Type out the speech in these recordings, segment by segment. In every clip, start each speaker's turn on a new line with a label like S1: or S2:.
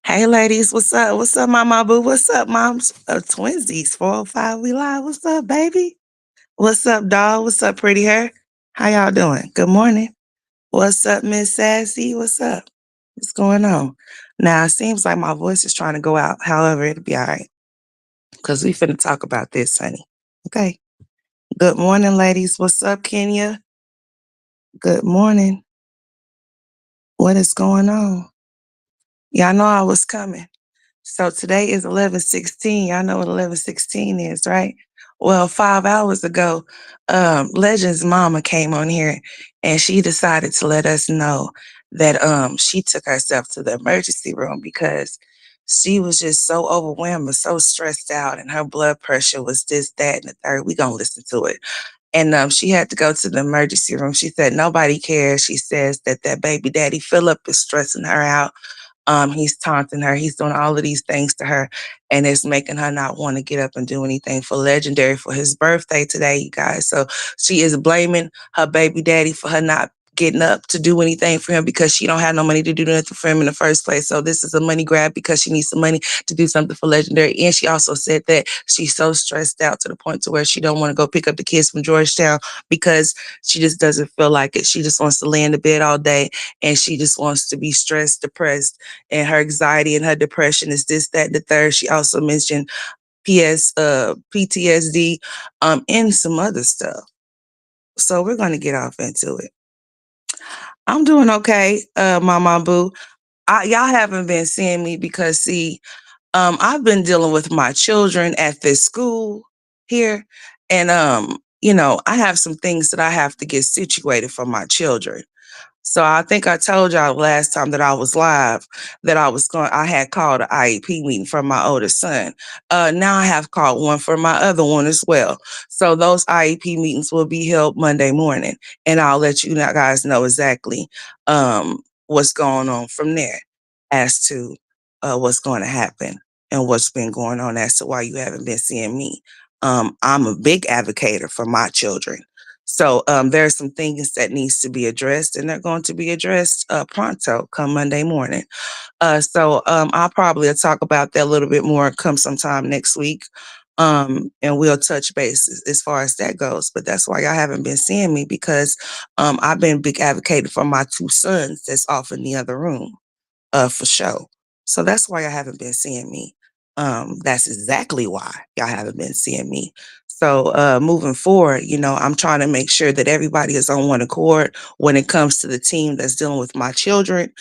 S1: Hey ladies, what's up? What's up, Mama Boo? What's up, moms? Twinsies, 405, we live. What's up, baby? What's up, doll? What's up, pretty hair? How y'all doing? Good morning. What's up, Miss Sassy? What's up? What's going on? Now, it seems like my voice is trying to go out. However, it'll be all right because we finna talk about this, honey. Okay. Good morning, ladies. What's up, Kenya? Good morning. What is going on? Y'all know I was coming. So today is 11:16. Y'all know what 11:16 is, right? Well, 5 hours ago, Legend's mama came on here and she decided to let us know that she took herself to the emergency room because she was just so overwhelmed and so stressed out, and her blood pressure was this, that, and the third. We gonna listen to it. And she had to go to the emergency room. She said nobody cares. She says that baby daddy Philip is stressing her out. He's taunting her. He's doing all of these things to her, and it's making her not want to get up and do anything for Legendary for his birthday today, you guys. So she is blaming her baby daddy for her not getting up to do anything for him because she don't have no money to do nothing for him in the first place. So this is a money grab because she needs some money to do something for Legendary. And she also said that she's so stressed out to the point to where she don't want to go pick up the kids from Georgetown because she just doesn't feel like it. She just wants to lay in the bed all day, and she just wants to be stressed, depressed, and her anxiety and her depression is this, that, and the third. She also mentioned PTSD, and some other stuff. So we're going to get off into it. I'm doing okay, Mama Boo. Y'all haven't been seeing me because, see, I've been dealing with my children at this school here, and I have some things that I have to get situated for my children. So I think I told y'all last time that I was live that I had called an IEP meeting for my oldest son. Now I have called one for my other one as well. So those IEP meetings will be held Monday morning, and I'll let you guys know exactly what's going on from there as to what's going to happen and what's been going on as to why you haven't been seeing me. I'm a big advocate for my children. So there are some things that needs to be addressed, and they're going to be addressed pronto come Monday morning. So I'll probably talk about that a little bit more come sometime next week. And we'll touch bases as far as that goes. But that's why y'all haven't been seeing me because I've been big advocate for my two sons that's off in the other room for show. So that's why y'all haven't been seeing me. That's exactly why y'all haven't been seeing me. So moving forward, I'm trying to make sure that everybody is on one accord when it comes to the team that's dealing with my children,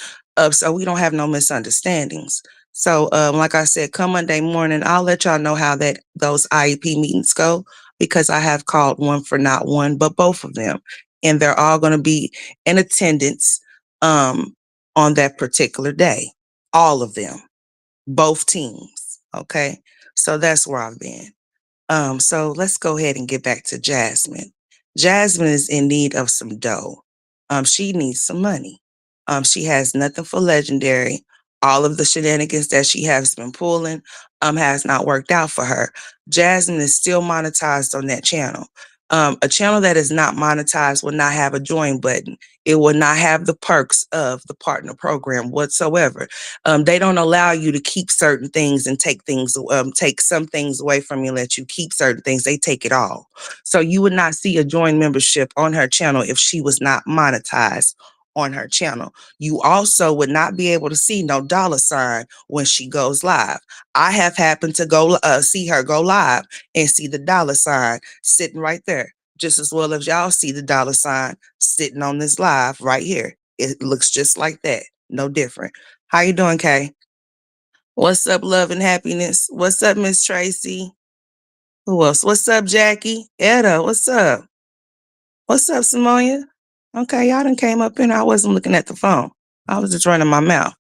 S1: so we don't have no misunderstandings. So, like I said, come Monday morning, I'll let y'all know how those IEP meetings go because I have called one for not one, but both of them, and they're all going to be in attendance on that particular day. All of them, both teams. Okay, so that's where I've been. So let's go ahead and get back to Jasmine. Jasmine is in need of some dough. She needs some money. She has nothing for Legendary. All of the shenanigans that she has been pulling has not worked out for her. Jasmine is still monetized on that channel. A channel that is not monetized will not have a join button. It will not have the perks of the partner program whatsoever. They don't allow you to keep certain things and take some things away from you, let you keep certain things. They take it all. So you would not see a join membership on her channel if she was not monetized on her channel. You also would not be able to see no dollar sign when she goes live. I have happened to go see her go live and see the dollar sign sitting right there, just as well as y'all see the dollar sign sitting on this live right here. It looks just like that, no different. How you doing, Kay? What's up, love and happiness? What's up, Miss Tracy? Who else? What's up, Jackie? Etta, what's up? What's up, Samonia? Okay, y'all done came up in. I wasn't looking at the phone. I was just running my mouth.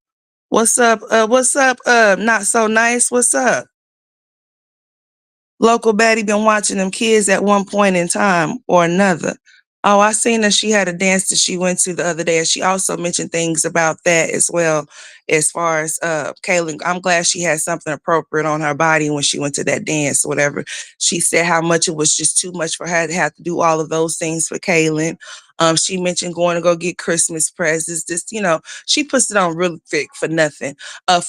S1: What's up? What's up? Not so nice. What's up? Local baddie been watching them kids at one point in time or another. Oh, I seen that she had a dance that she went to the other day, and she also mentioned things about that as well, as far as Kaylin. I'm glad she had something appropriate on her body when she went to that dance, or whatever. She said how much it was just too much for her to have to do all of those things for Kaylin. She mentioned going to go get Christmas presents. This, she puts it on really thick for nothing.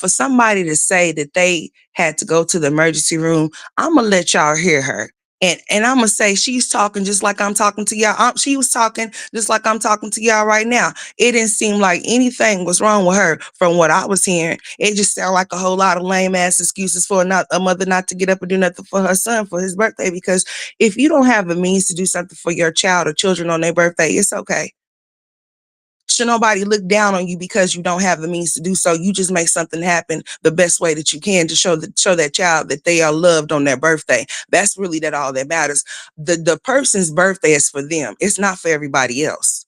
S1: For somebody to say that they had to go to the emergency room, I'm gonna let y'all hear her. And I'm gonna say she's talking just like I'm talking to y'all. She was talking just like I'm talking to y'all right now. It didn't seem like anything was wrong with her from what I was hearing. It just sounded like a whole lot of lame ass excuses for a mother not to get up and do nothing for her son for his birthday. Because if you don't have the means to do something for your child or children on their birthday, it's okay. Should nobody look down on you because you don't have the means to do so. You just make something happen the best way that you can to show that child that they are loved on their birthday. That's really that all that matters. The person's birthday is for them. It's not for everybody else.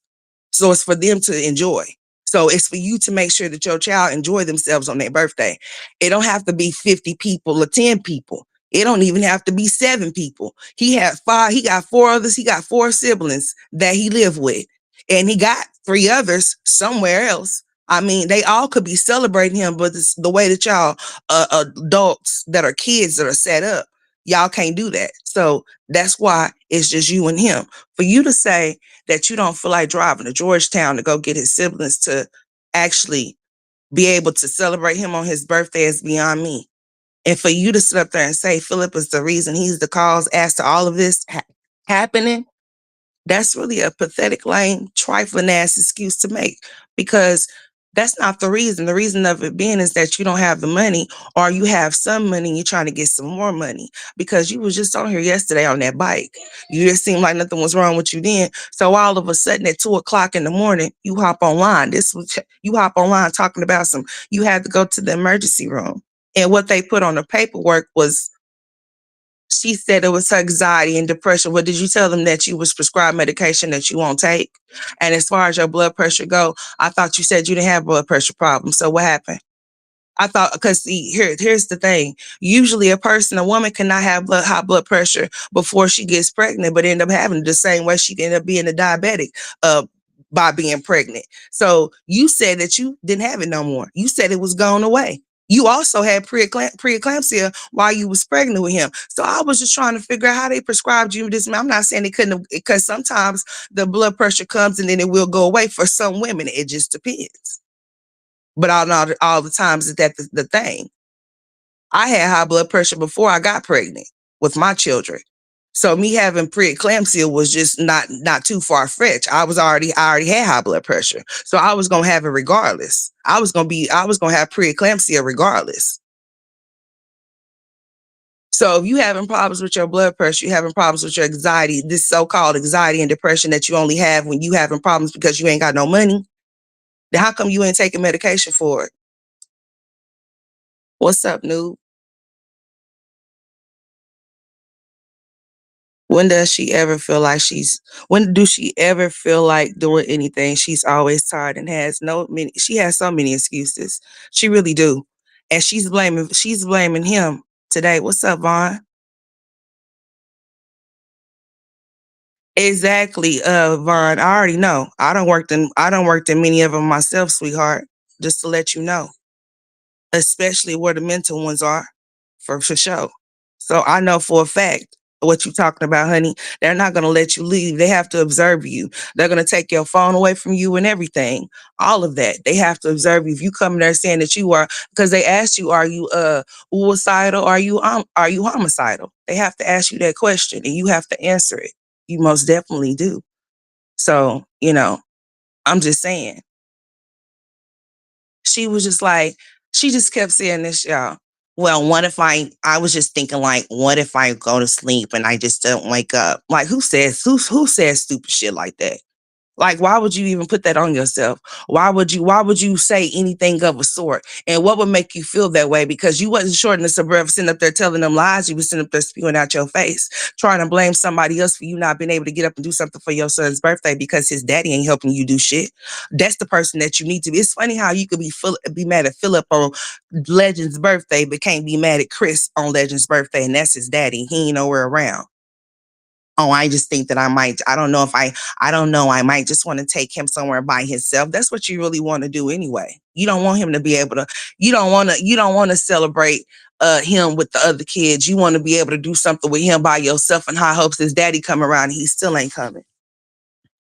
S1: So it's for them to enjoy. So it's for you to make sure that your child enjoy themselves on their birthday. It don't have to be 50 people or 10 people. It don't even have to be 7 people. He had 5, he got 4 others, he got 4 siblings that he lived with. And he got 3 others somewhere else. I mean, they all could be celebrating him, but it's the way that y'all adults that are kids that are set up, y'all can't do that. So that's why it's just you and him. For you to say that you don't feel like driving to Georgetown to go get his siblings to actually be able to celebrate him on his birthday is beyond me. And for you to sit up there and say Philip is the reason, he's the cause as to all of this happening, that's really a pathetic, lame, trifling ass excuse to make, because that's not the reason. The reason of it being is that you don't have the money, or you have some money and you're trying to get some more money, because you was just on here yesterday on that bike. You just seemed like nothing was wrong with you then. So all of a sudden at 2:00 in the morning, you hop online. You hop online talking about you had to go to the emergency room. And what they put on the paperwork was, she said it was her anxiety and depression. Well, did you tell them that you was prescribed medication that you won't take? And as far as your blood pressure go, I thought you said you didn't have blood pressure problems. So what happened? I thought, because see, here's the thing. Usually a woman cannot have high blood pressure before she gets pregnant, but end up having it the same way she end up being a diabetic by being pregnant. So you said that you didn't have it no more. You said it was gone away. You also had preeclampsia while you was pregnant with him. So I was just trying to figure out how they prescribed you this. I'm not saying they couldn't have, because sometimes the blood pressure comes and then it will go away. For some women, it just depends. But all the times is that the thing. I had high blood pressure before I got pregnant with my children. So me having preeclampsia was just not too far fetched. I already had high blood pressure. So I was gonna have it regardless. I was gonna have preeclampsia regardless. So if you having problems with your blood pressure, you having problems with your anxiety, this so-called anxiety and depression that you only have when you having problems because you ain't got no money, then how come you ain't taking medication for it? What's up, noob? When does she ever feel like when do she ever feel like doing anything? She's always tired and she has so many excuses. She really do. And she's blaming him today. What's up, Vaughn? Exactly, Vaughn. I already know. I don't worked in many of them myself, sweetheart. Just to let you know. Especially where the mental ones are, for sure. So I know for a fact what you're talking about, honey. They're not going to let you leave. They have to observe you. They're going to take your phone away from you and everything. All of that. They have to observe you. If you come there saying that you are, because they asked you, are you suicidal? Are you homicidal? They have to ask you that question and you have to answer it. You most definitely do. So, I'm just saying. She was just like, she just kept saying this, y'all. Well, what if I was just thinking, like, what if I go to sleep and I just don't wake up? Like, who says stupid shit like that? Like, why would you even put that on yourself? Why would you say anything of a sort? And what would make you feel that way? Because you wasn't shortness of breath sitting up there telling them lies. You was sitting up there spewing out your face, trying to blame somebody else for you not being able to get up and do something for your son's birthday because his daddy ain't helping you do shit. That's the person that you need to be. It's funny how you could be mad at Philip on Legend's birthday, but can't be mad at Chris on Legend's birthday, and that's his daddy. He ain't nowhere around. Oh, I just think that I don't know if I don't know, I might just want to take him somewhere by himself. That's what you really want to do anyway. You don't want him to be able to, you don't want to celebrate him with the other kids. You want to be able to do something with him by yourself in high hopes his daddy come around and he still ain't coming.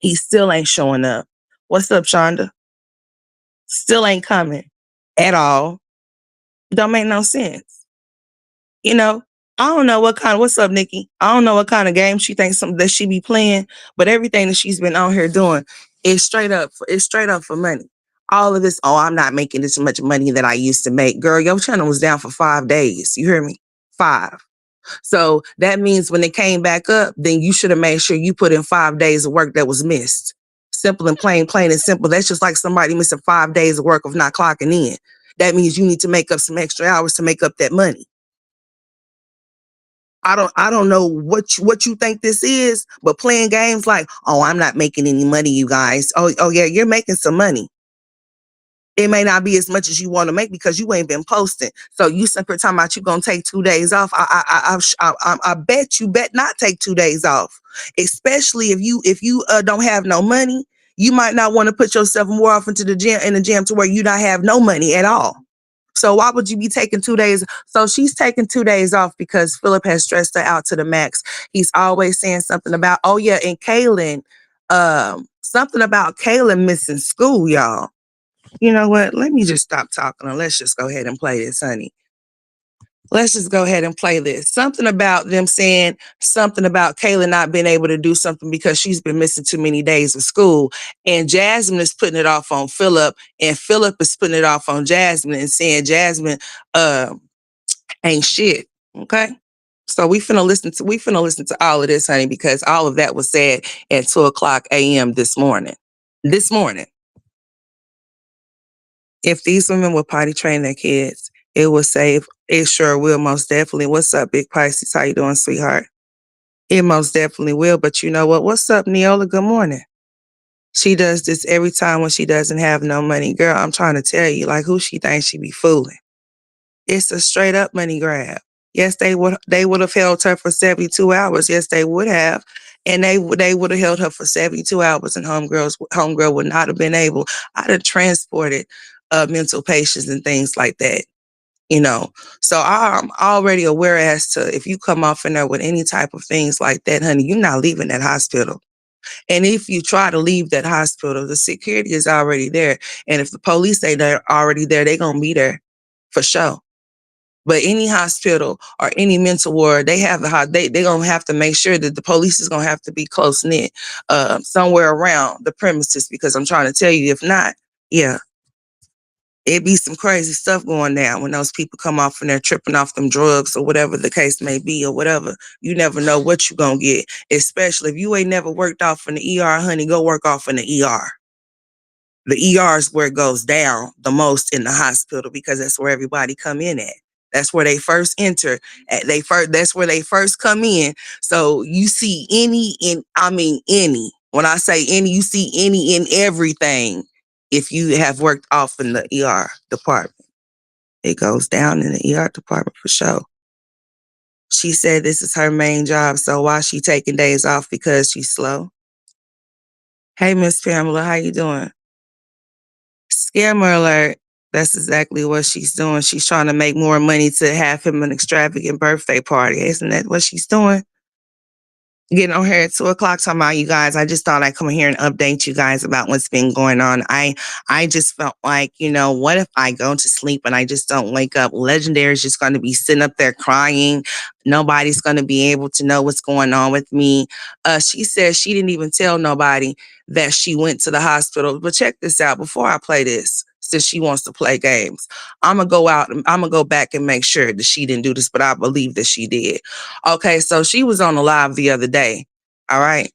S1: He still ain't showing up. What's up, Shonda? Still ain't coming at all. Don't make no sense. You know, I don't know what's up, Nikki? I don't know what kind of game she thinks that she be playing, but everything that she's been out here doing is straight up for money. All of this, oh, I'm not making this much money that I used to make. Girl, your channel was down for 5 days. You hear me? 5. So that means when it came back up, then you should have made sure you put in 5 days of work that was missed. Simple and plain and simple. That's just like somebody missing 5 days of work of not clocking in. That means you need to make up some extra hours to make up that money. I don't know what you think this is, but playing games like, oh, I'm not making any money, you guys. Oh yeah, you're making some money. It may not be as much as you want to make because you ain't been posting. So you simply talking about you gonna take 2 days off. I bet you bet not take 2 days off, especially if you don't have no money. You might not want to put yourself more off into the gym to where you not have no money at all. So why would you be taking 2 days? So she's taking 2 days off because Philip has stressed her out to the max. He's always saying something about, oh yeah, and Kaylin, something about Kaylin missing school, y'all. You know what? Let me just stop talking and let's just go ahead and play this, honey. Let's just go ahead and play this. Something about them saying something about Kayla not being able to do something because she's been missing too many days of school. And Jasmine is putting it off on Philip, and Philip is putting it off on Jasmine and saying Jasmine ain't shit. Okay. So we finna listen to all of this, honey, because all of that was said at 2:00 a.m. this morning. This morning. If these women would potty train their kids, it will save. It sure will, most definitely. What's up, Big Pisces? How you doing, sweetheart? It most definitely will. But you know what? What's up, Neola? Good morning. She does this every time when she doesn't have no money. Girl, I'm trying to tell you, like, who she thinks she be fooling. It's a straight up money grab. Yes, they would have held her for 72 hours. Yes, they would have. And they would have held her for 72 hours, and homegirl would not have been able. I'd have transported mental patients and things like that. You know, so I'm already aware as to if you come off in there with any type of things like that, honey, you're not leaving that hospital. And if you try to leave that hospital, the security is already there. And if the police say they're already there, they're going to be there for sure. But any hospital or any mental ward, they're going to have to make sure that the police is going to have to be close knit somewhere around the premises, because I'm trying to tell you, if not, yeah, it be some crazy stuff going down when those people come off and they're tripping off them drugs or whatever the case may be or whatever. You never know what you're going to get, especially if you ain't never worked off in the ER, honey, go work off in the ER. The ER is where it goes down the most in the hospital because that's where everybody come in at. That's where they first enter. That's where they first come in. So you see any. When I say any, you see any in everything. If you have worked off in the ER department, it goes down in the ER department for sure. She said this is her main job. So why she taking days off? Because she's slow. Hey, Miss Pamela, how you doing? Scammer alert. That's exactly what she's doing. She's trying to make more money to have him an extravagant birthday party. Isn't that what she's doing? Getting on here at 2:00 talking about, you guys, I just thought I'd come here and update you guys about what's been going on. I just felt like, what if I go to sleep and I just don't wake up? Legendary is just going to be sitting up there crying. Nobody's going to be able to know what's going on with me. She said she didn't even tell nobody that she went to the hospital. But check this out. Before I play this, since she wants to play games, I'm going to go out and I'm going to go back and make sure that she didn't do this, but I believe that she did. Okay, so she was on the live the other day, all right?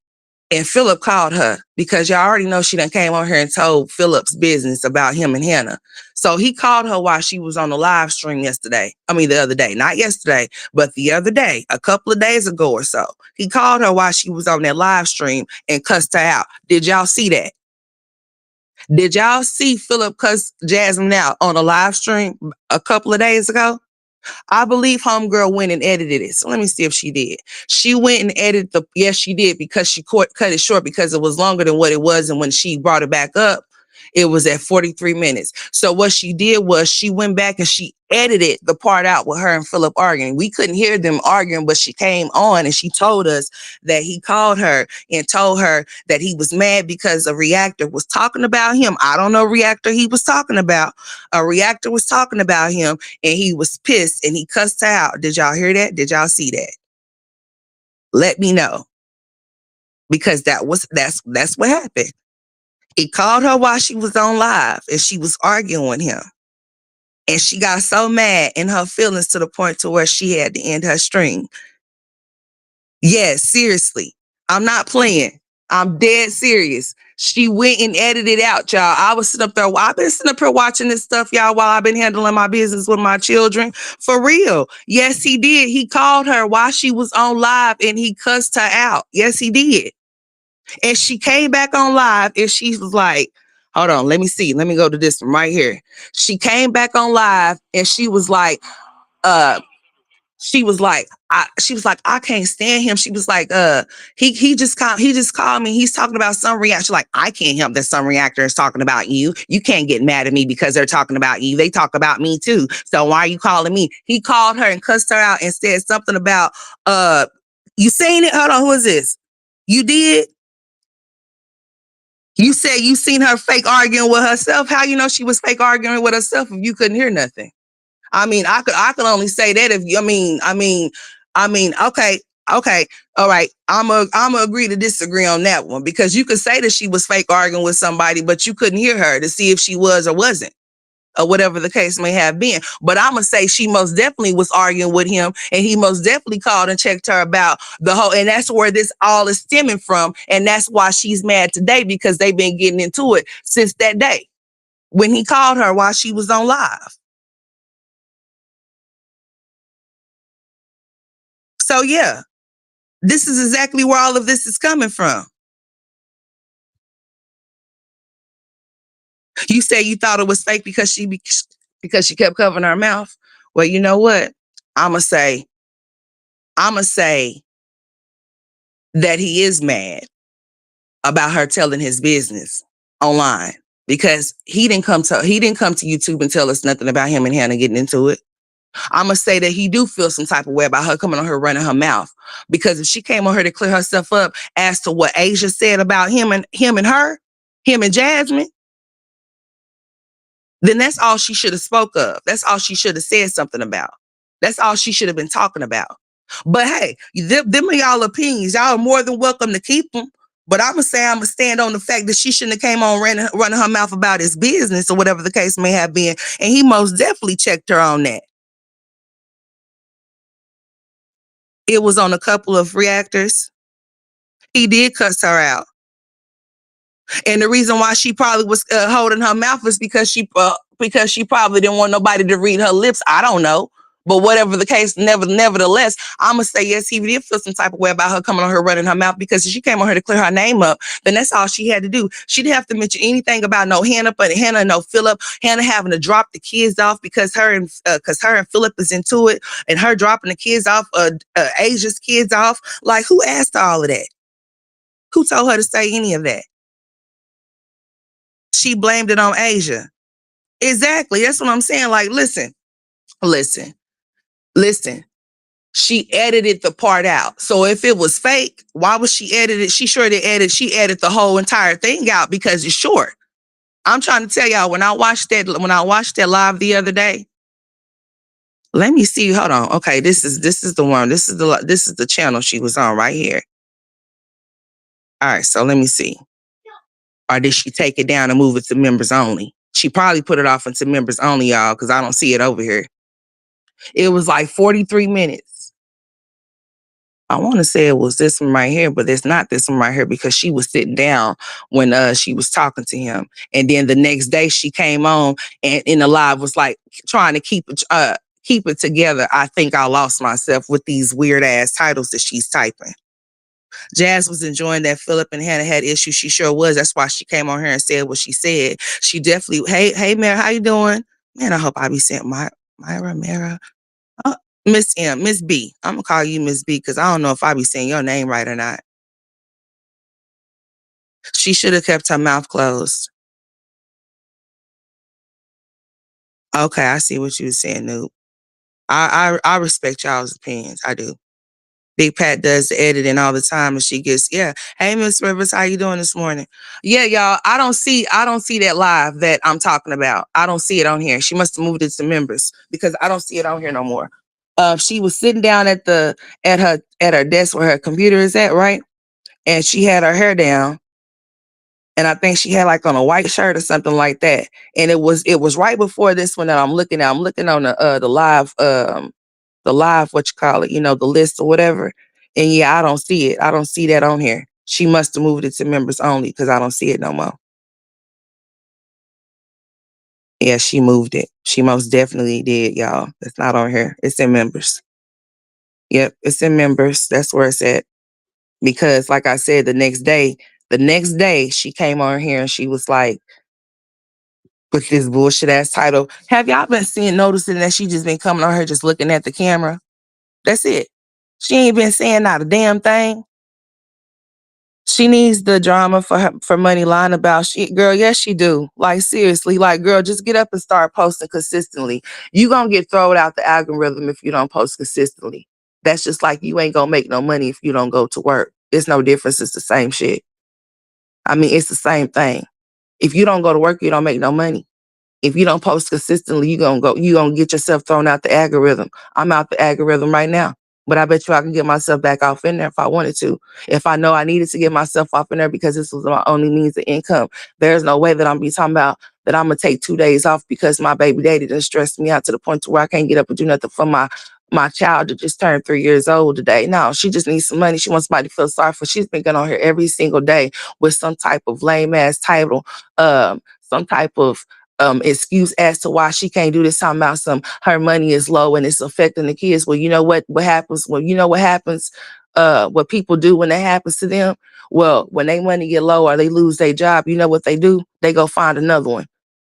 S1: And Philip called her because y'all already know she done came on here and told Philip's business about him and Hannah. So he called her while she was on the live stream the other day. Not yesterday, but the other day, a couple of days ago or so. He called her while she was on that live stream and cussed her out. Did y'all see that? Did y'all see Philip cuss Jasmine out on a live stream a couple of days ago? I believe homegirl went and edited it. So let me see if she did. She went and edited yes, she did, because she cut it short because it was longer than what it was. And when she brought it back up, it was at 43 minutes. So what she did was she went back and she edited the part out with her and Philip arguing. We couldn't hear them arguing, but she came on and she told us that he called her and told her that he was mad because a reactor was talking about him. I don't know reactor he was talking about. A reactor was talking about him and he was pissed and he cussed her out. Did y'all hear that? Did y'all see that? Let me know. Because that's what happened. He called her while she was on live and she was arguing with him. And she got so mad in her feelings to the point to where she had to end her stream. Yes, seriously. I'm not playing. I'm dead serious. She went and edited out, y'all. I've been sitting up here watching this stuff, y'all, while I've been handling my business with my children. For real. Yes, he did. He called her while she was on live and he cussed her out. Yes, he did. And she came back on live and she was like, hold on, let me see. Let me go to this one right here. She came back on live and she was like, I can't stand him. She was like, he just called me. He's talking about some reactor. Like, I can't help that some reactor is talking about you. You can't get mad at me because they're talking about you. They talk about me too. So why are you calling me? He called her and cussed her out and said something about, you seen it? Hold on, who is this? You did? You said you seen her fake arguing with herself. How you know she was fake arguing with herself if you couldn't hear nothing? I mean, I could only say that if you, okay, all right. I'm agree to disagree on that one because you could say that she was fake arguing with somebody, but you couldn't hear her to see if she was or wasn't, or whatever the case may have been. But I'm gonna say she most definitely was arguing with him, and he most definitely called and checked her about the whole, and that's where this all is stemming from, and that's why she's mad today because they've been getting into it since that day when he called her while she was on live. So yeah, this is exactly where all of this is coming from. You say you thought it was fake because she kept covering her mouth. Well, you know what? I'ma say that he is mad about her telling his business online because he didn't come to YouTube and tell us nothing about him and Hannah getting into it. I'm gonna say that he do feel some type of way about her coming on her running her mouth because if she came on her to clear herself up as to what Asia said about him and her, him and Jasmine, then that's all she should have spoke of. That's all she should have said something about. That's all she should have been talking about. But hey, them are y'all opinions. Y'all are more than welcome to keep them. But I'm gonna stand on the fact that she shouldn't have came on running her mouth about his business or whatever the case may have been. And he most definitely checked her on that. It was on a couple of reactors. He did cuss her out. And the reason why she probably was holding her mouth was because she probably didn't want nobody to read her lips. I don't know. But whatever the case, nevertheless, I'm going to say, yes, he did feel some type of way about her coming on her running her mouth because if she came on her to clear her name up, then that's all she had to do. She didn't have to mention anything about no Hannah, but Hannah, no Philip. Hannah having to drop the kids off because her and Philip is into it, and her dropping the kids off, Asia's kids off. Like, who asked all of that? Who told her to say any of that? She blamed it on Asia. Exactly. That's what I'm saying. Like, listen. She edited the part out. So if it was fake, why was she edited? She edited the whole entire thing out because it's short. I'm trying to tell y'all, when I watched that live the other day, let me see. Hold on. Okay, this is the one. This is the channel she was on right here. All right, so let me see. Or did she take it down and move it to members only? She probably put it off into members only, y'all, because I don't see it over here. It was like 43 minutes. I want to say it was this one right here, but it's not this one right here because she was sitting down when she was talking to him. And then the next day she came on and in the live was like trying to keep it together. I think I lost myself with these weird ass titles that she's typing. Jazz was enjoying that Philip and Hannah had issues. She sure was. That's why she came on here and said what she said. She definitely, hey, Mara, how you doing? Man, I hope I be saying Myra. Miss M, Miss B. I'm gonna call you Miss B because I don't know if I be saying your name right or not. She should have kept her mouth closed. Okay, I see what you were saying, Noob. I respect y'all's opinions. I do. Big Pat does the editing all the time, and she gets, yeah. Hey, Miss Rivers, how you doing this morning? Yeah, y'all. I don't see that live that I'm talking about. I don't see it on here. She must have moved it to members because I don't see it on here no more. She was sitting down at her desk where her computer is at, right? And she had her hair down, and I think she had like on a white shirt or something like that. And it was right before this one that I'm looking at. I'm looking on the live, what you call it, the list or whatever. And yeah, I don't see it. I don't see that on here. She must have moved it to members only because I don't see it no more. Yeah, she moved it. She most definitely did, y'all. It's not on here. It's in members. Yep, it's in members. That's where it's at. Because like I said, the next day she came on here and she was like, with this bullshit ass title. Have y'all been noticing that she just been coming on here just looking at the camera? That's it. She ain't been saying not a damn thing. She needs the drama for money lying about shit. Girl, yes, she do. Like, seriously, like, girl, just get up and start posting consistently. You gonna get thrown out the algorithm if you don't post consistently. That's just like you ain't gonna make no money if you don't go to work. It's no difference. It's the same shit. I mean, it's the same thing. If you don't go to work, you don't make no money. If you don't post consistently, you gonna get yourself thrown out the algorithm. I'm out the algorithm right now. But I bet you I can get myself back off in there if I wanted to. If I know I needed to get myself off in there because this was my only means of income, there's no way that I'm be talking about that I'm gonna take 2 days off because my baby daddy done stressed me out to the point to where I can't get up and do nothing for my child that just turned 3 years old today. No, she just needs some money. She wants somebody to feel sorry for. She's been going on here every single day with some type of lame ass title, some type of excuse as to why she can't do this. Talking about her money is low and it's affecting the kids. Well, you know what happens? Well, you know what happens? What people do when that happens to them? Well, when they money get low or they lose their job, you know what they do? They go find another one.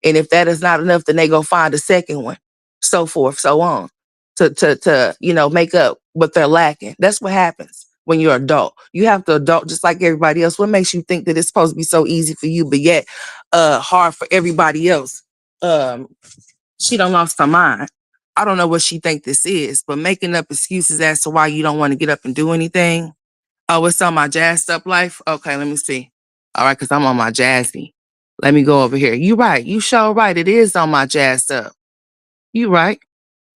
S1: And if that is not enough, then they go find a second one, so forth, so on, to make up what they're lacking. That's what happens when you're adult. You have to adult just like everybody else. What makes you think that it's supposed to be so easy for you, but yet hard for everybody else? She done lost her mind. I don't know what she think this is, but making up excuses as to why you don't want to get up and do anything. Oh, it's on my jazzed up life? Okay, let me see. All right, because I'm on my jazzy. Let me go over here. You right. You sure right. It is on my jazzed up. You right.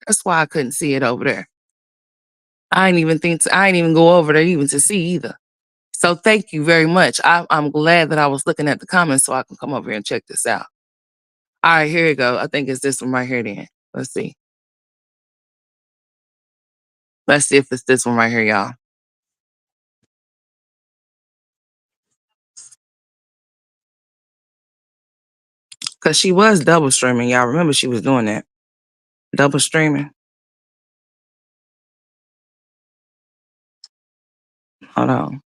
S1: That's why I couldn't see it over there. I ain't even go over there even to see either. So thank you very much. I'm glad that I was looking at the comments so I can come over here and check this out. All right, here you go. I think it's this one right here then. Let's see. Let's see if it's this one right here, y'all. Because she was double streaming. Y'all remember she was doing that. Double streaming. Hold on.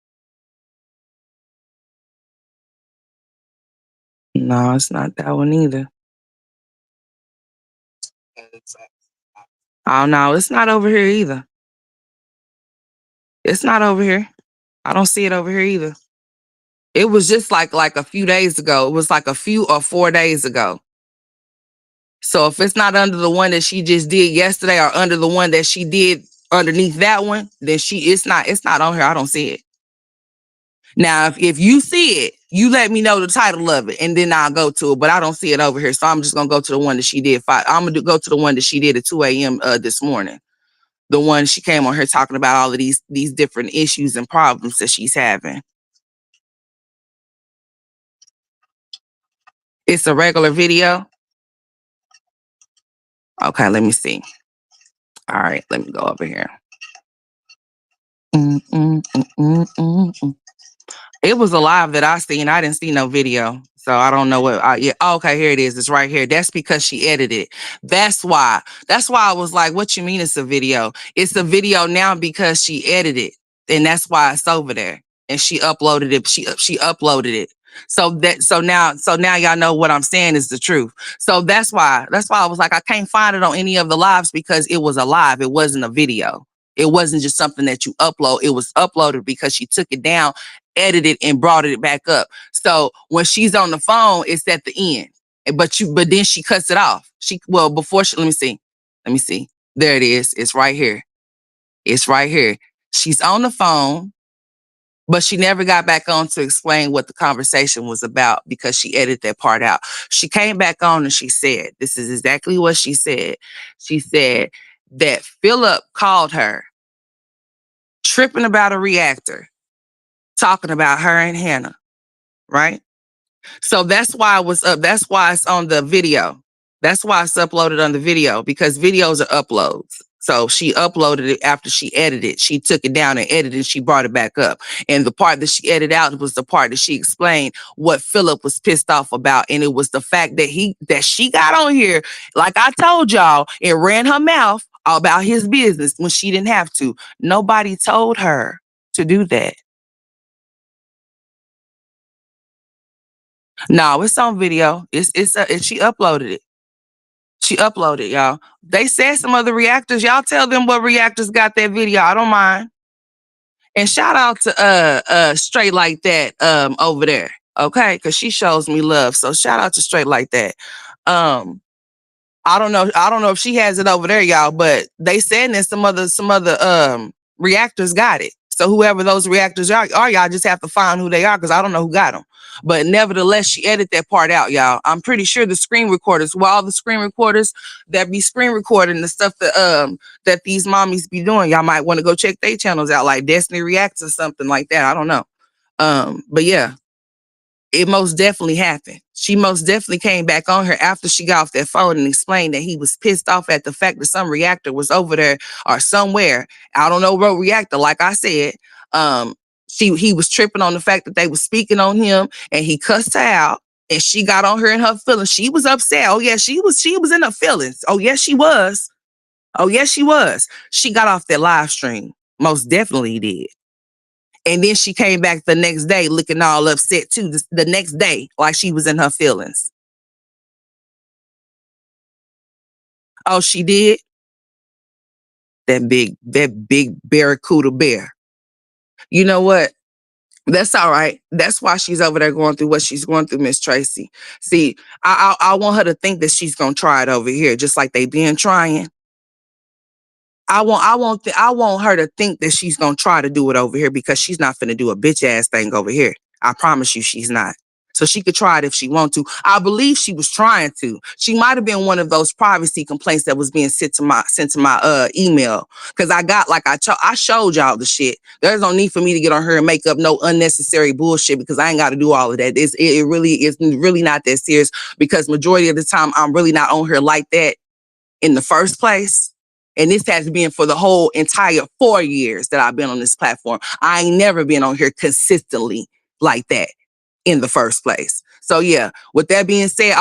S1: No, it's not that one either. Oh, no, it's not over here either. It's not over here. I don't see it over here either. It was just like a few days ago. It was like a few or 4 days ago. So if it's not under the one that she just did yesterday or under the one that she did underneath that one, then it's not on here. I don't see it. Now, if you see it, you let me know the title of it, and then I'll go to it. But I don't see it over here, so I'm just gonna go to the one that she did. I'm gonna go to the one that she did at 2 a.m. This morning. The one she came on here talking about all of these different issues and problems that she's having. It's a regular video. Okay, let me see. All right, let me go over here. Mm, mm, mm, mm, mm, mm. It was a live that I seen. I didn't see no video. So I don't know what yeah. Okay, here it is. It's right here. That's because she edited it. That's why. That's why I was like, what you mean it's a video? It's a video now because she edited it. And that's why it's over there. And she uploaded it. She uploaded it. So now y'all know what I'm saying is the truth. So that's why I was like, I can't find it on any of the lives because it was a live. It wasn't a video. It wasn't just something that you upload. It was uploaded because she took it down, edited, and brought it back up. So when she's on the phone, it's at the end. But then she cuts it off. Let me see. Let me see. There it is. It's right here. It's right here. She's on the phone, but she never got back on to explain what the conversation was about because she edited that part out. She came back on and she said, this is exactly what she said. She said that Philip called her tripping about a reactor, talking about her and Hannah, right? So that's why it was up. That's why it's on the video. That's why it's uploaded on the video because videos are uploads. So she uploaded it after she edited. She took it down and edited and she brought it back up. And the part that she edited out was the part that she explained what Philip was pissed off about. And it was the fact that she got on here, like I told y'all, and ran her mouth about his business when she didn't have to. Nobody told her to do that. No, it's on video. She uploaded it. She uploaded, y'all. They said some other reactors. Y'all tell them what reactors got that video. I don't mind. And shout out to Straight Like That over there. Okay, because she shows me love. So shout out to Straight Like That. I don't know. I don't know if she has it over there, y'all, but they said that some other reactors got it. So whoever those reactors are, y'all just have to find who they are because I don't know who got them. But nevertheless, she edited that part out, y'all. I'm pretty sure the screen recorders, all the screen recorders that be screen recording the stuff that these mommies be doing, y'all might want to go check their channels out, like Destiny Reacts or something like that. I don't know. But yeah, it most definitely happened. She most definitely came back on her after she got off that phone and explained that he was pissed off at the fact that some reactor was over there or somewhere. I don't know what reactor. Like I said, he was tripping on the fact that they was speaking on him and he cussed her out and she got on her in her feelings. She was upset. Oh yeah, she was in her feelings. Oh yes, she was. Oh yes, she was. She got off that live stream. Most definitely did. And then she came back the next day looking all upset too, the next day, like she was in her feelings. Oh, she did? That big barracuda bear. You know what? That's all right. That's why she's over there going through what she's going through, Miss Tracy. See, I want her to think that she's gonna try it over here, just like they been trying. I want her to think that she's gonna try to do it over here because she's not finna do a bitch ass thing over here. I promise you, she's not. So she could try it if she want to. I believe she was trying to. She might have been one of those privacy complaints that was being sent to my email because I got I showed y'all the shit. There's no need for me to get on her and make up no unnecessary bullshit because I ain't got to do all of that. It really is really not that serious because majority of the time I'm really not on her like that in the first place. And this has been for the whole entire 4 years that I've been on this platform. I ain't never been on here consistently like that in the first place. So yeah, with that being said,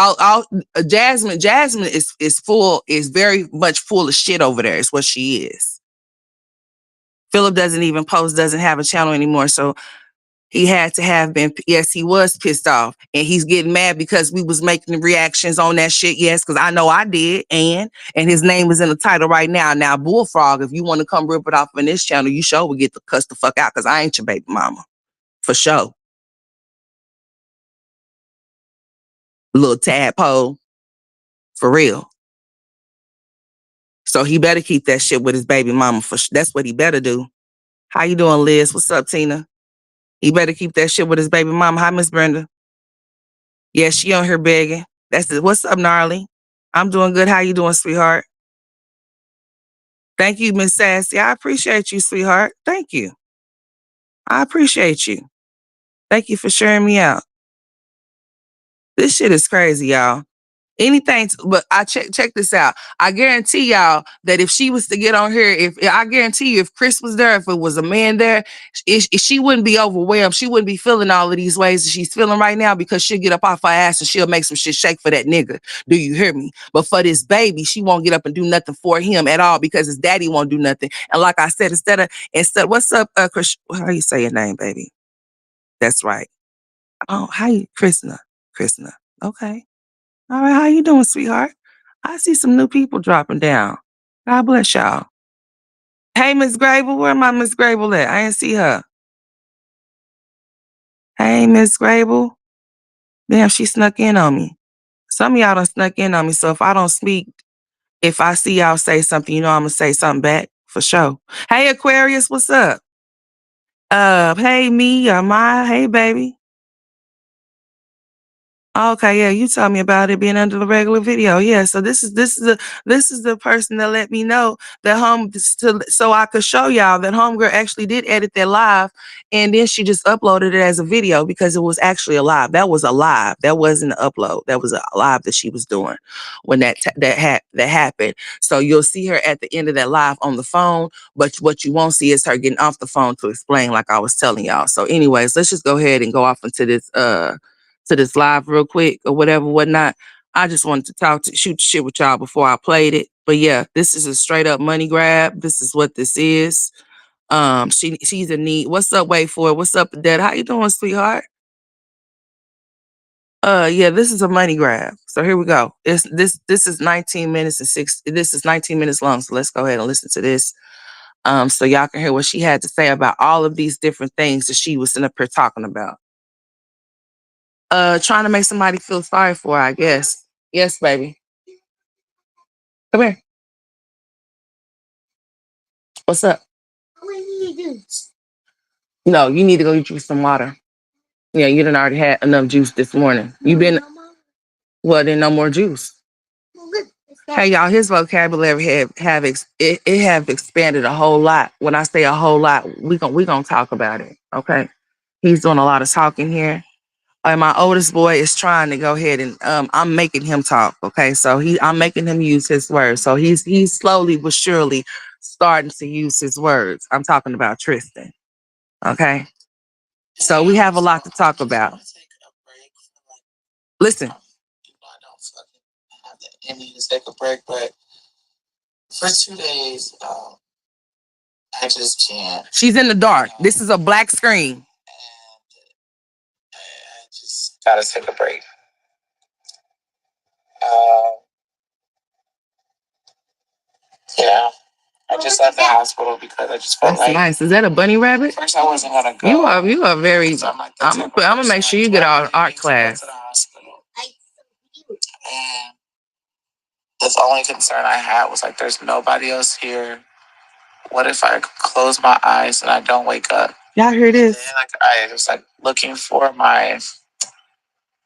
S1: Jasmine is very much full of shit over there. Is what she is. Philip doesn't even post, doesn't have a channel anymore. So he had to have been, yes, he was pissed off. And he's getting mad because we was making reactions on that shit. Yes, because I know I did. And his name is in the title right now. Now, Bullfrog, if you want to come rip it off on this channel, you sure will get to cuss the fuck out because I ain't your baby mama. For sure. Little tadpole. For real. So he better keep that shit with his baby mama. That's what he better do. How you doing, Liz? What's up, Tina? He better keep that shit with his baby mama. Hi, Miss Brenda. Yeah, she on here begging. That's it. What's up, Gnarly? I'm doing good. How you doing, sweetheart? Thank you, Miss Sassy. I appreciate you, sweetheart. Thank you. I appreciate you. Thank you for sharing me out. This shit is crazy, y'all. Anything, but I check this out. I guarantee y'all that if she was to get on here, I guarantee you, if Chris was there, if it was a man there, she wouldn't be overwhelmed. She wouldn't be feeling all of these ways that she's feeling right now because she'll get up off her ass and she'll make some shit shake for that nigga. Do you hear me? But for this baby, she won't get up and do nothing for him at all because his daddy won't do nothing. And like I said, instead, what's up, Chris? How you say your name, baby? That's right. Oh, how you, Krishna? Krishna. Okay. All right. How you doing, sweetheart? I see some new people dropping down. God bless y'all. Hey, Miss Grable. Where my Miss Grable at? I didn't see her. Hey, Miss Grable. Damn, she snuck in on me. Some of y'all done snuck in on me. So if I don't speak, if I see y'all say something, you know I'm gonna say something back for sure. Hey, Aquarius, what's up? Hey, me, Maya. Hey, baby. Okay, yeah, you told me about it being under the regular video. Yeah, so this is the person that let me know that so I could show y'all that homegirl actually did edit that live, and then she just uploaded it as a video because it was actually a live. That was a live. That wasn't an upload. That was a live that she was doing when that happened. So you'll see her at the end of that live on the phone, but what you won't see is her getting off the phone to explain, like I was telling y'all. So, anyways, let's just go ahead and go off into this live real quick or whatever, whatnot. I just wanted to shoot shit with y'all before I played it. But yeah, this is a straight up money grab. This is what this is. She's in need. What's up, wait for it? What's up, Dad? How you doing, sweetheart? Yeah, this is a money grab. So here we go. This is 19 minutes and this is 19 minutes long. So let's go ahead and listen to this. So y'all can hear what she had to say about all of these different things that she was sitting up here talking about. Trying to make somebody feel sorry for her, I guess. Yes, baby. Come here. What's up? No, you need to go get you some water. Yeah, you done already had enough juice this morning. You been well, then no more juice. Hey y'all, his vocabulary it have expanded a whole lot. When I say a whole lot, we gonna talk about it. Okay. He's doing a lot of talking here. And my oldest boy is trying to go ahead and I'm making him talk. Okay. So I'm making him use his words. So he's slowly but surely starting to use his words. I'm talking about Tristan. Okay. So we have a lot to talk about. Listen. I need to take a break, but for 2 days, I just can't. She's in the dark. This is a black screen. And I just gotta take a break. Yeah. I just left the hospital because I just felt like nice. Is that a bunny rabbit? First, I wasn't gonna go. You are very. So I'm gonna make sure you get out art class. To the hospital. And the only concern I had was like, there's nobody else here. What if I close my eyes and I don't wake up? Y'all hear this? And then, like, I was like looking for my,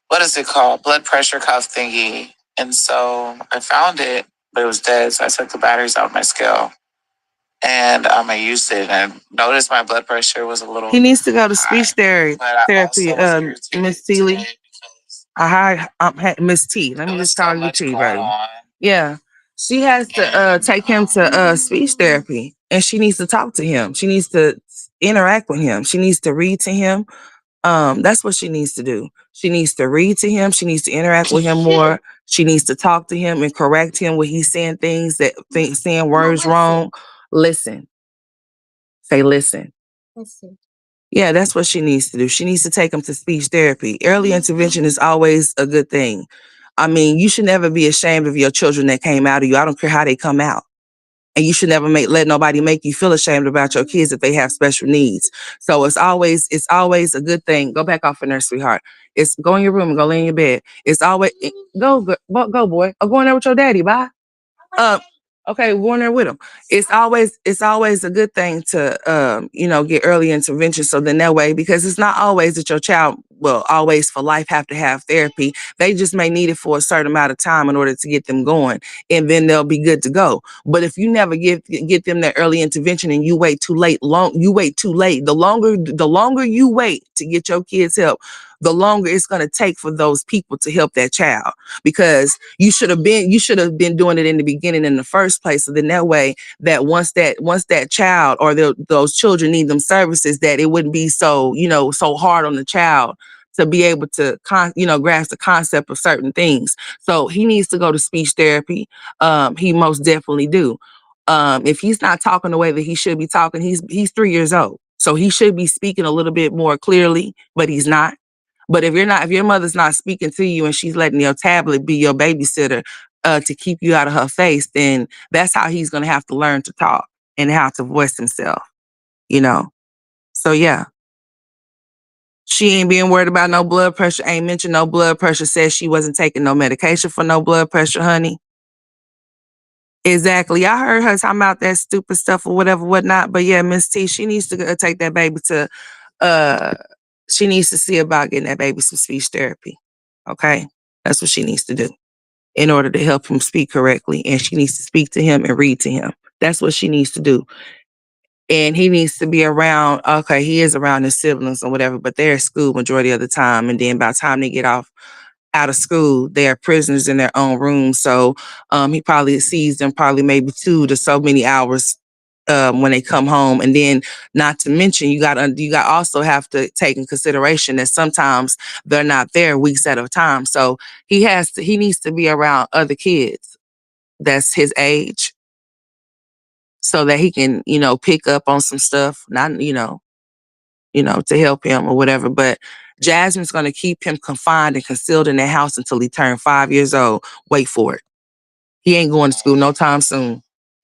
S1: what is it called? Blood pressure cuff thingy. And so I found it, but it was dead. So I took the batteries out of my scale. And I used it and noticed my blood pressure was a little. He needs to go to speech therapy, Miss Teely. Miss T. Let me just call you T, baby. Yeah. She has to take him to speech therapy and she needs to talk to him. She needs to interact with him. She needs to read to him. That's what she needs to do. She needs to read to him. She needs to interact with him more. She needs to talk to him and correct him when he's saying saying words wrong. Listen. Say listen. Listen. Yeah, that's what she needs to do. She needs to take him to speech therapy. Early intervention is always a good thing. I mean, you should never be ashamed of your children that came out of you. I don't care how they come out. And you should never let nobody make you feel ashamed about your kids if they have special needs. So it's always a good thing. Go back off in there, sweetheart. It's go in your room and go lay in your bed. It's always go boy. Or go in there with your daddy. Bye. Okay, go in there with him. It's always a good thing to get early intervention. So then that way, because it's not always that your child will always for life have to have therapy. They just may need it for a certain amount of time in order to get them going, and then they'll be good to go. But if you never get them that early intervention and you wait too late, you wait too late. The longer you wait to get your kids help, the longer it's going to take for those people to help that child, because you should have been doing it in the beginning in the first place. So then that way, that once that child or those children need them services, that it wouldn't be so hard on the child to be able to grasp the concept of certain things. So he needs to go to speech therapy. He most definitely do. If he's not talking the way that he should be talking, he's 3 years old, so he should be speaking a little bit more clearly, but he's not. But if your mother's not speaking to you and she's letting your tablet be your babysitter to keep you out of her face, then that's how he's gonna have to learn to talk and how to voice himself, you know. So yeah. She ain't being worried about no blood pressure, ain't mentioned no blood pressure, says she wasn't taking no medication for no blood pressure, honey. Exactly. I heard her talking about that stupid stuff or whatever, whatnot. But yeah, Miss T, she needs to take that baby to, uh, she needs to see about getting that baby some speech therapy. Okay? That's what she needs to do in order to help him speak correctly. And she needs to speak to him and read to him. That's what she needs to do. And he needs to be around, okay, he is around his siblings or whatever, but they're at school majority of the time. And then by the time they get off out of school, they are prisoners in their own room. So he probably sees them probably maybe 2 to so many hours when they come home. And then not to mention, you got also have to take in consideration that sometimes they're not there weeks at a time. So he needs to be around other kids that's his age so that he can, pick up on some stuff, not, to help him or whatever. But Jasmine's going to keep him confined and concealed in that house until he turned 5 years old. Wait for it. He ain't going to school no time soon.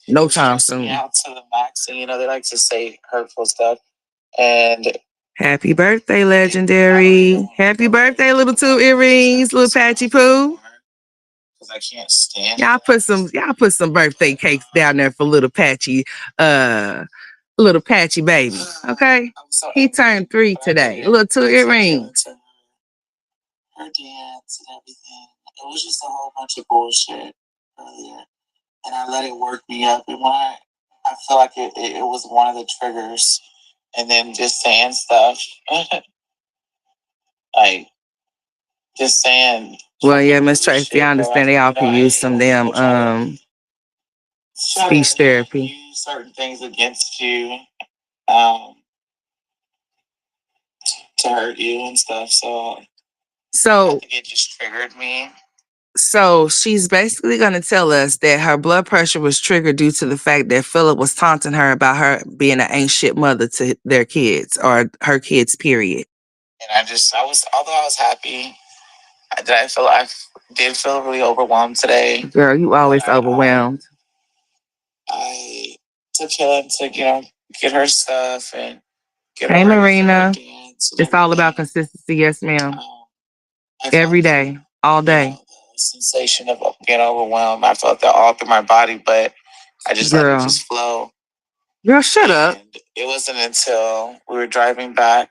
S1: No time soon. Out to the max, and they like to say hurtful stuff. And happy birthday, legendary! Happy birthday, little 2 earrings, little patchy poo. Because I can't stand. Y'all put some birthday cakes down there for little patchy baby. Okay, he turned 3 today. Little 2 earrings. Her dance and everything. It was just a whole bunch of bullshit earlier, and I let it work me up. And when I feel like it was one of the triggers, and then just saying stuff, like just saying. Well, yeah, Miss Tracy, I understand they all can use some damn speech therapy. Use certain things against you, to hurt you and stuff. So I think it just triggered me. So she's basically going to tell us that her blood pressure was triggered due to the fact that Philip was taunting her about her being an ain't shit mother to their kids or her kids, period. And although I was happy, I did feel really overwhelmed today. Girl, you always overwhelmed. I took him to, get her stuff and get her. Hey, Marina. It's all about consistency, yes, ma'am. Every day, all day. The sensation of getting overwhelmed. I felt that all through my body, but I just let it just flow. Girl, shut up. It wasn't until we were driving back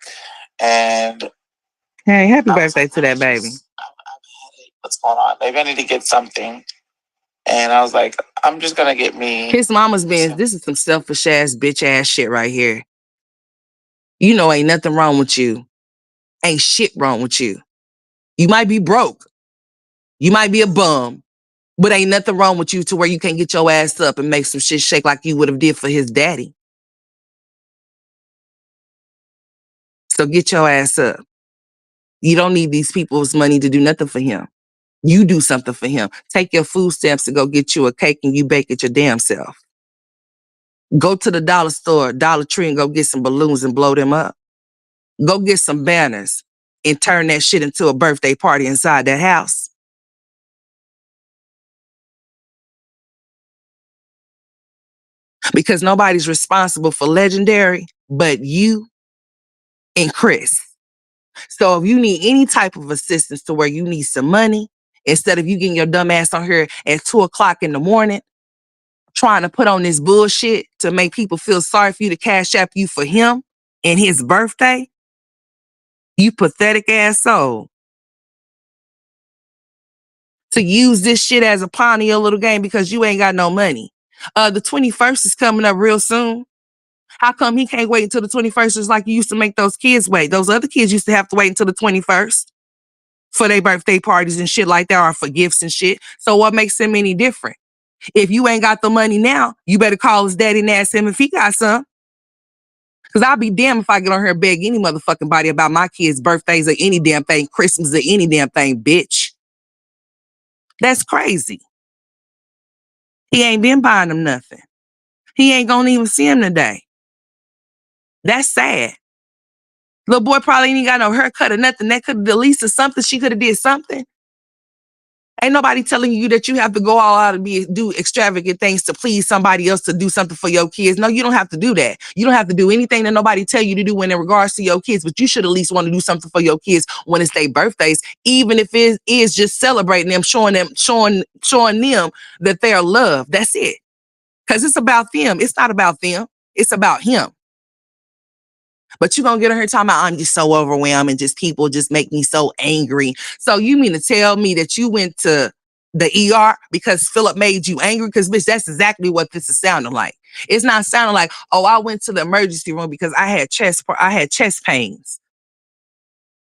S1: and. Hey, happy birthday to that baby. What's going on? Maybe I need to get something. And I was like, I'm just going to get me. His mama's being, this is some selfish ass, bitch ass shit right here. Ain't nothing wrong with you. Ain't shit wrong with you. You might be broke. You might be a bum. But ain't nothing wrong with you to where you can't get your ass up and make some shit shake like you would have did for his daddy. So get your ass up. You don't need these people's money to do nothing for him. You do something for him. Take your food stamps to go get you a cake and you bake it your damn self. Go to the dollar store, Dollar Tree, and go get some balloons and blow them up. Go get some banners and turn that shit into a birthday party inside that house. Because nobody's responsible for Legendary but you and Chris. So if you need any type of assistance to where you need some money, instead of you getting your dumb ass on here at 2:00 in the morning, trying to put on this bullshit to make people feel sorry for you to cash app you for him and his birthday, you pathetic ass soul. To use this shit as a pawn in your little game because you ain't got no money. The 21st is coming up real soon. How come he can't wait until the 21st just like you used to make those kids wait? Those other kids used to have to wait until the 21st for their birthday parties and shit like that, or for gifts and shit. So what makes him any different? If you ain't got the money now, you better call his daddy and ask him if he got some. Because I'll be damned if I get on here and beg any motherfucking body about my kids' birthdays or any damn thing, Christmas or any damn thing, bitch. That's crazy. He ain't been buying them nothing. He ain't gonna even see him today. That's sad. Little boy probably ain't got no haircut or nothing. That could have at least something. She could have did something. Ain't nobody telling you that you have to go all out and do extravagant things to please somebody else to do something for your kids. No, you don't have to do that. You don't have to do anything that nobody tell you to do in regards to your kids, but you should at least want to do something for your kids when it's their birthdays, even if it is just celebrating them, showing them that they are loved. That's it. Because it's about them. It's not about them. It's about him. But you're going to get on her talking about, I'm just so overwhelmed and just people just make me so angry. So you mean to tell me that you went to the ER because Philip made you angry? Because, bitch, that's exactly what this is sounding like. It's not sounding like, oh, I went to the emergency room because I had chest pains.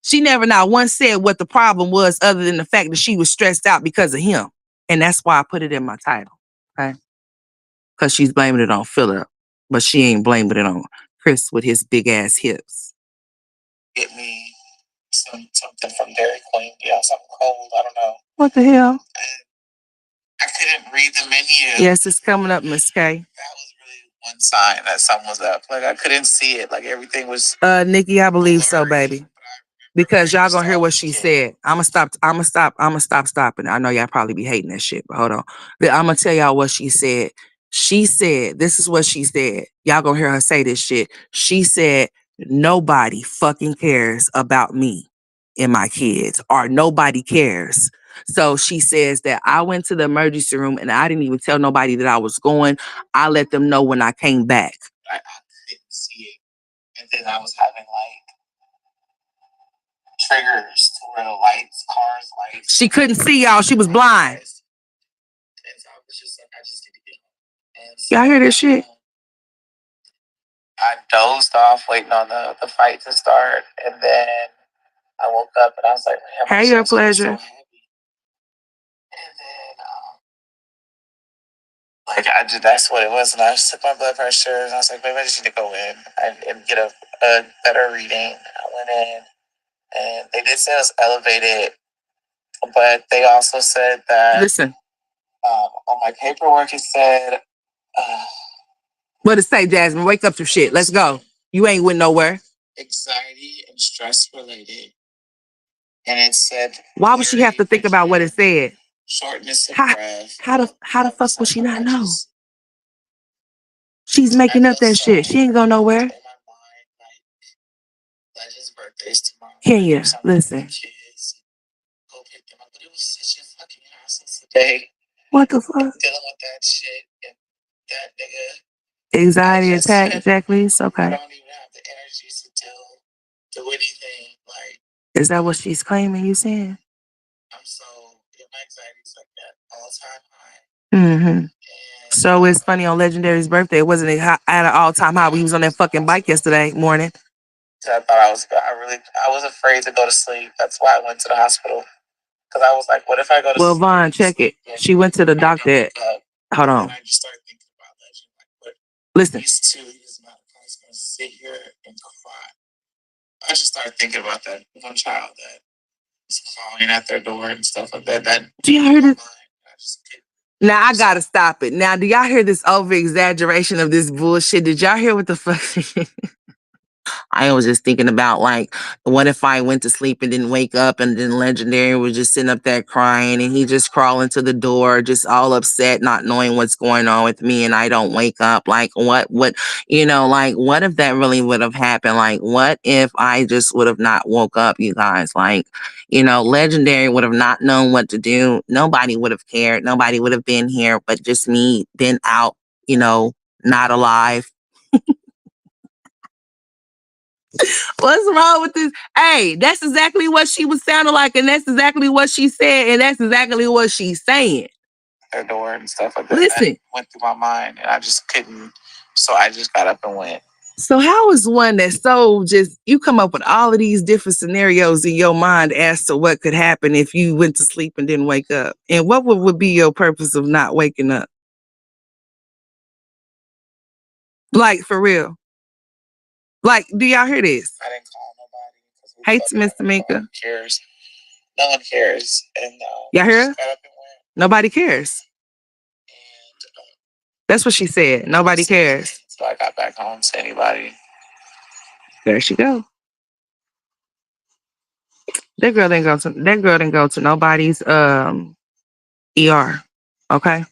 S1: She never not once said what the problem was other than the fact that she was stressed out because of him. And that's why I put it in my title. Okay? Because she's blaming it on Philip. But she ain't blaming it on Chris with his big ass hips.
S2: Get me something from Dairy Queen. Yeah, something cold. I don't know.
S1: What the hell?
S2: I couldn't read the menu.
S1: Yes, it's coming up, Miss K.
S2: That was really one sign that something was up. Like I couldn't see it. Like everything was.
S1: Nikki, I believe so, baby. Because y'all gonna hear what she said. I'ma stop stopping. I know y'all probably be hating that shit, but hold on. I'm gonna tell y'all what she said. She said, this is what she said. Y'all gonna hear her say this shit. She said, nobody fucking cares about me and my kids, or nobody cares. So she says that I went to the emergency room and I didn't even tell nobody that I was going. I let them know when I came back.
S2: I couldn't see it. And then I was having like triggers to where the lights, cars, lights.
S1: She couldn't see y'all. She was blind.
S2: And so I was just like, I just need to get home. So
S1: y'all hear this shit?
S2: I dozed off waiting on the fight to start. And then I woke up and I was like, man,
S1: hey, your pleasure.
S2: So heavy. And then that's what it was. And I just took my blood pressure and I was like, maybe I just need to go in and get a better reading. I went in and they did say it was elevated, but they also said that
S1: listen,
S2: on my paperwork it said
S1: what it say, Jasmine? Wake up some shit. Let's go. You ain't went nowhere.
S2: Anxiety and stress related. And it said,
S1: why would she have to think about what it said?
S2: Shortness of breath.
S1: How the fuck would she not know? She's making up that shit. She ain't going nowhere.
S2: Like his birthday's tomorrow.
S1: Can you listen?
S2: Go pick them up. But it was such a fucking hassle today.
S1: What the fuck?
S2: Dealing with that shit and that nigga.
S1: Anxiety attack, exactly. It's okay.
S2: I don't even have the energy to do anything. Like,
S1: is that what she's claiming? You saying?
S2: I'm so my anxiety's like that all time high.
S1: Mm-hmm. So it's funny, on Legendary's birthday, it wasn't at an all-time high. We was on that fucking bike yesterday morning.
S2: I thought I was afraid to go to sleep. That's why I went to the hospital. Because I was like, what if I go to sleep?
S1: Well, Vaughn, check it. She went to the doctor. Hold on.
S2: And I just started thinking about Legend. Like,
S1: listen.
S2: These two, he's not going to sit here and cry. I just started thinking about that one child that was calling at their door and stuff like that.
S1: Do y'all hear this? Now I gotta stop it. Now, do y'all hear this over exaggeration of this bullshit? Did y'all hear what the fuck? I was just thinking about, like, what if I went to sleep and didn't wake up and then Legendary was just sitting up there crying and he just crawling to the door, just all upset, not knowing what's going on with me, and I don't wake up? Like, what, like, what if that really would have happened? Like, what if I just would have not woke up, you guys? Like, Legendary would have not known what to do. Nobody would have cared. Nobody would have been here, but just me, been out, not alive. What's wrong with this? Hey, that's exactly what she was sounding like, and that's exactly what she said, and that's exactly what she's saying.
S2: Their door and stuff like that.
S1: Listen.
S2: That went through my mind, and I just couldn't. So I just got up and went.
S1: So how is one that's so just, you come up with all of these different scenarios in your mind as to what could happen if you went to sleep and didn't wake up? And what would be your purpose of not waking up? Like, for real. Like, do y'all hear this?
S2: I didn't call nobody.
S1: Hey, Miss Tamika.
S2: No one cares. No one cares. And
S1: y'all hear? Nobody cares.
S2: And
S1: that's what she said. Nobody cares.
S2: So I got back home to anybody.
S1: There she go. That girl didn't go to nobody's ER. Okay.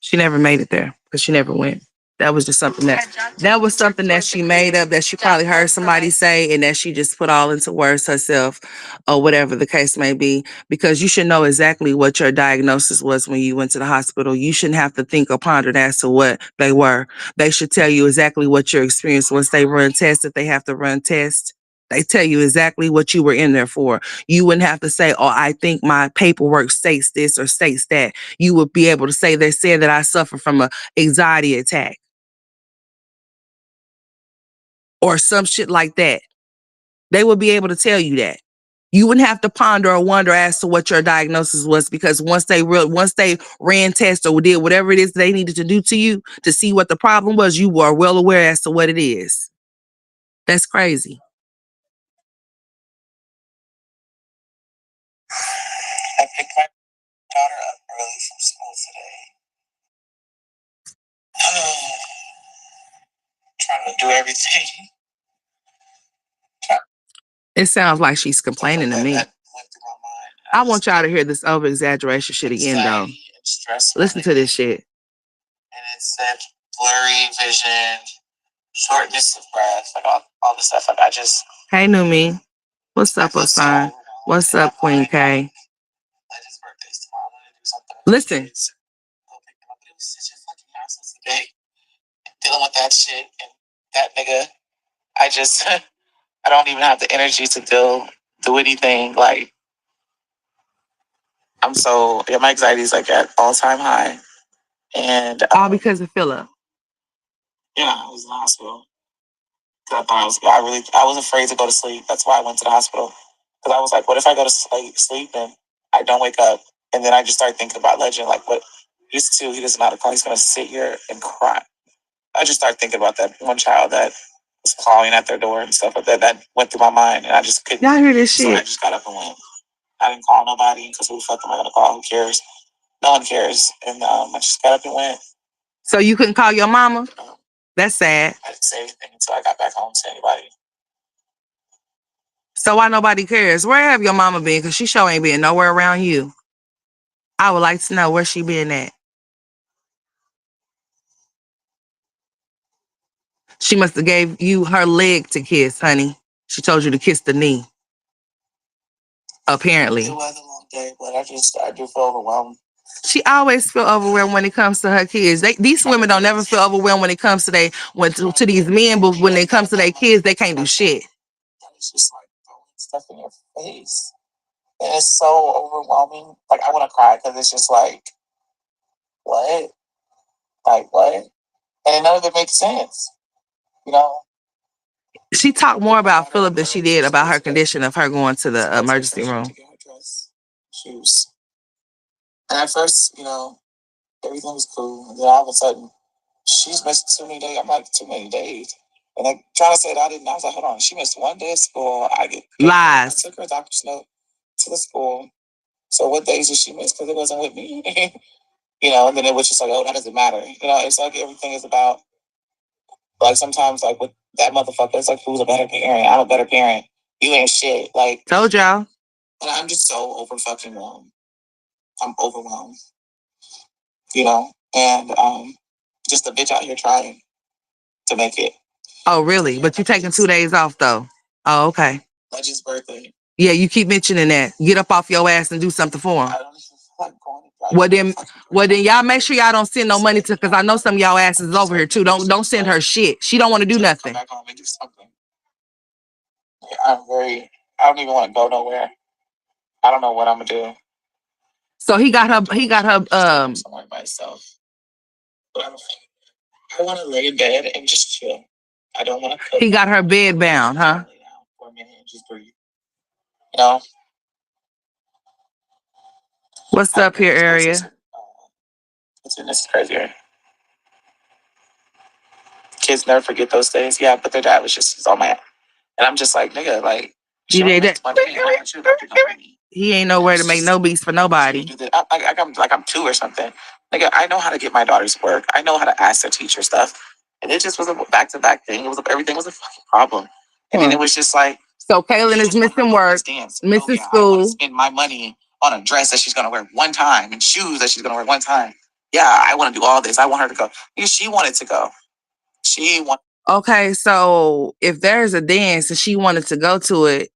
S1: She never made it there because she never went. That was just something that she made up that she probably heard somebody say and that she just put all into words herself or whatever the case may be. Because you should know exactly what your diagnosis was when you went to the hospital. You shouldn't have to think or ponder as to what they were. They should tell you exactly what your experience was. They run tests if they have to run tests. They tell you exactly what you were in there for. You wouldn't have to say, oh, I think my paperwork states this or states that. You would be able to say, they said that I suffer from an anxiety attack or some shit like that. They would be able to tell you that. You wouldn't have to ponder or wonder as to what your diagnosis was because once they ran tests or did whatever it is they needed to do to you to see what the problem was, you were well aware as to what it is. That's crazy.
S2: I picked my daughter up early from school today. Trying to do everything.
S1: It sounds like she's complaining to me. I want y'all to hear this over exaggeration shit again, though. Listen to this shit.
S2: And it said blurry vision, shortness of breath, like all the stuff. Like I just.
S1: Hey, New Me. What's up, Osan? What's up, Queen K?
S2: Like his birthday's tomorrow. I'm gonna do something.
S1: Listen.
S2: It was such a fucking hassle today. Dealing with that shit and that nigga. I just. I don't even have the energy to do anything. Like my anxiety is like at all time high, and
S1: all because of Philip.
S2: Yeah, I was in the hospital. I thought I was afraid to go to sleep. That's why I went to the hospital because I was like, what if I go to sleep and I don't wake up, and then I just start thinking about Legend, like what he doesn't know how to call. He's gonna sit here and cry. I just started thinking about that one child that was clawing at their door and stuff like that. That went through my mind, and I just couldn't.
S1: Y'all hear this shit?
S2: So I just got up and went. I didn't call nobody because who the fuck am I gonna call? Who cares? No one cares. And I just got up and went.
S1: So you couldn't call your mama? That's sad.
S2: I didn't say anything until I got back home to anybody.
S1: So why nobody cares? Where have your mama been? Because she sure ain't been nowhere around you. I would like to know where she been at. She must have gave you her leg to kiss, honey. She told you to kiss the knee. Apparently.
S2: It was a long day, but I do feel overwhelmed.
S1: She always feel overwhelmed when it comes to her kids. These women don't never feel overwhelmed when it comes to to these men, but when it comes to their kids, they can't do shit.
S2: It's just like throwing stuff in your face. And it's so overwhelming. Like I want to cry because it's just like, what? Like what? And none of it makes sense. You know?
S1: She talked more about Philip than she did about her condition of her going to the emergency room.
S2: Shoes. And at first, everything was cool. And then all of a sudden, she's missed too many days. I'm like, too many days. And I'm trying to say that I didn't. I was like, hold on. She missed one day of school.
S1: Lies.
S2: I took her doctor's note to the school. So what days did she miss? Because it wasn't with me. And then it was just like, oh, that doesn't matter. It's like everything is about, like sometimes like with that motherfucker, it's like, who's a better parent? I'm a better parent. You ain't shit. Like,
S1: told y'all.
S2: And I'm just so over fucking whelmed. I'm overwhelmed. And just a bitch out here trying to make it.
S1: Oh, really? But you taking 2 days off though? Oh, okay.
S2: Legend's birthday.
S1: Yeah, you keep mentioning that. Get up off your ass and do something for him.
S2: I don't even feel like going.
S1: Well then, y'all make sure y'all don't send no money to, because I know some of y'all asses is over here too. Don't send her shit. She don't want to do nothing.
S2: Come back home and do something. I don't even want to go nowhere. I don't know what I'm gonna do.
S1: So he got her
S2: somewhere by itself. But I want to lay in bed and just chill. I don't want to.
S1: He got her bed bound, huh?
S2: Lay down for a minute and just breathe.
S1: What's up here, area?
S2: This is crazy. Kids never forget those days. Yeah, but their dad was just on my ass. And I'm just like, nigga, like, he
S1: ain't nowhere to make no beats for nobody.
S2: I'm 2 or something. Nigga, I know how to get my daughter's work. I know how to ask their teacher stuff. And it just was a back-to-back thing. Everything was a fucking problem. And then it was just like,
S1: So Kaylin is missing work, missing school.
S2: Spend my money on a dress that she's gonna wear one time and shoes that she's gonna wear one time. Yeah, I want to do all this. I want her to go. Yeah, she wanted to go. She wanted.
S1: Okay, so if there's a dance and she wanted to go to it,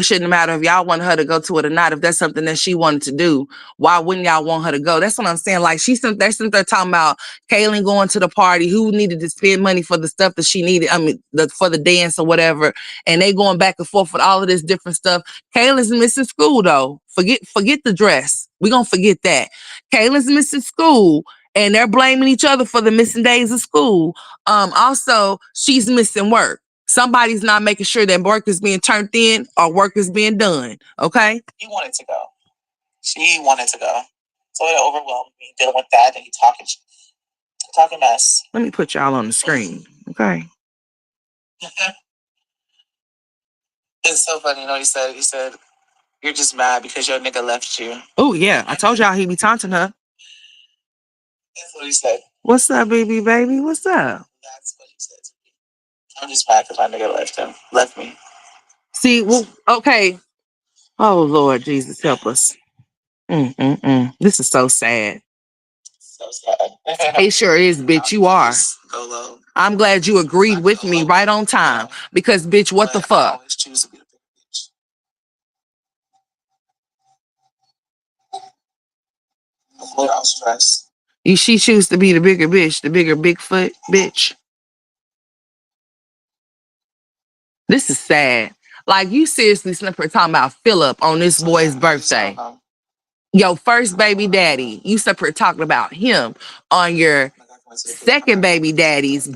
S1: shouldn't matter if y'all want her to go to it or not. If that's something that she wanted to do, why wouldn't y'all want her to go? That's what I'm saying. Like they're sitting there talking about Kaylin going to the party, who needed to spend money for the stuff that she needed. I mean, for the dance or whatever, and they going back and forth with all of this different stuff. Kaylin's missing school though. Forget the dress. We gonna forget that. Kaylin's missing school, and they're blaming each other for the missing days of school. Also, she's missing work. Somebody's not making sure that work is being turned in or work is being done. Okay.
S2: He wanted to go. She wanted to go. So it overwhelmed me dealing with that and he talking mess.
S1: Let me put y'all on the screen. Okay.
S2: It's so funny, you know what he said? He said, "You're just mad because your nigga left you."
S1: Oh yeah, I told y'all he be taunting her.
S2: That's what he said.
S1: What's up, baby? What's up?
S2: That's what he said to me. I'm just mad because my nigga left me.
S1: See, well, okay. Oh Lord Jesus, help us. This is so sad.
S2: So sad.
S1: It sure is, bitch. You are.
S2: Go low.
S1: I'm glad you agreed with me right on time. Because, bitch, what the fuck?
S2: I always choose to be the big bitch. Without stress.
S1: She choose to be the bigger bitch, the bigger Bigfoot bitch. This is sad. Like, you seriously sitting here talking about Philip on this boy's birthday. Your first baby daddy, you sitting here talking about him on your second baby's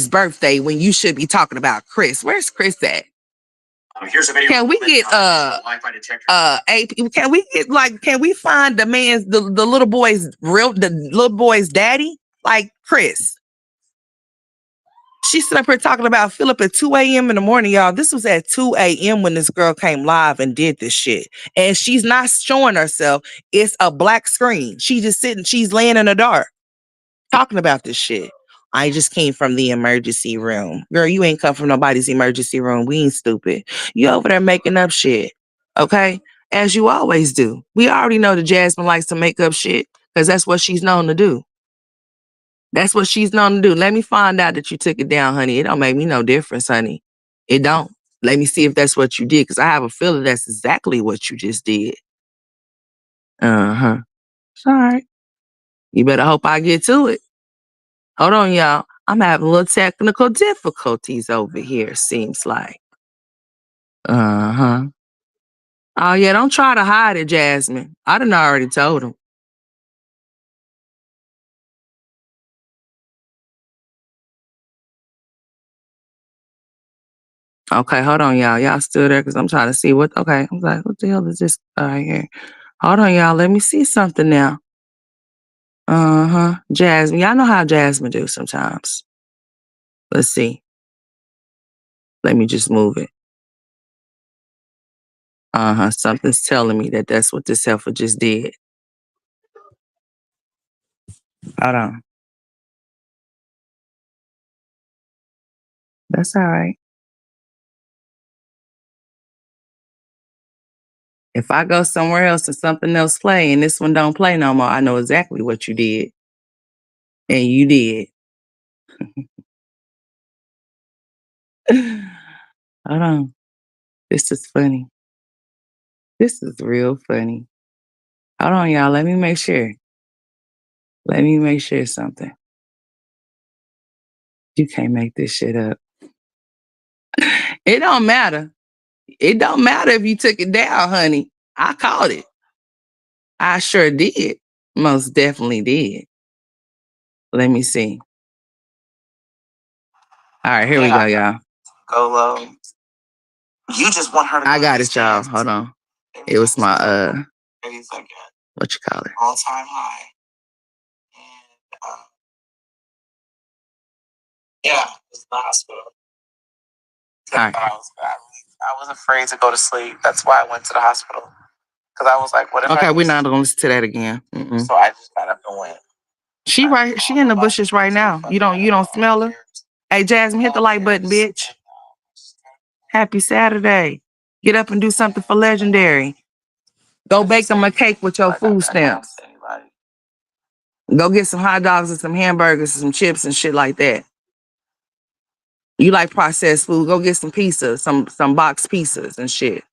S1: birthday when you should be talking about Chris. Where's Chris at?
S2: Here's a video.
S1: Can we get can we find the little boy's daddy? Like Chris. She's up here talking about Philip at 2 a.m. in the morning, y'all. This was at 2 a.m. when this girl came live and did this shit. And she's not showing herself. It's a black screen. She's laying in the dark talking about this shit. I just came from the emergency room. Girl, you ain't come from nobody's emergency room. We ain't stupid. You over there making up shit. Okay? As you always do. We already know that Jasmine likes to make up shit because that's what she's known to do. That's what she's known to do. Let me find out that you took it down, honey. It don't make me no difference, honey. It don't. Let me see if that's what you did because I have a feeling that's exactly what you just did. Uh-huh. It's all right. You better hope I get to it. Hold on, y'all. I'm having a little technical difficulties over here, seems like. Uh-huh. Oh, yeah, don't try to hide it, Jasmine. I done already told him. Okay, hold on, y'all. Y'all still there because I'm trying to see what. Okay, I'm like, what the hell is this right here? Hold on, y'all. Let me see something now. Uh-huh. Jasmine. Y'all know how Jasmine do sometimes. Let's see. Let me just move it. Uh-huh. Something's telling me that that's what this heifer just did. Hold on. That's all right. If I go somewhere else and something else play and this one don't play no more, I know exactly what you did. And you did. Hold on. This is funny. This is real funny. Hold on, y'all. Let me make sure. Let me make sure something. You can't make this shit up. It don't matter. It don't matter if you took it down, honey. I caught it. I sure did. Most definitely did. Let me see. All right, here we go, y'all.
S2: Go low. You just want her to go.
S1: I got it, y'all. Hold on. It was my what you call it?
S2: All-time high. And yeah, it was the hospital.
S1: All right.
S2: I was afraid to go to sleep. That's why I went to the hospital. Because I was like, what if
S1: Okay, we're not gonna listen to that again.
S2: So I just got up and went.
S1: She in the bushes right now. You don't smell her? Hey, Jasmine, hit the like button, bitch. Happy Saturday. Get up and do something for Legendary. Go bake them a cake with your food stamps. Go get some hot dogs and some hamburgers and some chips and shit like that. You like processed food, go get some pizzas, some box pizzas and shit,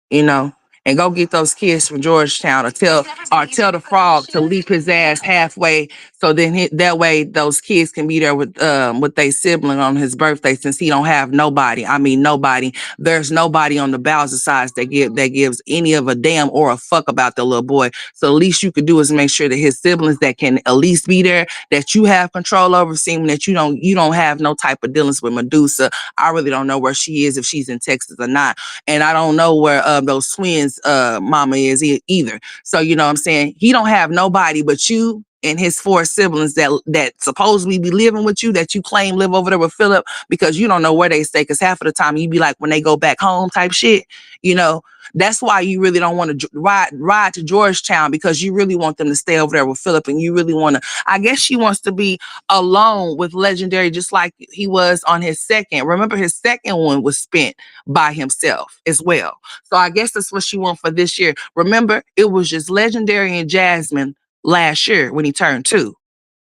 S1: you know? And go get those kids from Georgetown or tell the frog to leap his ass halfway so then that way those kids can be there with their sibling on his birthday since he don't have nobody. I mean nobody. There's nobody on the Bowser sides that gives any of a damn or a fuck about the little boy. So the least you could do is make sure that his siblings that can at least be there, that you have control over, seeing that you don't have no type of dealings with Medusa. I really don't know where she is, if she's in Texas or not. And I don't know where those twins mama is either. So you know what I'm saying? He don't have nobody but you and his 4 siblings that supposedly be living with you, that you claim live over there with Philip, because you don't know where they stay. Because half of the time you be like, when they go back home type shit, you know. That's why you really don't want to ride to Georgetown, because you really want them to stay over there with Philip, and you really want to. I guess she wants to be alone with Legendary, just like he was on his second. Remember, his second one was spent by himself as well. So I guess that's what she wants for this year. Remember, it was just Legendary and Jasmine last year when he turned 2.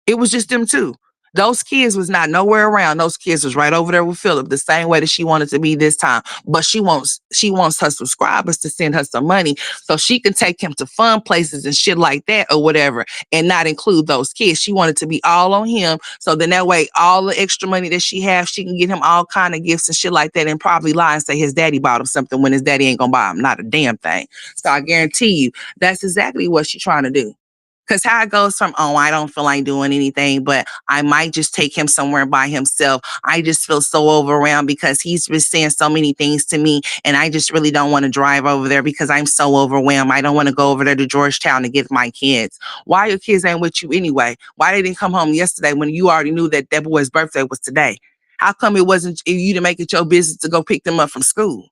S1: It was just them 2. Those kids was not nowhere around. Those kids was right over there with Philip, the same way that she wanted to be this time. But she wants her subscribers to send her some money so she can take him to fun places and shit like that or whatever, and not include those kids. She wanted to be all on him. So then that way, all the extra money that she has, she can get him all kind of gifts and shit like that, and probably lie and say his daddy bought him something when his daddy ain't gonna buy him not a damn thing. So I guarantee you, that's exactly what she's trying to do. Because how it goes from, oh, I don't feel like doing anything, but I might just take him somewhere by himself. I just feel so overwhelmed because he's been saying so many things to me, and I just really don't want to drive over there because I'm so overwhelmed. I don't want to go over there to Georgetown to get my kids. Why your kids ain't with you anyway? Why they didn't come home yesterday when you already knew that that boy's birthday was today? How come it wasn't you to make it your business to go pick them up from school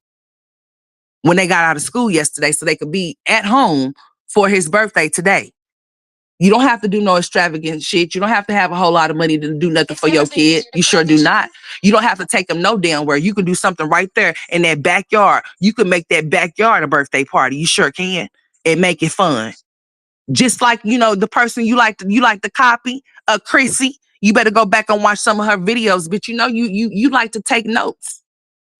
S1: when they got out of school yesterday so they could be at home for his birthday today? You don't have to do no extravagant shit. You don't have to have a whole lot of money to do nothing for your kid. You sure do not. You don't have to take them no damn where. You can do something right there in that backyard. You can make that backyard a birthday party. You sure can. And make it fun. Just like, the person you like to copy, Chrissy. You better go back and watch some of her videos. But you like to take notes.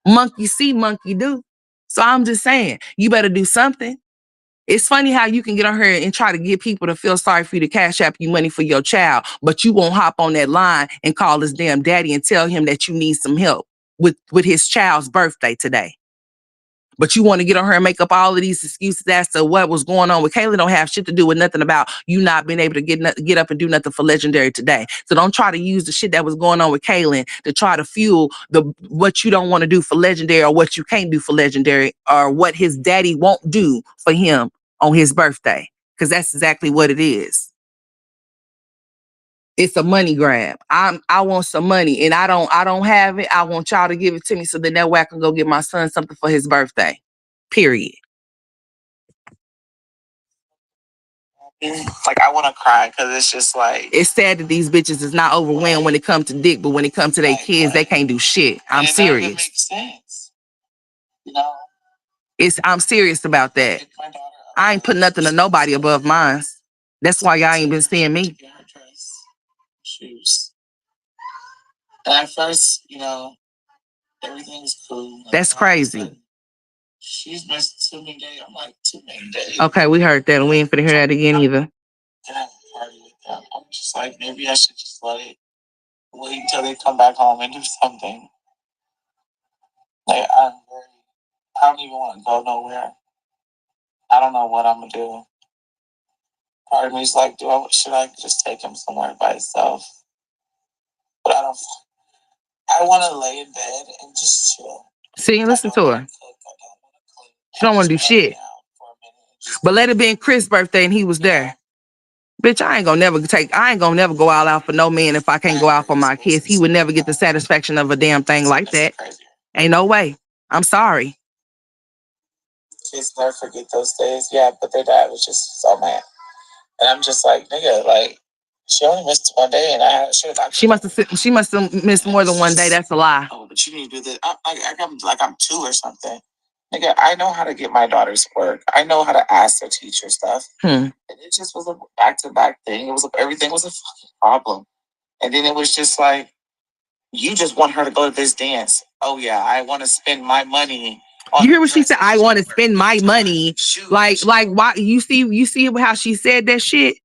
S1: Monkey see, monkey do. So I'm just saying, you better do something. It's funny how you can get on here and try to get people to feel sorry for you to cash app you money for your child, but you won't hop on that line and call his damn daddy and tell him that you need some help with his child's birthday today. But you want to get on her and make up all of these excuses as to what was going on with Kayla. Don't have shit to do with nothing about you not being able to get up and do nothing for Legendary today. So don't try to use the shit that was going on with Kaylin to try to fuel what you don't want to do for Legendary, or what you can't do for Legendary, or what his daddy won't do for him on his birthday. Because that's exactly what it is. It's a money grab. I want some money, and I don't have it. I want y'all to give it to me so then that way I can go get my son something for his birthday. Period.
S2: Like, I want to cry because it's just like,
S1: it's sad that these bitches is not overwhelmed when it comes to dick, but when it comes to their kids, they can't do shit. I'm serious. It makes sense. I'm serious about that. I ain't put nothing to nobody above mine. That's why y'all ain't been seeing me.
S2: Shoes. And at first, everything was cool.
S1: That's crazy.
S2: She's missed too many days. I'm like, too many days.
S1: Okay, we heard that, and we ain't finna hear that again either.
S2: And I party with them. I'm just like, maybe I should just wait until they come back home and do something. Like, I don't even want to go nowhere. I don't know what I'm gonna do. Part of me is like, should I just take him somewhere by himself? But I don't. I want to lay in bed and just chill.
S1: See, listen to her. She don't want to do shit. But let it be Chris' birthday and he was there. Bitch, I ain't gonna never go all out for no man if I can't go out for my kids. He would never get the satisfaction of a damn thing like that. Ain't no way. I'm sorry.
S2: Kids never forget those days. Yeah, but their dad was just so mad. And I'm just like, nigga, like, she only missed one day, and I should have.
S1: She must have missed more than one day. That's a lie.
S2: Oh, but you need to do this. I got like I'm 2 or something. Nigga, I know how to get my daughter's work. I know how to ask the teacher stuff. And it just was a back to back thing. It was everything was a fucking problem. And then it was just like, you just want her to go to this dance. Oh yeah, I want to spend my money. You hear what she said? I want to spend my money. Like why you see how she said that shit?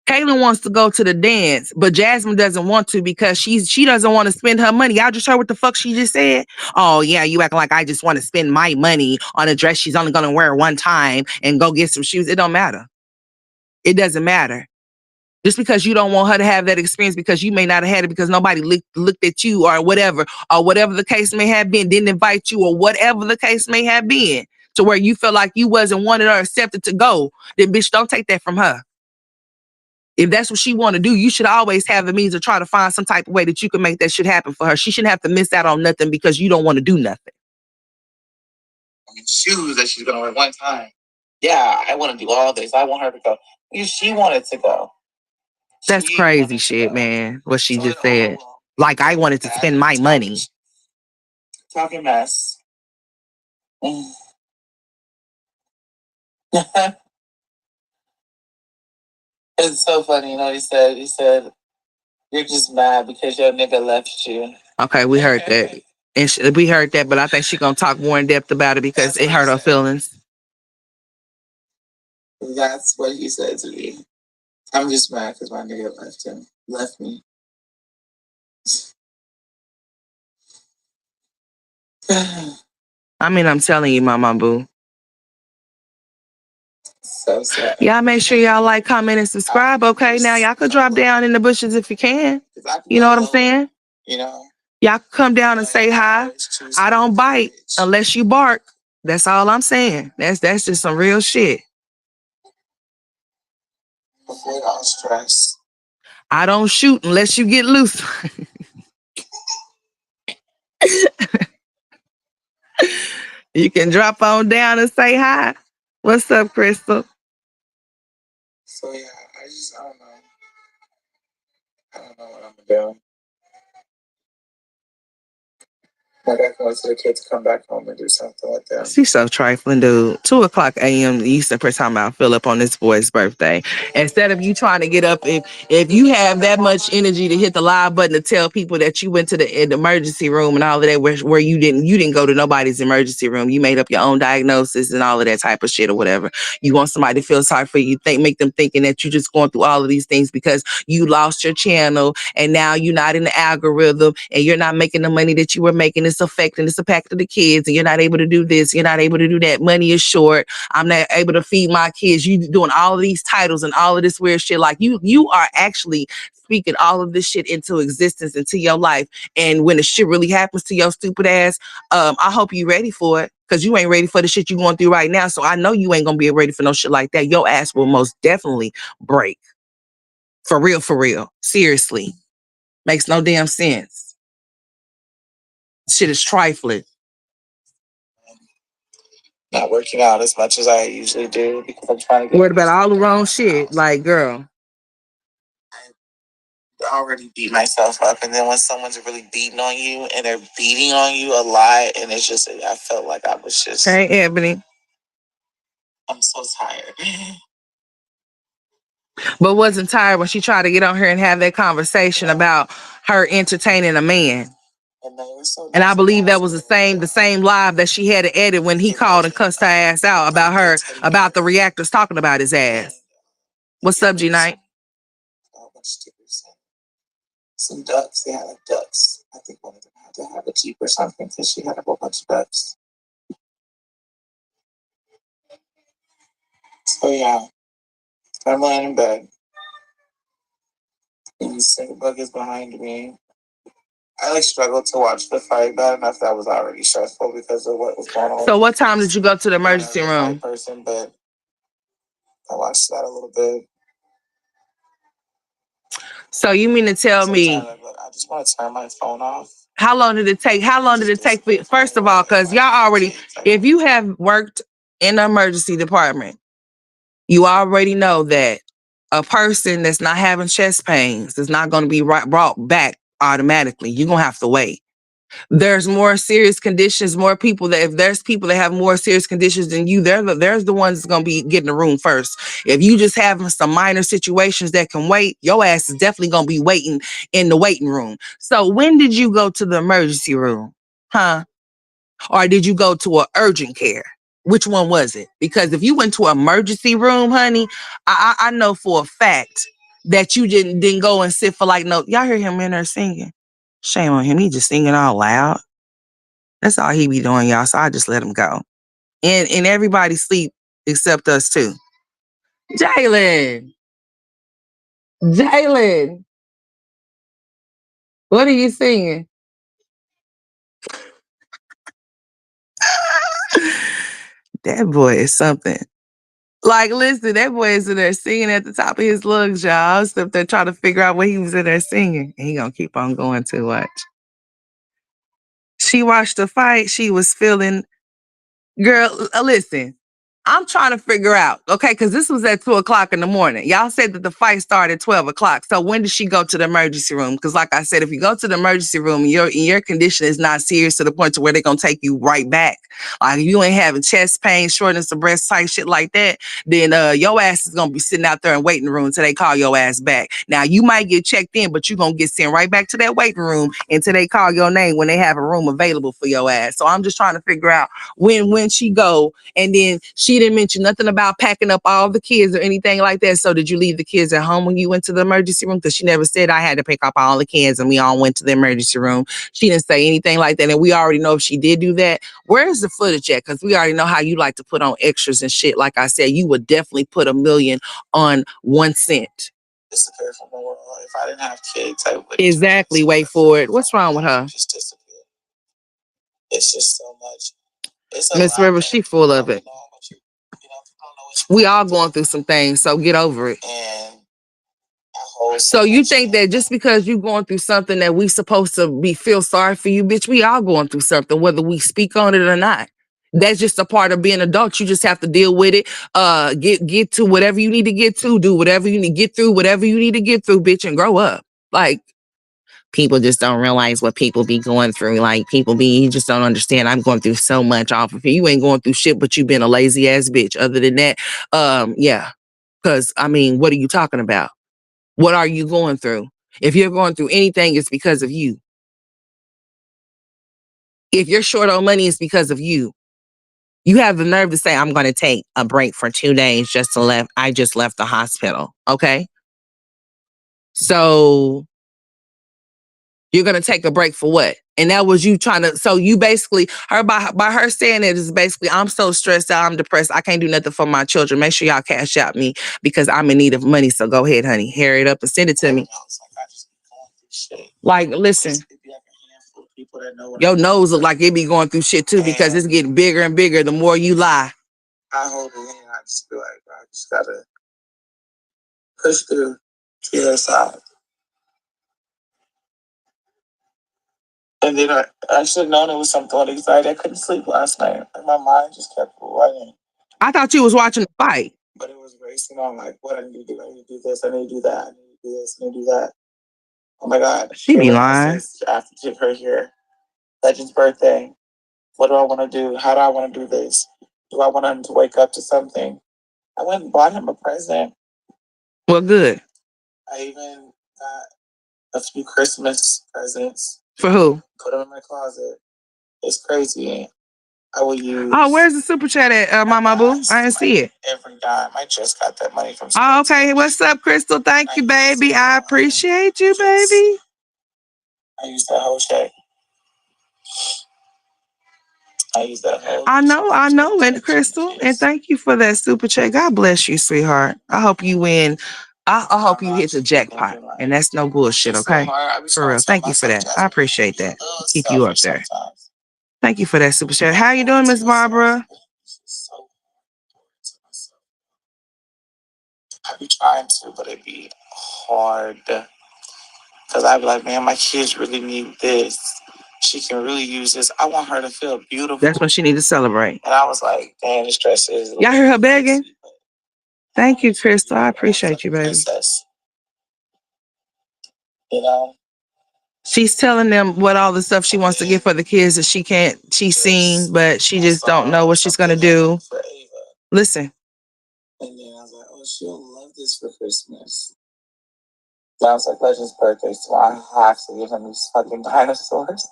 S2: Kaylin wants to go to the dance, but Jasmine doesn't want to because she doesn't want to spend her money. Y'all just heard what the fuck she just said? Oh yeah, you acting like I just want to spend my money on a dress she's only gonna wear one time and go get some shoes. It don't matter. It doesn't matter. Just because you don't want her to have that experience because you may not have had it because nobody looked at you or whatever the case may have been, didn't invite you or whatever the case may have been to where you felt like you wasn't wanted or accepted to go, then bitch, don't take that from her. If that's what she want to do, you should always have the means to try to find some type of way that you can make that shit happen for her. She shouldn't have to miss out on nothing because you don't want to do nothing. I mean, shoes that she's gonna wear one time. Yeah, I want to do all this. I want her to go. She wanted to go. That's crazy shit, man. What she just said. Like I wanted to spend my money. Talking mess. It's so funny, he said, you're just mad because your nigga left you. Okay, we heard that. And we heard that, but I think she's gonna talk more in depth about it because it hurt her feelings. That's what he said to me. I'm just mad because my nigga left me. I mean, I'm telling you, Mama Boo. So sad. Y'all make sure y'all like, comment, and subscribe, okay? Now, y'all could drop down in the bushes if you can. You know what I'm saying? You know? Y'all come down and say hi. I don't bite unless you bark. That's all I'm saying. That's just some real shit. Avoid all stress. I don't shoot unless you get loose. You can drop on down and say hi. What's up, Crystal? So yeah, I don't know. I don't know what I'm doing. I got to wait till the kids come back home and do something like that. She's so trifling, dude. 2:00 a.m. Eastern time about Philip on this boy's birthday. Instead of you trying to get up, if you have that much energy to hit the live button to tell people that you went to the emergency room and all of that, where you didn't go to nobody's emergency room. You made up your own diagnosis and all of that type of shit or whatever. You want somebody to feel sorry for you, make them thinking that you're just going through all of these things because you lost your channel and now you're not in the algorithm and you're not making the money that you were making. It's impacting the kids and you're not able to do this. You're not able to do that. Money is short. I'm not able to feed my kids. You doing all of these titles and all of this weird shit. Like you are actually speaking all of this shit into existence, into your life. And when the shit really happens to your stupid ass, I hope you ready for it. Cause you ain't ready for the shit you going through right now. So I know you ain't gonna be ready for no shit like that. Your ass will most definitely break. For real, for real. Seriously. Makes no damn sense. Shit is trifling. Not working out as much as I usually do because I'm trying to get. Worried about all the wrong shit. Like, girl. I already beat myself up. And then when someone's really beating on you and they're beating on you a lot, and it's just, I felt like I was just. Hey, Ebony. I'm so tired. But wasn't tired when she tried to get on here and have that conversation about her entertaining a man. And I believe that was the same live that she had to edit when he called and cussed her ass out about the reactors talking about his ass. What's up, G Knight? Some ducks. They had like ducks. I think one of them had to have a Jeep or something because she had a whole bunch of ducks. So yeah, I'm laying in bed. And the sink bug is behind me. I struggled to watch the fight bad enough that was already stressful because of what was going on. So what time did you go to the emergency room? Person, but I watched that a little bit. So you mean to tell me? I just want to turn my phone off. How long did it take? First of all, because y'all already, if you have worked in the emergency department, you already know that a person that's not having chest pains is not going to be brought back automatically. You're going to have to wait.
S1: There's more serious conditions, more people that if there's people that have more serious conditions than you, there's the ones that's gonna be getting the room first. If you just having some minor situations that can wait, your ass is definitely gonna be waiting in the waiting room. So when did you go to the emergency room? Huh? Or did you go to an urgent care? Which one was it? Because if you went to an emergency room, honey, I know for a fact that you didn't go and sit for like no. Y'all hear him in there singing? Shame on him. He just singing all loud. That's all he be doing, y'all. So I just let him go. And everybody sleep except us too. Jalen. Jalen. What are you singing? That boy is something. Like, listen, that boy is in there singing at the top of his lungs, y'all. I was up there trying to figure out what he was in there singing. And he gonna keep on going too much. She watched the fight. She was feeling, girl, listen. I'm trying to figure out, okay, because this was at 2:00 in the morning. Y'all said that the fight started at 12 o'clock. So when did she go to the emergency room? Because like I said, if you go to the emergency room and your condition is not serious to the point to where they're going to take you right back. Like if you ain't having chest pain, shortness of breath, type shit like that, then your ass is going to be sitting out there in waiting room until they call your ass back. Now, you might get checked in, but you're going to get sent right back to that waiting room until they call your name when they have a room available for your ass. So I'm just trying to figure out when she go, and then she didn't mention nothing about packing up all the kids or anything like that. So did you leave the kids at home when you went to the emergency room? Because she never said I had to pick up all the kids and we all went to the emergency room. She didn't say anything like that. And we already know if she did do that, where's the footage at? Because we already know how you like to put on extras and shit. Like I said, you would definitely put $1 million on 1 cent.
S2: Disappear from the world. If I didn't have kids, I would.
S1: Exactly. Wait for it. What's wrong with her?
S2: Just disappear. It's just so much.
S1: Miss Rivers, she full of it. We all going through some things, so get over it. So you think that just because you going through something that we supposed to feel sorry for you, bitch, we all going through something, whether we speak on it or not. That's just a part of being adult. You just have to deal with it. Get to whatever you need to get to, do whatever you need to get through, whatever you need to get through, bitch, and grow up. Like, people just don't realize what people be going through. Like, you just don't understand. I'm going through so much off of you. You ain't going through shit, but you've been a lazy ass bitch. Other than that, yeah. Because, I mean, what are you talking about? What are you going through? If you're going through anything, it's because of you. If you're short on money, it's because of you. You have the nerve to say, I'm going to take a break for 2 days I just left the hospital. Okay. So you're going to take a break for what? And that was you trying to, so you basically, by her saying it is basically, I'm so stressed out, I'm depressed, I can't do nothing for my children. Make sure y'all cash out me because I'm in need of money. So go ahead, honey, hurry it up and send it to me. Like, listen, your nose look like it be going through shit too because it's getting bigger and bigger the more you lie.
S2: I hold it in, I just feel like I just gotta push through to the other side. And then I should have known it was something with anxiety. I couldn't sleep last night. Like my mind just kept running.
S1: I thought you was watching the fight.
S2: But it was racing on like what I need to do. I need to do this, I need to do that, I need to do this, I need to do that. Oh my God.
S1: She be lying.
S2: I have to give her here. Legend's birthday. What do I want to do? How do I want to do this? Do I want him to wake up to something? I went and bought him a present.
S1: Well, good.
S2: I even got a few Christmas presents.
S1: For who?
S2: Put them in my closet. It's crazy. I will use.
S1: Oh, where's the super chat at, Mama Boo? I didn't see it.
S2: Every dime. I just got that money from.
S1: Oh, okay. What's up, Crystal? Thank you, baby. I appreciate you, baby.
S2: I use that whole check. I use that whole.
S1: I know, and Crystal, and thank you for that super chat. God bless you, sweetheart. I hope you win. I hope you hit the jackpot, and that's no bullshit, okay? For real. Thank you for that. I appreciate that. Keep you up there. Thank you for that super chat. How you doing, Miss Barbara?
S2: I be trying to, but it be hard. Because I be like, man, my kids really need this. She can really use this. I want her to feel beautiful.
S1: That's what she need to celebrate.
S2: And I was like, damn, the stress is.
S1: Y'all hear her begging? Thank you, Crystal. I appreciate you, baby.
S2: Princess. You know?
S1: She's telling them what all the stuff she wants to get for the kids that she can't, she's seen, but she just don't know what she's gonna do. Listen.
S2: And then I was like, oh, she'll love this for Christmas. So I was like, Legend's birthday, so I have to give him these fucking dinosaurs.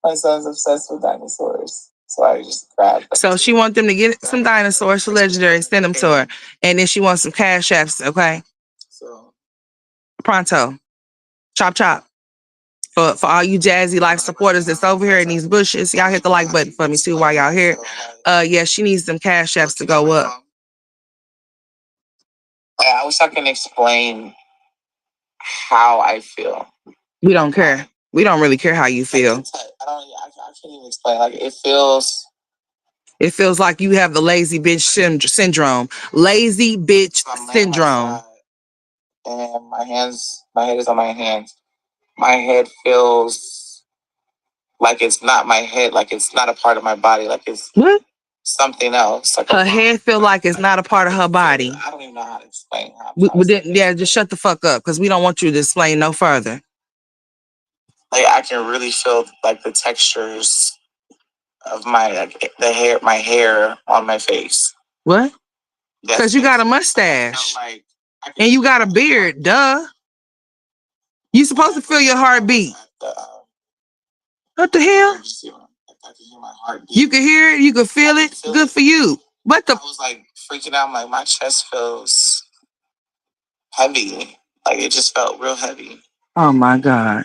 S2: My son's obsessed with dinosaurs. So I just grabbed them.
S1: So she wants them to get some dinosaurs for Legendary, send them to her. And then she wants some cash apps, okay?
S2: So
S1: Pronto. Chop chop. For all you Jazzy Life supporters that's over here in these bushes, y'all hit the like button for me too while y'all here. Yeah, she needs them cash apps to go up.
S2: I wish I can explain how I feel.
S1: We don't care. We don't really care how you feel.
S2: I can't even explain. Like
S1: it feels like you have the lazy bitch syndrome. Lazy bitch syndrome.
S2: And my head is on my hands. My head feels like it's not my head, like it's not a part of my body, like it's
S1: what?
S2: Something else. Like
S1: her head feel like it's not a part of her body.
S2: I don't even know how to explain how.
S1: Yeah, just shut the fuck up because we don't want you to explain no further.
S2: Like I can really feel like the textures of my hair on my face.
S1: What? Because you got a mustache and you got a beard. Duh. You supposed to feel your heartbeat. What the hell? You can hear it. You can feel it. Good for you. What the?
S2: I was like freaking out. Like my chest feels heavy. Like it just felt real heavy.
S1: Oh my God.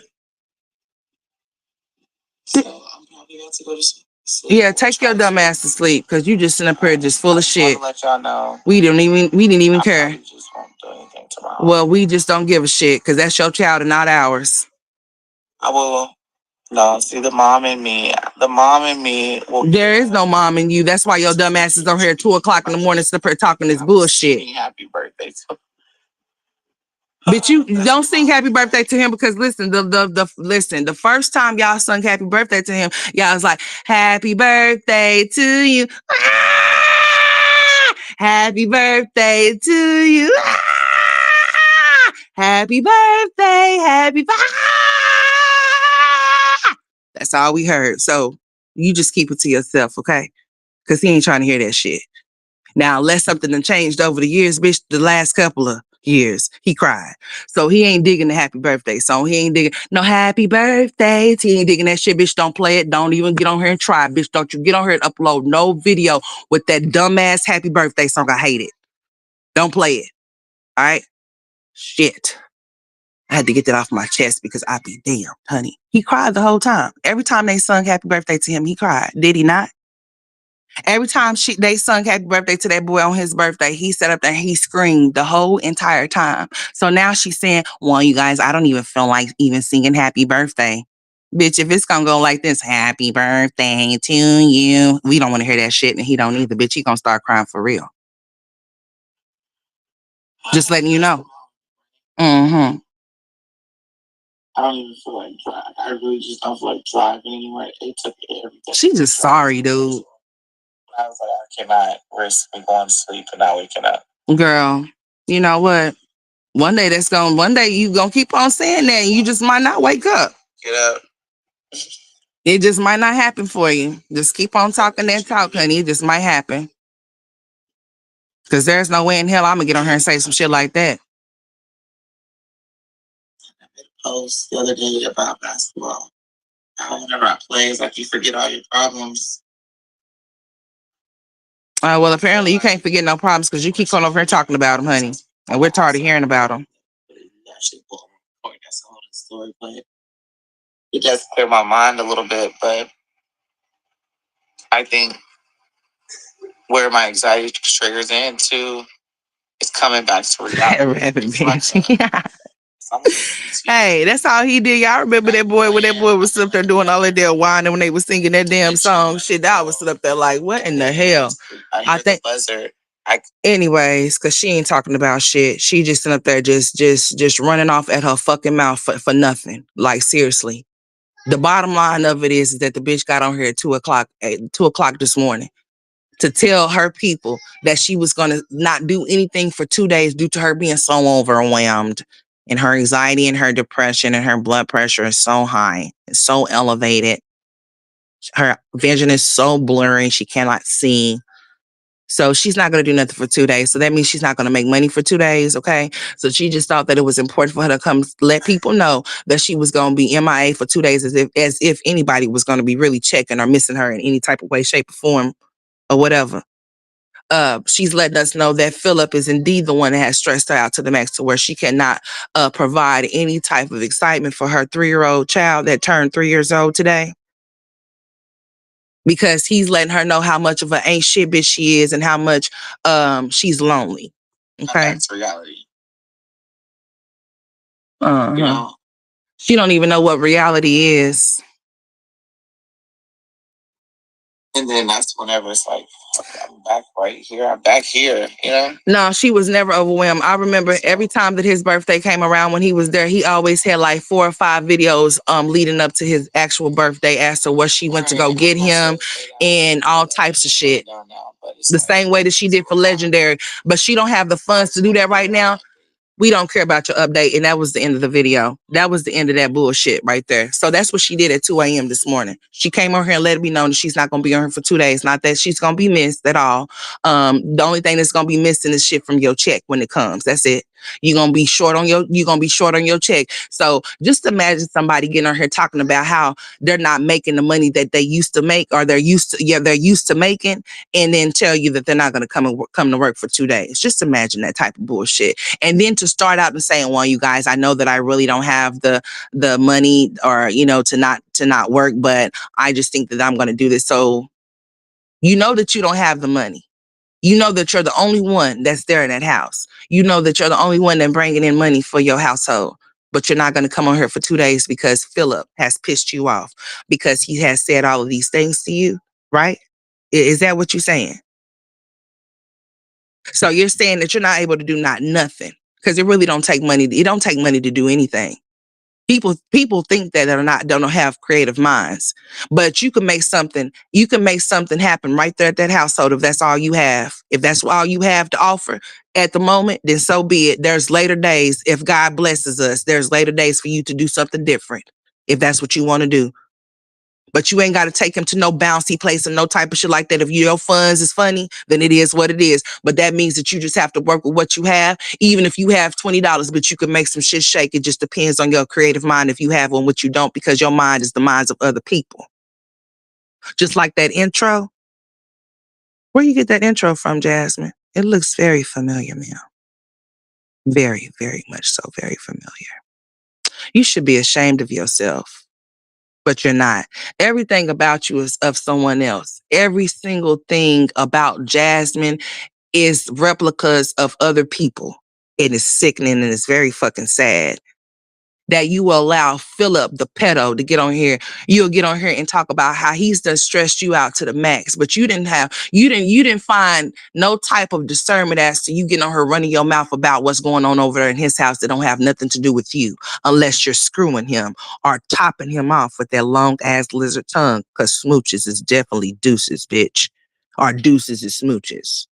S2: So I'm probably about to go to sleep.
S1: Yeah, take your dumb ass to sleep because you just sitting up here just full of shit.
S2: Let y'all know.
S1: We didn't even care.
S2: Just won't do anything tomorrow.
S1: Well, we just don't give a shit because that's your child and not ours.
S2: I will. No, see the mom and me. The mom and me.
S1: There is no mom in you. That's why your dumb ass is on here at 2:00 in the morning, sitting up here talking this bullshit.
S2: Happy birthday to
S1: Bitch, you don't sing happy birthday to him because listen, the first time y'all sung happy birthday to him, y'all was like, happy birthday to you. Ah! Happy birthday to you. Ah! Happy birthday, happy birthday. Ah! That's all we heard. So you just keep it to yourself, okay? Because he ain't trying to hear that shit. Now, unless something done changed over the years, bitch, the last couple of years, he cried. So he ain't digging the happy birthday song. He ain't digging no happy birthday. He ain't digging that shit, bitch. Don't play it. Don't even get on here and try, bitch. Don't you get on here and upload no video with that dumbass happy birthday song. I hate it. Don't play it. All right? Shit. I had to get that off my chest because I be damn, honey. He cried the whole time. Every time they sung happy birthday to him, he cried. Did he not? Every time they sung happy birthday to that boy on his birthday, he sat up there and he screamed the whole entire time. So now she's saying, well, you guys, I don't even feel like even singing happy birthday. Bitch, if it's gonna go like this, happy birthday to you, we don't want to hear that shit and he don't either. Bitch, he gonna start crying for real. Just letting you know. Mm-hmm.
S2: I don't even feel like driving. I really just don't feel like driving anywhere. It took everything.
S1: She just sorry, dude.
S2: I was like, I cannot risk me going to sleep and not waking up.
S1: Girl, you know what? One day you gonna keep on saying that and you just might not wake up.
S2: Get up.
S1: It just might not happen for you. Just keep on talking that talk, honey. It just might happen. Because there's no way in hell I'm gonna get on here and say some shit like that.
S2: I made a post the other day about basketball. Whenever I play, it's like you forget all your problems.
S1: Well, apparently you can't forget no problems because you keep on over here talking about them, honey. And we're tired of hearing about them.
S2: Actually, that's a whole story, but it does clear my mind a little bit. But I think where my anxiety triggers into is coming back to reality.
S1: Hey, that's all he did. Y'all remember that boy when that boy was up there doing all that damn whining when they was singing that damn song? Shit, I was up there like, what in the hell? I think. Anyways, cause she ain't talking about shit. She just sitting up there just running off at her fucking mouth for nothing. Like seriously. The bottom line of it is that the bitch got on here at 2:00 this morning to tell her people that she was gonna not do anything for 2 days due to her being so overwhelmed. And her anxiety and her depression and her blood pressure is so high, it's so elevated. Her vision is so blurry, she cannot see. So she's not going to do nothing for 2 days. So that means she's not going to make money for 2 days. Okay. So she just thought that it was important for her to come let people know that she was going to be MIA for 2 days, as if anybody was going to be really checking or missing her in any type of way, shape, or form, or whatever. She's letting us know that Philip is indeed the one that has stressed her out to the max, to where she cannot provide any type of excitement for her 3-year-old child that turned 3 years old today, because he's letting her know how much of an ain't shit bitch she is and how much she's lonely. Okay.
S2: That's reality.
S1: You know? She don't even know what reality is.
S2: And then that's whenever it's like, I'm back right here. I'm back here, you know?
S1: No, she was never overwhelmed. I remember every time that his birthday came around, when he was there, he always had like 4 or 5 videos leading up to his actual birthday, asked her what she went to go get him and all types of shit. The same way that she did for Legendary, but she don't have the funds to do that right now. We don't care about your update. And that was the end of the video. That was the end of that bullshit right there. So that's what she did at 2 a.m. this morning. She came over here and let me know that she's not going to be on here for 2 days. Not that she's going to be missed at all. The only thing that's going to be missing is shit from your check when it comes. That's it. You're going to be short on your check. So just imagine somebody getting on here talking about how they're not making the money that they used to make, or they're used to making, and then tell you that they're not going to come to work for 2 days. Just imagine that type of bullshit. And then to start out and saying, well, you guys, I know that I really don't have the money, or, to not work, but I just think that I'm going to do this. So you know that you don't have the money. You know that you're the only one that's there in that house. You know that you're the only one that's bringing in money for your household. But you're not going to come on here for 2 days because Philip has pissed you off, because he has said all of these things to you, right? Is that what you're saying? So you're saying that you're not able to do nothing, because it really don't take money. It don't take money to do anything. People think that don't have creative minds, but you can make something happen right there at that household if that's all you have. If that's all you have to offer at the moment, then so be it. There's later days. If God blesses us, there's later days for you to do something different, if that's what you want to do. But you ain't got to take him to no bouncy place and no type of shit like that. If your funds is funny, then it is what it is. But that means that you just have to work with what you have. Even if you have $20, but you can make some shit shake. It just depends on your creative mind if you have one, which you don't, because your mind is the minds of other people. Just like that intro. Where you get that intro from, Jasmine? It looks very familiar, ma'am. Very, very much so, very familiar. You should be ashamed of yourself. But you're not. Everything about you is of someone else. Every single thing about Jasmine is replicas of other people. It is sickening, and it's very fucking sad that you will allow Philip, the pedo, to get on here. You'll get on here and talk about how he's done stressed you out to the max, but you didn't find no type of discernment as to you getting on her running your mouth about what's going on over there in his house that don't have nothing to do with you, unless you're screwing him or topping him off with that long ass lizard tongue, because smooches is definitely deuces, bitch. Or deuces is smooches.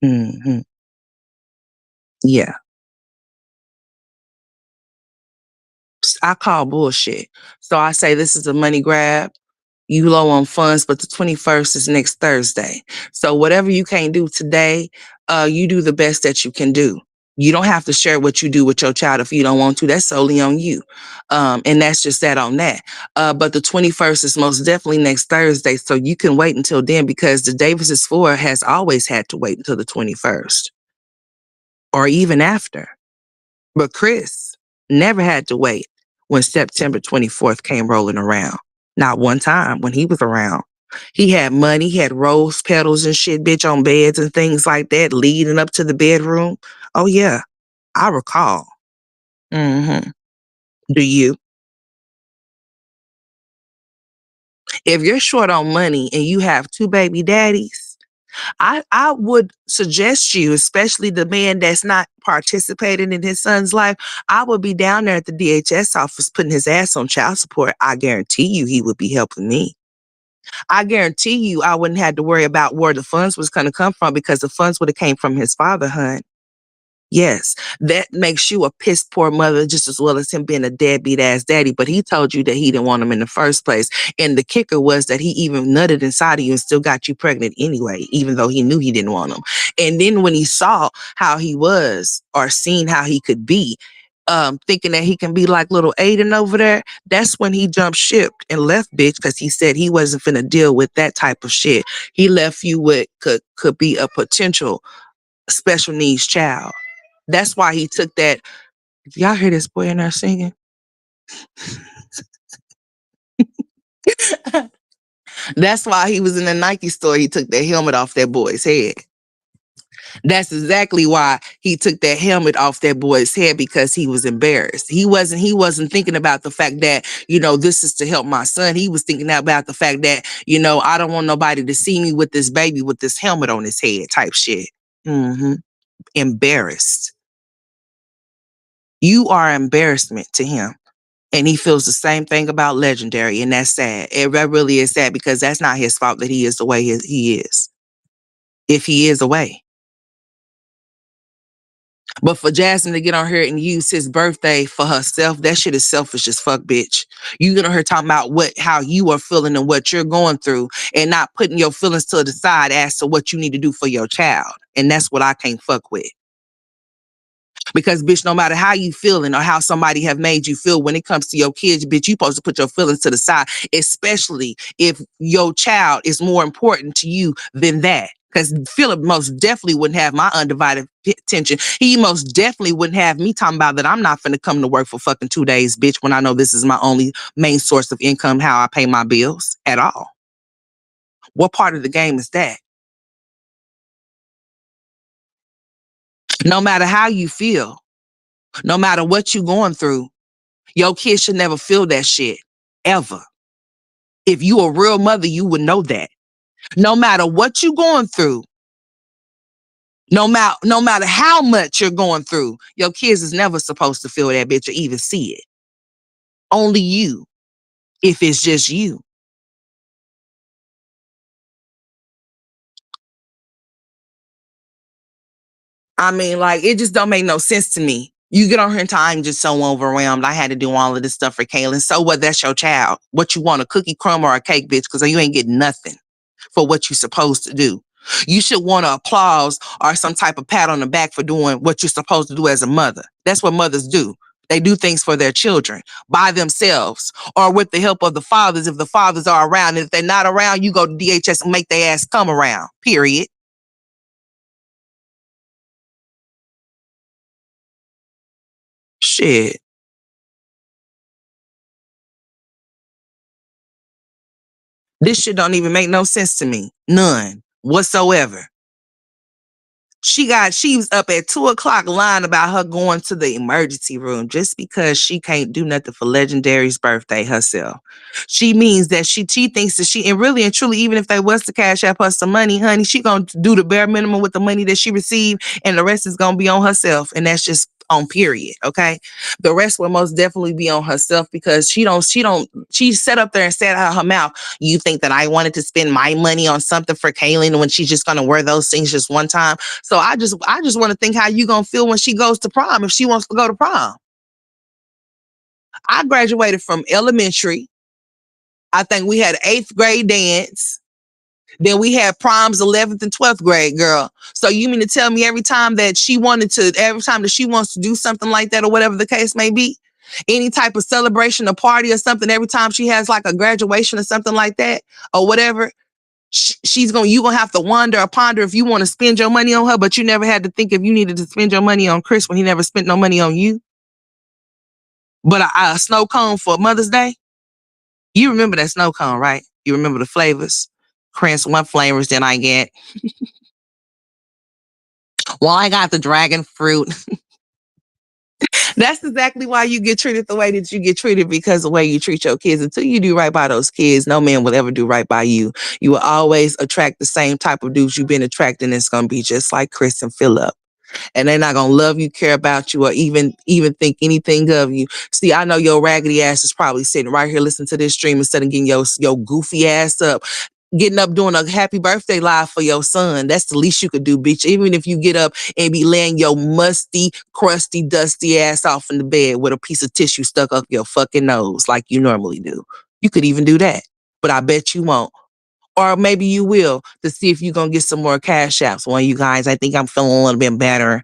S1: Mm-hmm. Yeah. I call bullshit. So I say this is a money grab. You low on funds, but the 21st is next Thursday. So whatever you can't do today, you do the best that you can do. You don't have to share what you do with your child if you don't want to. That's solely on you. And that's just that on that. But the 21st is most definitely next Thursday. So you can wait until then, because the Davis's 4 has always had to wait until the 21st or even after. But Chris never had to wait when September 24th came rolling around. Not one time when he was around. He had money, he had rose petals and shit, bitch, on beds and things like that, leading up to the bedroom. Oh, yeah, I recall. Mm-hmm. Do you? If you're short on money and you have 2 baby daddies, I would suggest you, especially the man that's not participating in his son's life, I would be down there at the DHS office putting his ass on child support. I guarantee you he would be helping me. I guarantee you I wouldn't have to worry about where the funds was going to come from, because the funds would have came from his father, hun. Yes, that makes you a piss poor mother just as well as him being a deadbeat ass daddy. But he told you that he didn't want him in the first place. And the kicker was that he even nutted inside of you and still got you pregnant anyway, even though he knew he didn't want him. And then when he saw how he was or seen how he could be, thinking that he can be like little Aiden over there, that's when he jumped ship and left, bitch, because he said he wasn't finna deal with that type of shit. He left you with could be a potential special needs child. That's why he took that. Y'all hear this boy in there singing? That's why he was in the Nike store. He took that helmet off that boy's head. That's exactly why he took that helmet off that boy's head, because he was embarrassed. He wasn't thinking about the fact that, this is to help my son. He was thinking about the fact that, I don't want nobody to see me with this baby with this helmet on his head type shit. Mm-hmm. Embarrassed. You are embarrassment to him. And he feels the same thing about Legendary, and that's sad. That really is sad, because that's not his fault that he is the way he is, if he is away. But for Jasmine to get on here and use his birthday for herself, that shit is selfish as fuck, bitch. You get on her talking about how you are feeling and what you're going through, and not putting your feelings to the side as to what you need to do for your child. And that's what I can't fuck with. Because, bitch, no matter how you feeling or how somebody have made you feel when it comes to your kids, bitch, you supposed to put your feelings to the side, especially if your child is more important to you than that. Because Philip most definitely wouldn't have my undivided attention. He most definitely wouldn't have me talking about that I'm not finna come to work for fucking 2 days, bitch, when I know this is my only main source of income, how I pay my bills at all. What part of the game is that? No matter how you feel, no matter what you going through, your kids should never feel that shit, ever. If you a real mother, you would know that. No matter what you going through, no matter how much you're going through, your kids is never supposed to feel that, bitch, or even see it. Only you, if it's just you. I mean, like, it just don't make no sense to me. You get on here and I'm just so overwhelmed. I had to do all of this stuff for Kaylin. So what? That's your child. What you want, a cookie crumb or a cake, bitch? Because you ain't getting nothing for what you're supposed to do. You should want an applause or some type of pat on the back for doing what you're supposed to do as a mother. That's what mothers do. They do things for their children by themselves or with the help of the fathers if the fathers are around. And if they're not around, you go to DHS and make their ass come around, period. Shit. This shit don't even make no sense to me. None whatsoever. She was up at 2:00 lying about her going to the emergency room just because she can't do nothing for Legendary's birthday herself. She means that she thinks that and really and truly, even if they was to cash up her some money, honey, she gonna do the bare minimum with the money that she received, and the rest is gonna be on herself, and that's just on period. Okay, the rest will most definitely be on herself, because she sat up there and said out of her mouth, you think that I wanted to spend my money on something for Kaylin when she's just gonna wear those things just one time? So I just want to think how you gonna feel when she goes to prom, if she wants to go to prom. I graduated from elementary. I think we had 8th grade dance. Then we had proms 11th and 12th grade, girl. So you mean to tell me every time that she wants to do something like that or whatever the case may be, any type of celebration or party or something, every time she has like a graduation or something like that or whatever, you gonna have to wonder or ponder if you want to spend your money on her, but you never had to think if you needed to spend your money on Chris when he never spent no money on you. But a snow cone for Mother's Day, you remember that snow cone, right? You remember the flavors. Chris, what flavors did I get? Well, I got the dragon fruit. That's exactly why you get treated the way that you get treated, because the way you treat your kids. Until you do right by those kids, no man will ever do right by you. You will always attract the same type of dudes you've been attracting. It's going to be just like Chris and Philip. And they're not going to love you, care about you, or even think anything of you. See, I know your raggedy ass is probably sitting right here listening to this stream instead of getting your goofy ass up getting up doing a happy birthday live for your son. That's the least you could do, bitch. Even if you get up and be laying your musty, crusty, dusty ass off in the bed with a piece of tissue stuck up your fucking nose like you normally do. You could even do that. But I bet you won't. Or maybe you will to see if you're going to get some more cash apps. One of you guys, I think I'm feeling a little bit better.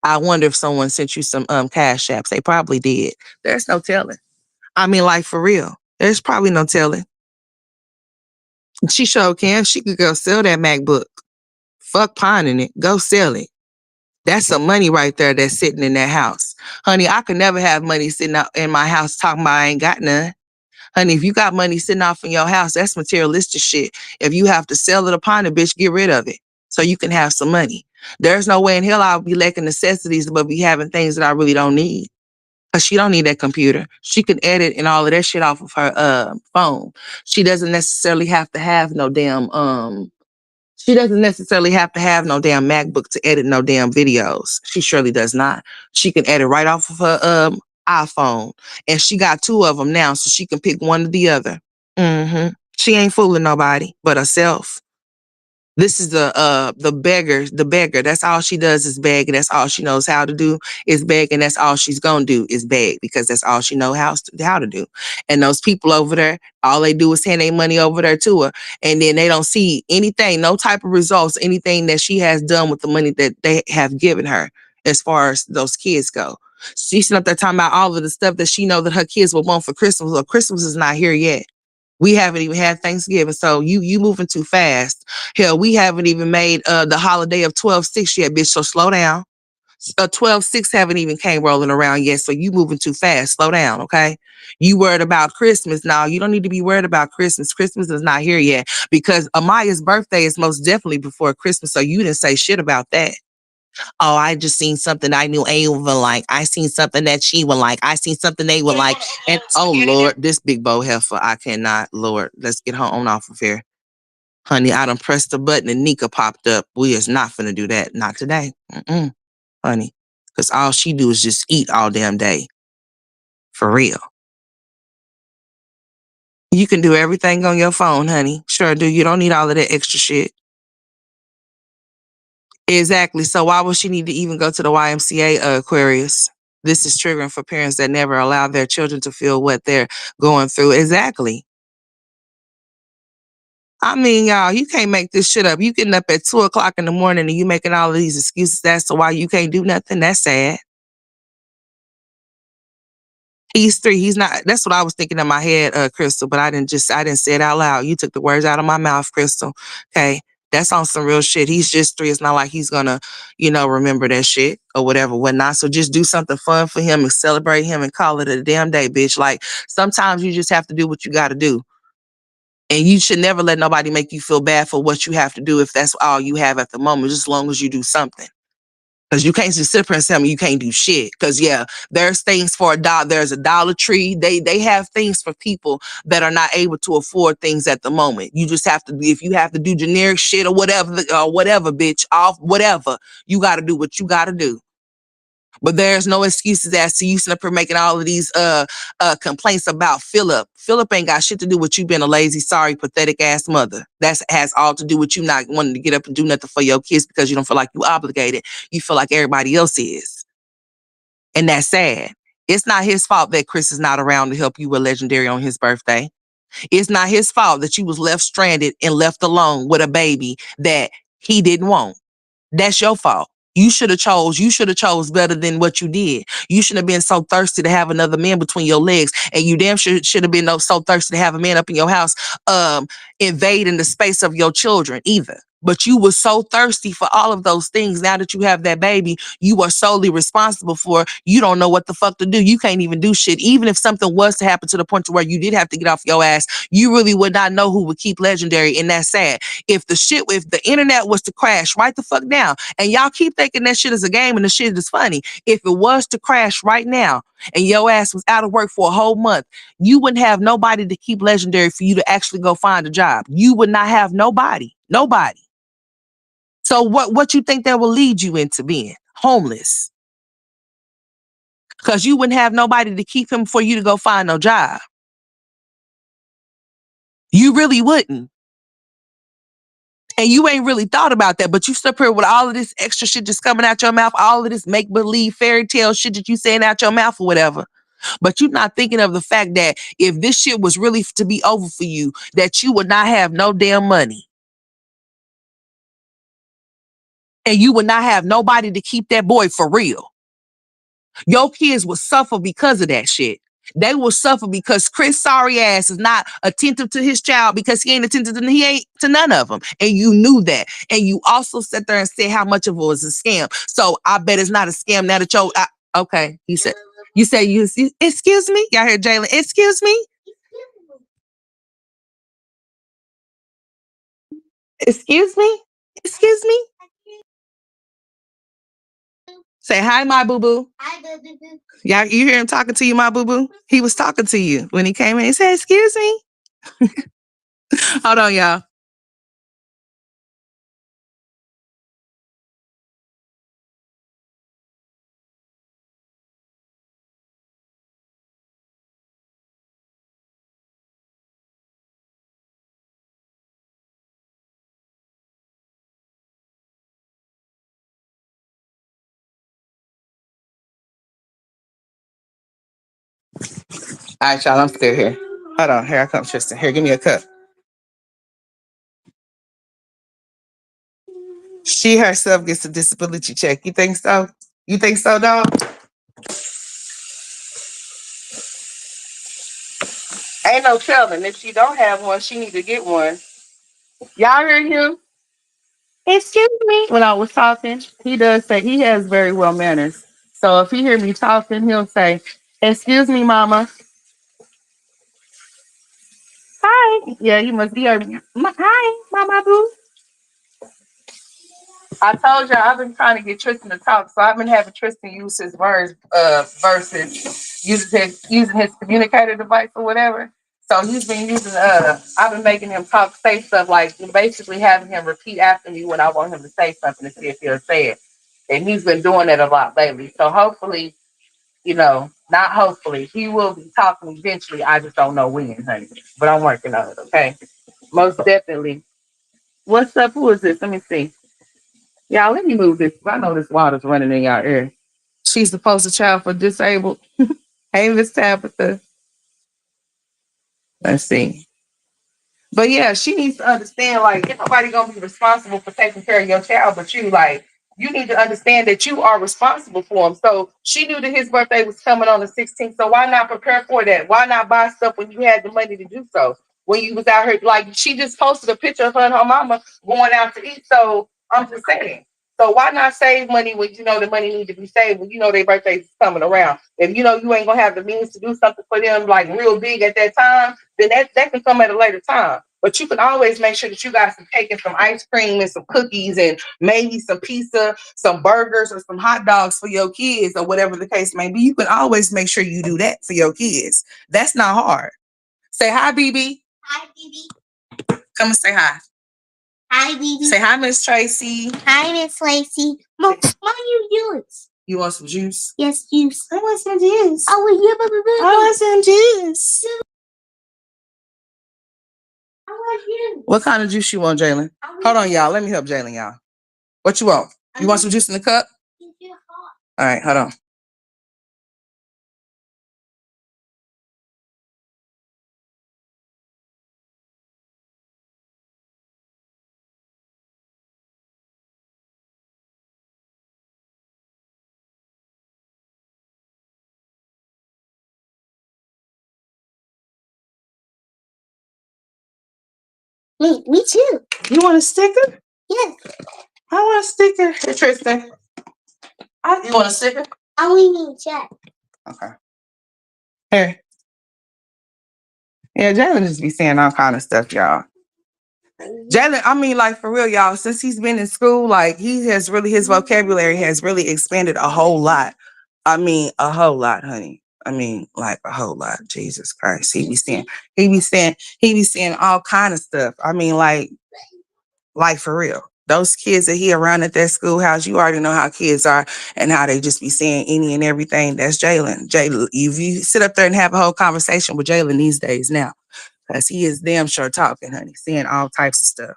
S1: I wonder if someone sent you some cash apps. They probably did. There's no telling. I mean, like for real. There's probably no telling. She sure can. She could go sell that MacBook. Fuck pawning it. Go sell it. That's some money right there that's sitting in that house. Honey, I could never have money sitting out in my house talking about I ain't got none. Honey, if you got money sitting off in your house, that's materialistic shit. If you have to sell it upon it, bitch, get rid of it so you can have some money. There's no way in hell I'll be lacking necessities, but be having things that I really don't need. Cause she don't need that computer. She can edit and all of that shit off of her phone. She doesn't necessarily have to have no damn she doesn't necessarily have to have no damn MacBook to edit no damn videos. She surely does not. She can edit right off of her iPhone. And she got two of them now, so she can pick one or the other. She ain't fooling nobody but herself. This is the beggar, the beggar. That's all she does is beg, and that's all she knows how to do is beg, and that's all she's gonna do is beg because that's all she knows how to do. And those people over there, all they do is hand their money over there to her, and then they don't see anything, no type of results, anything that she has done with the money that they have given her as far as those kids go. She's up there talking about all of the stuff that she know that her kids will want for Christmas. Well, Christmas is not here yet. We haven't even had Thanksgiving, so you moving too fast. Hell, we haven't even made the holiday of 12/6 yet, bitch. So slow down. 12/6 haven't even came rolling around yet, so you moving too fast. Slow down, okay? You worried about Christmas now? You don't need to be worried about Christmas. Christmas is not here yet because Amaya's birthday is most definitely before Christmas, so you didn't say shit about that. Oh, I just seen something I knew A would like. I seen something that she would like. I seen something they would like. And oh Lord, this big bow heifer, I cannot. Lord, let's get her on off of here. Honey, I done pressed the button and Nika popped up. We is not finna do that. Not today. Honey. Because all she do is just eat all damn day. For real. You can do everything on your phone, honey. Sure do. You don't need all of that extra shit. Exactly. So why would she need to even go to the YMCA, Aquarius? This is triggering for parents that never allow their children to feel what they're going through. Exactly. I mean, y'all, you can't make this shit up. You getting up at 2 o'clock in the morning and you making all of these excuses as to why you can't do nothing. That's sad. He's 3. He's not. That's what I was thinking in my head, Crystal. But I didn't say it out loud. You took the words out of my mouth, Crystal. Okay, that's on some real shit. He's just 3. It's not like he's gonna, remember that shit or whatever, whatnot. So just do something fun for him and celebrate him and call it a damn day, bitch. Like sometimes you just have to do what you got to do, and you should never let nobody make you feel bad for what you have to do if that's all you have at the moment. Just as long as you do something. Because you can't just sit up here and tell me you can't do shit. Because yeah, there's things for a dollar. There's a Dollar Tree. They have things for people that are not able to afford things at the moment. You just have to, if you have to do generic shit or whatever, bitch, off whatever, you got to do what you got to do. But there's no excuses as to you sitting up here making all of these complaints about Philip. Philip ain't got shit to do with you being a lazy, sorry, pathetic ass mother. That has all to do with you not wanting to get up and do nothing for your kids because you don't feel like you obligated. You feel like everybody else is. And that's sad. It's not his fault that Chris is not around to help you with Legendary on his birthday. It's not his fault that you was left stranded and left alone with a baby that he didn't want. That's your fault. You should have chose better than what you did. You shouldn't have been so thirsty to have another man between your legs. And you damn sure should have been so thirsty to have a man up in your house, invading the space of your children either. But you were so thirsty for all of those things. Now that you have that baby, you are solely responsible for. You don't know what the fuck to do. You can't even do shit. Even if something was to happen to the point to where you did have to get off your ass, you really would not know who would keep Legendary. And that's sad. If the internet was to crash right the fuck now, and y'all keep thinking that shit is a game and the shit is funny. If it was to crash right now and your ass was out of work for a whole month, you wouldn't have nobody to keep Legendary for you to actually go find a job. You would not have nobody. Nobody. So what you think that will lead you into being? Homeless. Because you wouldn't have nobody to keep him for you to go find no job. You really wouldn't. And you ain't really thought about that, but you sit up here with all of this extra shit just coming out your mouth, all of this make-believe fairy tale shit that you saying out your mouth or whatever. But you're not thinking of the fact that if this shit was really to be over for you, that you would not have no damn money. And you would not have nobody to keep that boy for real. Your kids will suffer because of that shit. They will suffer because Chris sorry ass is not attentive to his child because he ain't attentive to he ain't to none of them. And you knew that. And you also sat there and said how much of it was a scam. So I bet it's not a scam now that okay. He said, you say you excuse me? Y'all heard Jalen, excuse me? Excuse me? Excuse me? Say hi, my boo-boo. Hi, boo-boo. Y'all, you hear him talking to you, my boo-boo? He was talking to you when he came in. He said, excuse me. Hold on, y'all. All right, y'all, I'm still here. Hold on, here I come, Tristan. Here, give me a cup. She herself gets a disability check. You think so? You think so, dog? Ain't no telling. If she don't have one, she need to get one. Y'all heard him? Excuse me. When I was talking, he does say he has very well manners. So if he hear me talking, he'll say, excuse me, mama. Hi. Yeah, he must be. Hi, mama boo. I told y'all I've been trying to get Tristan to talk, so I've been having Tristan use his words versus using his communicator device or whatever. So he's been using I've been making him talk, say stuff like basically having him repeat after me when I want him to say something to see if he'll say it. And he's been doing it a lot lately. So hopefully, not hopefully, he will be talking eventually. I just don't know when, honey. But I'm working on it, okay? Most definitely. What's up? Who is this? Let me see. Y'all, let me move this. I know this water's running in y'all ear. She's the poster child for disabled. Hey, Miss Tabitha. Let's see. But yeah, she needs to understand, like, ain't nobody gonna be responsible for taking care of your child but you. Like, you need to understand that you are responsible for him. So she knew that his birthday was coming on the 16th. So why not prepare for that? Why not buy stuff when you had the money to do so? When you was out here, like she just posted a picture of her and her mama going out to eat. So I'm just saying. So why not save money when you know the money need to be saved when you know their birthday's coming around? If you know you ain't gonna have the means to do something for them like real big at that time, then that can come at a later time. But you can always make sure that you got some cake and some ice cream and some cookies and maybe some pizza, some burgers or some hot dogs for your kids or whatever the case may be. You can always make sure you do that for your kids. That's not hard. Say hi, BB. Hi, BB. Come and say hi. Hi, BB. Say hi, Miss Tracy. Hi, Miss Lacey. Mom, you juice. You want some juice? Yes, juice. I want some juice. I want some juice. What kind of juice you want, Jalen? Hold on, y'all. Let me help Jalen, y'all. What you want? You want some juice in the cup? All right, hold on. Me too. You want a sticker? Yes. I want a sticker. Hey, Tristan. You want a sticker? I only need a check. Okay. Here. Yeah, Jalen just be saying all kind of stuff, y'all. Jalen, I mean, like for real, y'all, since he's been in school, like he has really, his vocabulary has really expanded a whole lot. I mean, a whole lot, honey. I mean, like a whole lot. Jesus Christ. He be saying all kind of stuff. I mean, like for real. Those kids that he around at that schoolhouse, you already know how kids are and how they just be saying any and everything. That's Jalen. Jalen, if you sit up there and have a whole conversation with Jalen these days now, Because he is damn sure talking, honey, saying all types of stuff.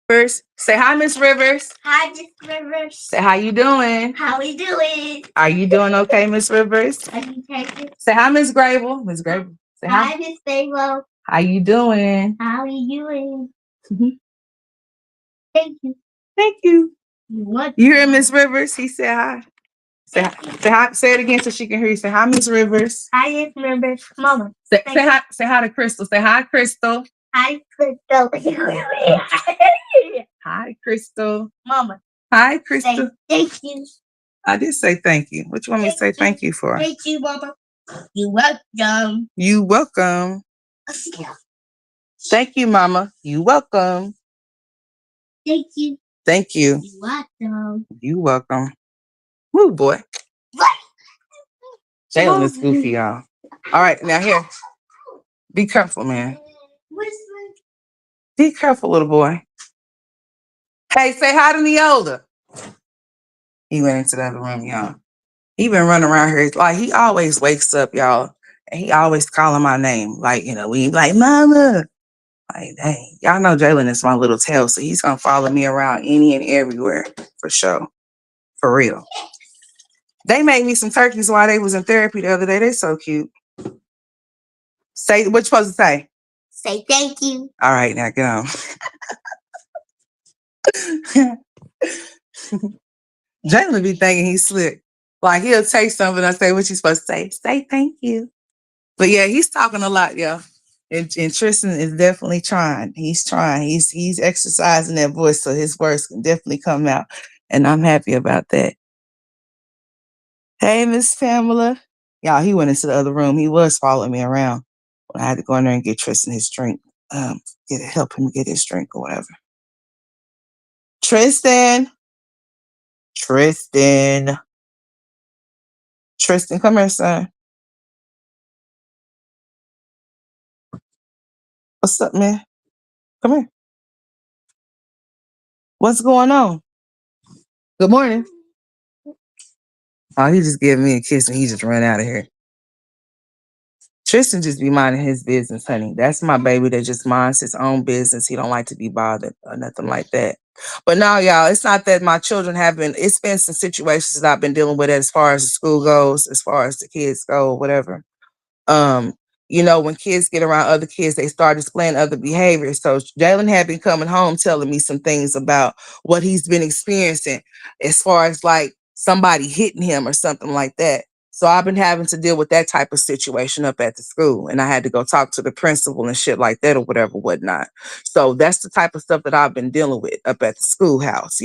S1: First, say hi, Miss Rivers.
S3: Hi, Miss Rivers.
S1: Say how you doing?
S3: How we doing?
S1: Are you doing okay, Miss Rivers?
S3: Are you taking?
S1: Say hi, Miss Grable. Miss Grable. Say hi.
S3: Hi, Miss Babo.
S1: How you doing?
S3: How are you doing?
S1: Mhm.
S3: Thank you.
S1: Thank you.
S3: What?
S1: You hear Miss Rivers? He said hi. Say hi. Say hi. Say it again so she can hear you. Say hi, Miss Rivers.
S3: Hi, Miss Rivers. Mama.
S1: Say hi. Say hi to Crystal. Say hi, Crystal.
S3: Hi, Crystal.
S1: Hi, Crystal.
S3: Mama.
S1: Hi, Crystal.
S3: Say thank you.
S1: I did say thank you. What you want me to say thank you for?
S3: Thank you, Mama. You're welcome.
S1: You welcome. Thank you, Mama. You welcome.
S3: Thank you.
S1: Thank you.
S3: You're welcome.
S1: You welcome. Woo, boy. Jalen is goofy, y'all. All right, now here. Be careful, man. Be careful, little boy. Hey, say hi to Neolda. He went into the other room, y'all. He been running around here. Like, he always wakes up, y'all, and he always calling my name. Like, we like, Mama. Like, dang. Y'all know Jalen is my little tail, so he's going to follow me around any and everywhere, for sure. For real. They made me some turkeys while they was in therapy the other day. They're so cute. Say, what you supposed to say?
S3: Say thank you.
S1: All right, now get on. Jalen be thinking he's slick. Like, he'll take something. I say, what you supposed to say? Say thank you. But yeah, he's talking a lot, y'all. And Tristan is definitely trying. He's trying. He's exercising that voice so his words can definitely come out. And I'm happy about that. Hey, Miss Pamela. Y'all, he went into the other room. He was following me around when I had to go in there and get Tristan his drink. Help him get his drink or whatever. Tristan. Tristan, come here, son. What's up, man? Come here. What's going on? Good morning. Oh, he just gave me a kiss and he just ran out of here. Tristan just be minding his business, honey. That's my baby that just minds his own business. He don't like to be bothered or nothing like that. But now, y'all, it's not that my children it's been some situations that I've been dealing with as far as the school goes, as far as the kids go, whatever. Um, when kids get around other kids, they start displaying other behaviors. So Jalen had been coming home telling me some things about what he's been experiencing as far as like somebody hitting him or something like that. So I've been having to deal with that type of situation up at the school. And I had to go talk to the principal and shit like that or whatever, whatnot. So that's the type of stuff that I've been dealing with up at the schoolhouse.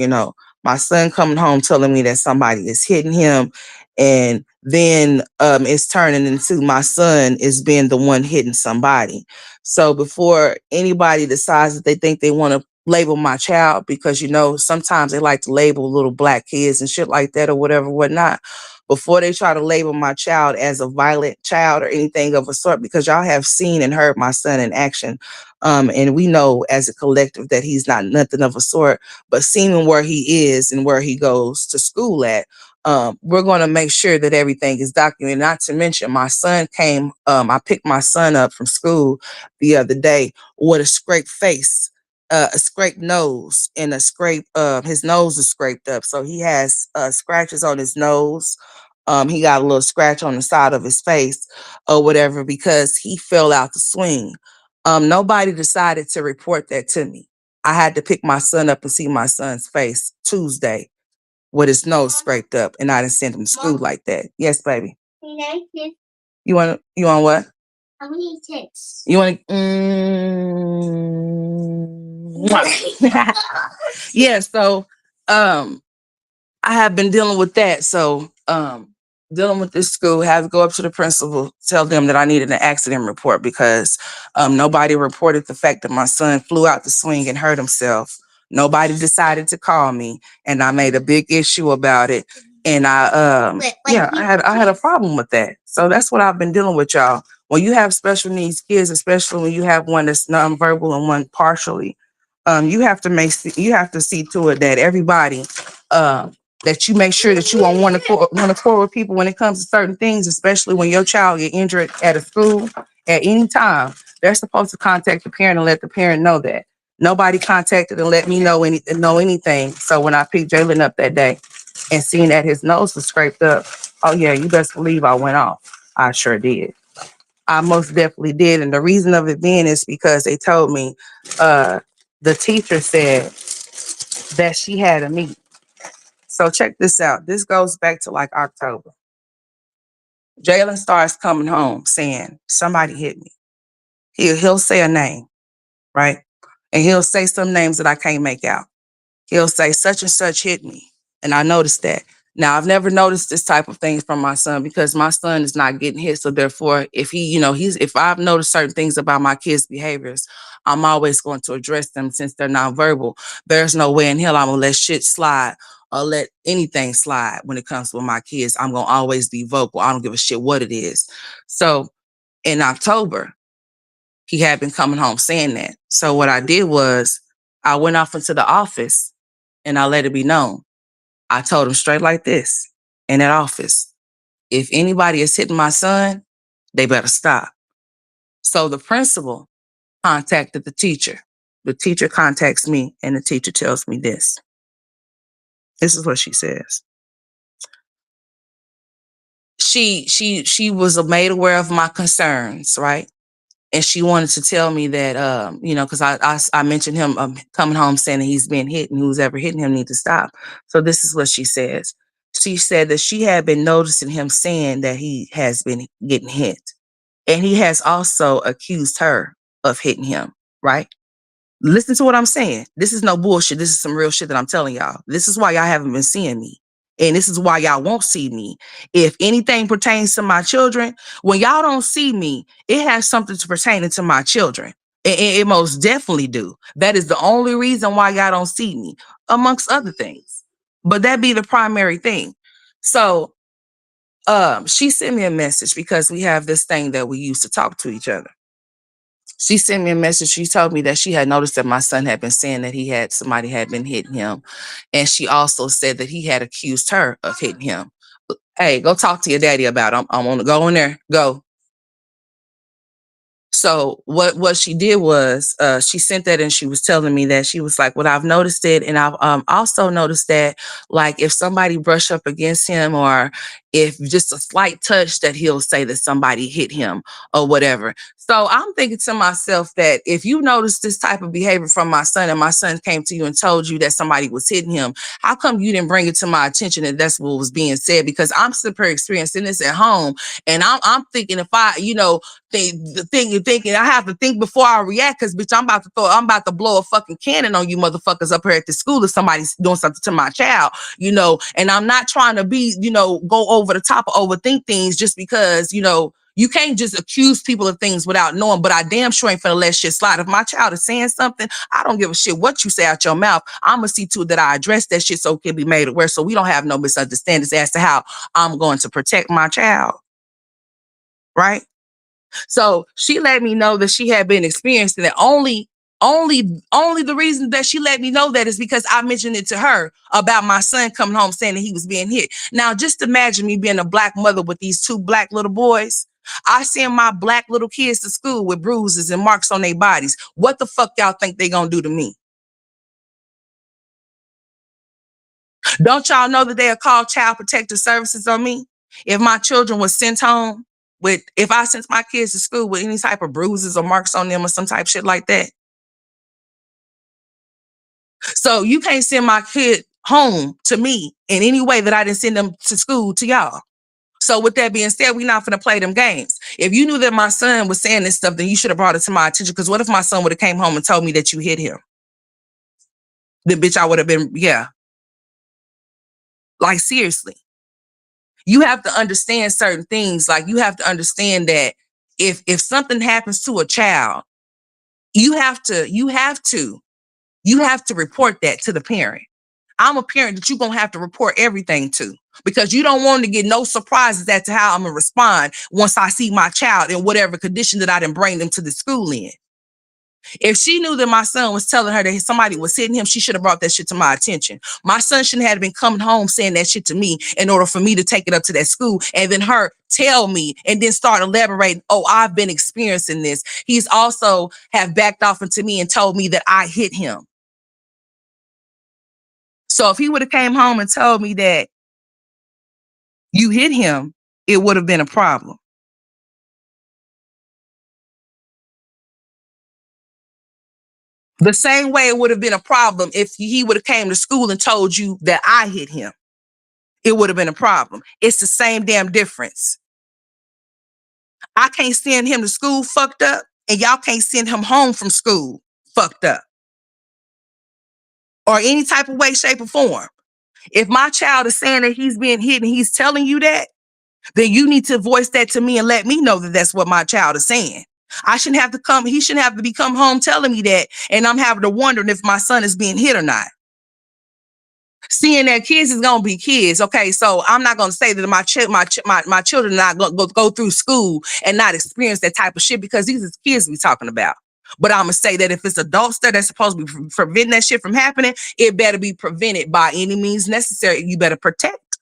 S1: My son coming home telling me that somebody is hitting him, and then it's turning into my son is being the one hitting somebody. So before anybody decides that they think they want to label my child, because sometimes they like to label little black kids and shit like that or whatever, whatnot, before they try to label my child as a violent child or anything of a sort, because y'all have seen and heard my son in action. And we know as a collective that he's not nothing of a sort, but seeing where he is and where he goes to school at, we're going to make sure that everything is documented. Not to mention, my son came, I picked my son up from school the other day with a scraped face, a scraped nose, and his nose is scraped up. So he has scratches on his nose. He got a little scratch on the side of his face or whatever because he fell out the swing. Nobody decided to report that to me. I had to pick my son up and see my son's face Tuesday with his nose scraped up, and I didn't send him to school like that. Yes, baby. You want what?
S3: How many ticks?
S1: You want to? Yeah. So, I have been dealing with that. So, dealing with this school, have to go up to the principal, tell them that I needed an accident report because nobody reported the fact that my son flew out the swing and hurt himself. Nobody decided to call me, and I made a big issue about it. And I had a problem with that. So that's what I've been dealing with, y'all. When you have special needs kids, especially when you have one that's nonverbal and one partially, you have to see to it that everybody, that you make sure that you on one accord with people when it comes to certain things, especially when your child get injured at a school at any time. They're supposed to contact the parent and let the parent know that. Nobody contacted and let me know anything. So when I picked Jalen up that day and seeing that his nose was scraped up, oh yeah, you best believe I went off. I sure did. I most definitely did. And the reason of it being is because they told me the teacher said that she had a meet. So check this out. This goes back to like October. Jalen starts coming home saying, somebody hit me. He'll say a name, right? And he'll say some names that I can't make out. He'll say such and such hit me. And I noticed that. Now, I've never noticed this type of thing from my son because my son is not getting hit. So therefore, if if I've noticed certain things about my kids' behaviors, I'm always going to address them since they're nonverbal. There's no way in hell I'm gonna let shit slide or let anything slide when it comes to my kids. I'm gonna always be vocal. I don't give a shit what it is. So in October, he had been coming home saying that. So what I did was I went off into the office and I let it be known. I told him straight like this in that office, if anybody is hitting my son, they better stop. So the principal contacted the teacher. The teacher contacts me and the teacher tells me this. This is what she says. She was made aware of my concerns, right? And she wanted to tell me that, because I mentioned him coming home saying that he's been hit and who's ever hitting him needs to stop. So this is what she says. She said that she had been noticing him saying that he has been getting hit. And he has also accused her of hitting him, right? Listen to what I'm saying. This is no bullshit. This is some real shit that I'm telling y'all. This is why y'all haven't been seeing me. And this is why y'all won't see me. If anything pertains to my children, when y'all don't see me, it has something to pertain to my children. It most definitely do. That is the only reason why y'all don't see me, amongst other things. But that be the primary thing. So she sent me a message because we have this thing that we used to talk to each other. She sent me a message. She told me that she had noticed that my son had been saying that somebody had been hitting him. And she also said that he had accused her of hitting him. Hey, go talk to your daddy about it. I'm gonna go in there. Go. So what she did was she sent that and she was telling me that she was like, well, I've noticed it. And I've also noticed that like if somebody brush up against him or if just a slight touch that he'll say that somebody hit him or whatever. So I'm thinking to myself that if you notice this type of behavior from my son and my son came to you and told you that somebody was hitting him, how come you didn't bring it to my attention that that's what was being said? Because I'm super experiencing this at home. And I'm thinking if I, thinking I have to think before I react because bitch, I'm about to blow a fucking cannon on you motherfuckers up here at the school if somebody's doing something to my child, and I'm not trying to be, go over the top or overthink things just because, you can't just accuse people of things without knowing, but I damn sure ain't finna let shit slide. If my child is saying something, I don't give a shit what you say out your mouth. I'm gonna see to it that I address that shit so it can be made aware so we don't have no misunderstandings as to how I'm going to protect my child. Right? So she let me know that she had been experiencing it. Only the reason that she let me know that is because I mentioned it to her about my son coming home saying that he was being hit. Now, just imagine me being a black mother with these two black little boys. I send my black little kids to school with bruises and marks on their bodies. What the fuck y'all think they gonna do to me? Don't y'all know that they'll call Child Protective Services on me if my children was sent home if I sent my kids to school with any type of bruises or marks on them or some type of shit like that? So you can't send my kid home to me in any way that I didn't send them to school to y'all. So with that being said, we're not going to play them games. If you knew that my son was saying this stuff, then you should have brought it to my attention. Because what if my son would have came home and told me that you hit him? Then bitch, I would have been, yeah. Like seriously. You have to understand certain things. Like you have to understand that if something happens to a child, you have to report that to the parent. I'm a parent that you're going to have to report everything to. because you don't want to get no surprises as to how I'm going to respond once I see my child in whatever condition that I didn't bring them to the school in. If she knew that my son was telling her that somebody was hitting him, she should have brought that shit to my attention. My son shouldn't have been coming home saying that shit to me in order for me to take it up to that school and then her tell me and then start elaborating, oh, I've been experiencing this. He's also have backed off into me and told me that I hit him. So if he would have came home and told me that you hit him, it would have been a problem. The same way it would have been a problem if he would have came to school and told you that I hit him. It would have been a problem. It's the same damn difference. I can't send him to school fucked up, and y'all can't send him home from school fucked up. Or any type of way, shape, or form. If my child is saying that he's being hit and he's telling you that, then you need to voice that to me and let me know that that's what my child is saying. He shouldn't have to be come home telling me that, and I'm having to wonder if my son is being hit or not. Seeing that kids is gonna be kids, okay? So I'm not gonna say that my children are not gonna go through school and not experience that type of shit because these are kids we talking about. But I'm gonna say that if it's adults that's supposed to be preventing that shit from happening, it better be prevented by any means necessary. You better protect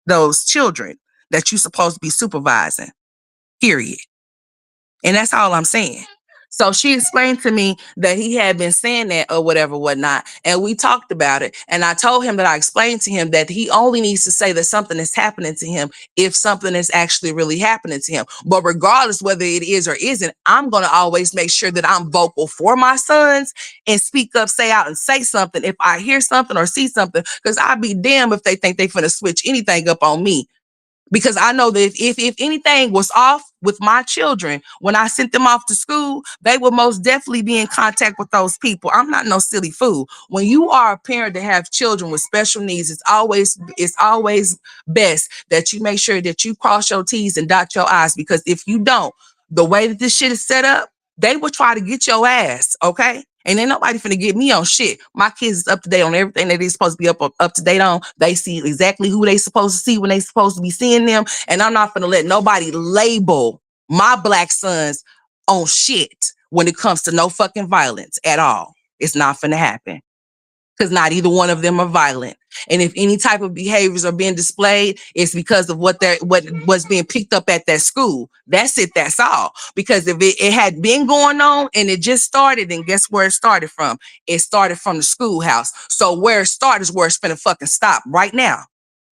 S1: those children that you're supposed to be supervising. Period. And that's all I'm saying. So she explained to me that he had been saying that or whatever, whatnot. And we talked about it. And I told him that I explained to him that he only needs to say that something is happening to him if something is actually really happening to him. But regardless whether it is or isn't, I'm going to always make sure that I'm vocal for my sons and speak up, say out and say something if I hear something or see something, because I'd be damned if they think they're finna switch anything up on me. Because I know that if anything was off with my children, when I sent them off to school, they would most definitely be in contact with those people. I'm not no silly fool. When you are a parent that have children with special needs, it's always best that you make sure that you cross your T's and dot your I's, because if you don't, the way that this shit is set up, they will try to get your ass, okay? And ain't nobody finna get me on shit. My kids is up to date on everything that they supposed to be up to date on. They see exactly who they supposed to see when they supposed to be seeing them. And I'm not finna let nobody label my black sons on shit when it comes to no fucking violence at all. It's not finna happen. Because not either one of them are violent. And if any type of behaviors are being displayed, it's because of what's being picked up at that school. That's it. That's all. Because if it had been going on and it just started, then guess where it started from? It started from the schoolhouse. So where it started is where it's finna fucking stop right now.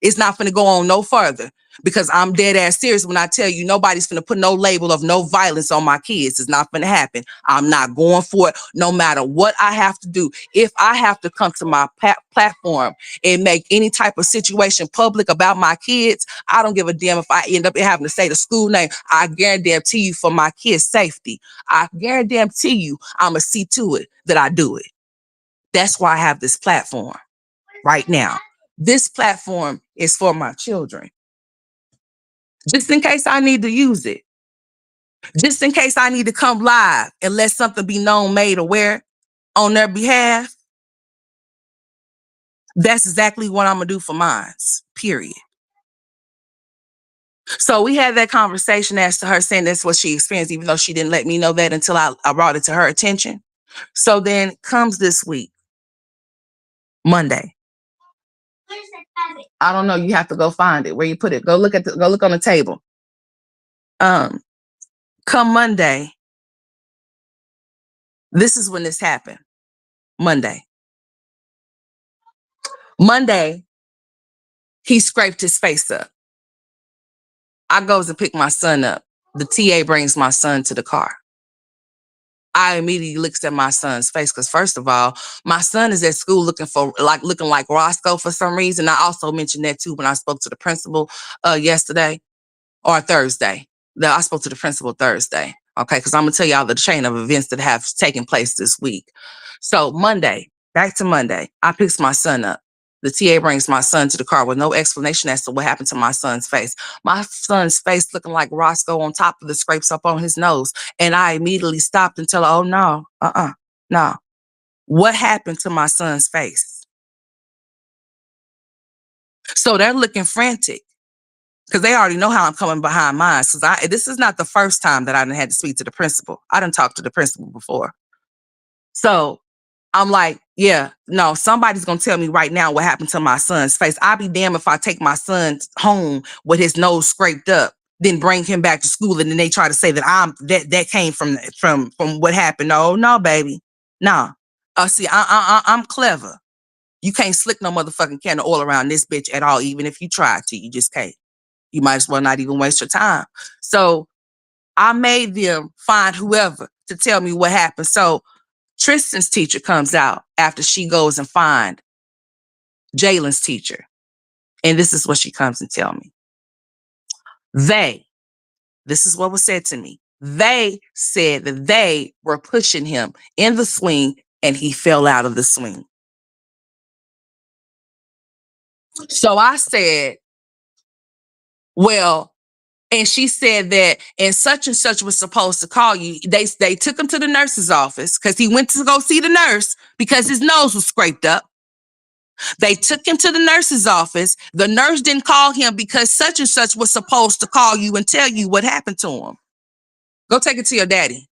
S1: It's not finna go on no further. Because I'm dead ass serious when I tell you nobody's finna put no label of no violence on my kids. It's not finna happen. I'm not going for it no matter what I have to do. If I have to come to my platform and make any type of situation public about my kids, I don't give a damn if I end up having to say the school name. I guarantee you for my kids' safety. I guarantee you I'm going to see to it that I do it. That's why I have this platform right now. This platform is for my children. Just in case I need to use it. Just in case I need to come live and let something be known, made aware on their behalf. That's exactly what I'm going to do for mine, period. So we had that conversation as to her saying that's what she experienced, even though she didn't let me know that until I brought it to her attention. So then comes this week, Monday. I don't know. You have to go find it. Where you put it? Go look on the table. Come Monday. This is when this happened. Monday, he scraped his face up. I goes to pick my son up. The TA brings my son to the car. I immediately looks at my son's face because first of all, my son is at school looking like Roscoe for some reason. I also mentioned that too when I spoke to the principal yesterday or Thursday. I spoke to the principal Thursday. Okay, because I'm gonna tell y'all the chain of events that have taken place this week. So back to Monday, I picks my son up. The TA brings my son to the car with no explanation as to what happened to my son's face. My son's face looking like Roscoe on top of the scrapes up on his nose. And I immediately stopped and tell her, oh no, no. What happened to my son's face? So they're looking frantic because they already know how I'm coming behind mine. Because this is not the first time that I done had to speak to the principal. I done talked to the principal before. So I'm like, yeah, no, somebody's going to tell me right now what happened to my son's face. I'll be damned if I take my son home with his nose scraped up, then bring him back to school. And then they try to say that that came from what happened. No, baby. No. See, I'm clever. You can't slick no motherfucking can of oil around this bitch at all, even if you tried to. You just can't. You might as well not even waste your time. So I made them find whoever to tell me what happened. So Tristan's teacher comes out after she goes and find Jalen's teacher. And this is what she comes and tell me. This is what was said to me. They said that they were pushing him in the swing and he fell out of the swing. So I said, well, and she said that and such was supposed to call you. They took him to the nurse's office because he went to go see the nurse because his nose was scraped up. They took him to the nurse's office. The nurse didn't call him because such was supposed to call you and tell you what happened to him. Go take it to your daddy.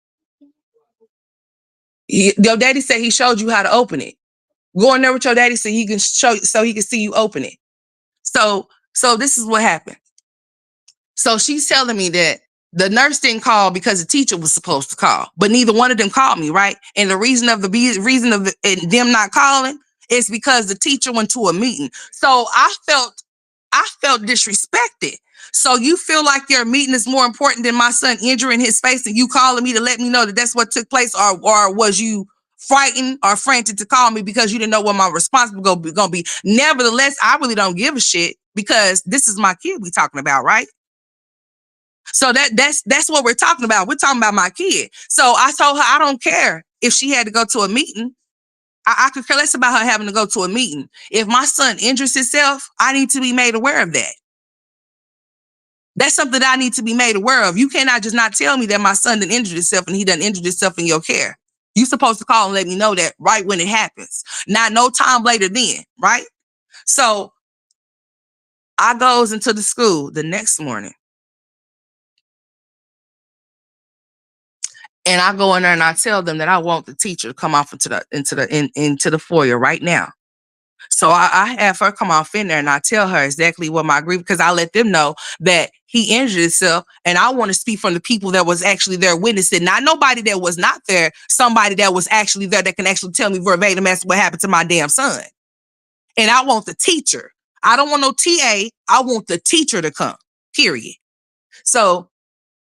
S1: Your daddy said he showed you how to open it. Go in there with your daddy so he can see you open it. So this is what happened. So she's telling me that the nurse didn't call because the teacher was supposed to call, but neither one of them called me, right? And the reason of them not calling is because the teacher went to a meeting. So I felt disrespected. So you feel like your meeting is more important than my son injuring his face and you calling me to let me know that that's what took place, or was you frightened or frantic to call me because you didn't know what my response was going to be? Nevertheless, I really don't give a shit because this is my kid we talking about, right? So that's what we're talking about. We're talking about my kid. So I told her I don't care if she had to go to a meeting. I could care less about her having to go to a meeting. If my son injures himself, I need to be made aware of that. That's something that I need to be made aware of. You cannot just not tell me that my son done injured himself and he done injured himself in your care. You're supposed to call and let me know that right when it happens. Not no time later then, right? So I goes into the school the next morning. And I go in there and I tell them that I want the teacher to come off into the foyer right now. So I have her come off in there and I tell her exactly what my grief, because I let them know that he injured himself. And I want to speak from the people that was actually there witnessing, not nobody that was not there, somebody that was actually there that can actually tell me verbatim as to what happened to my damn son. And I want the teacher. I don't want no TA. I want the teacher to come, period. So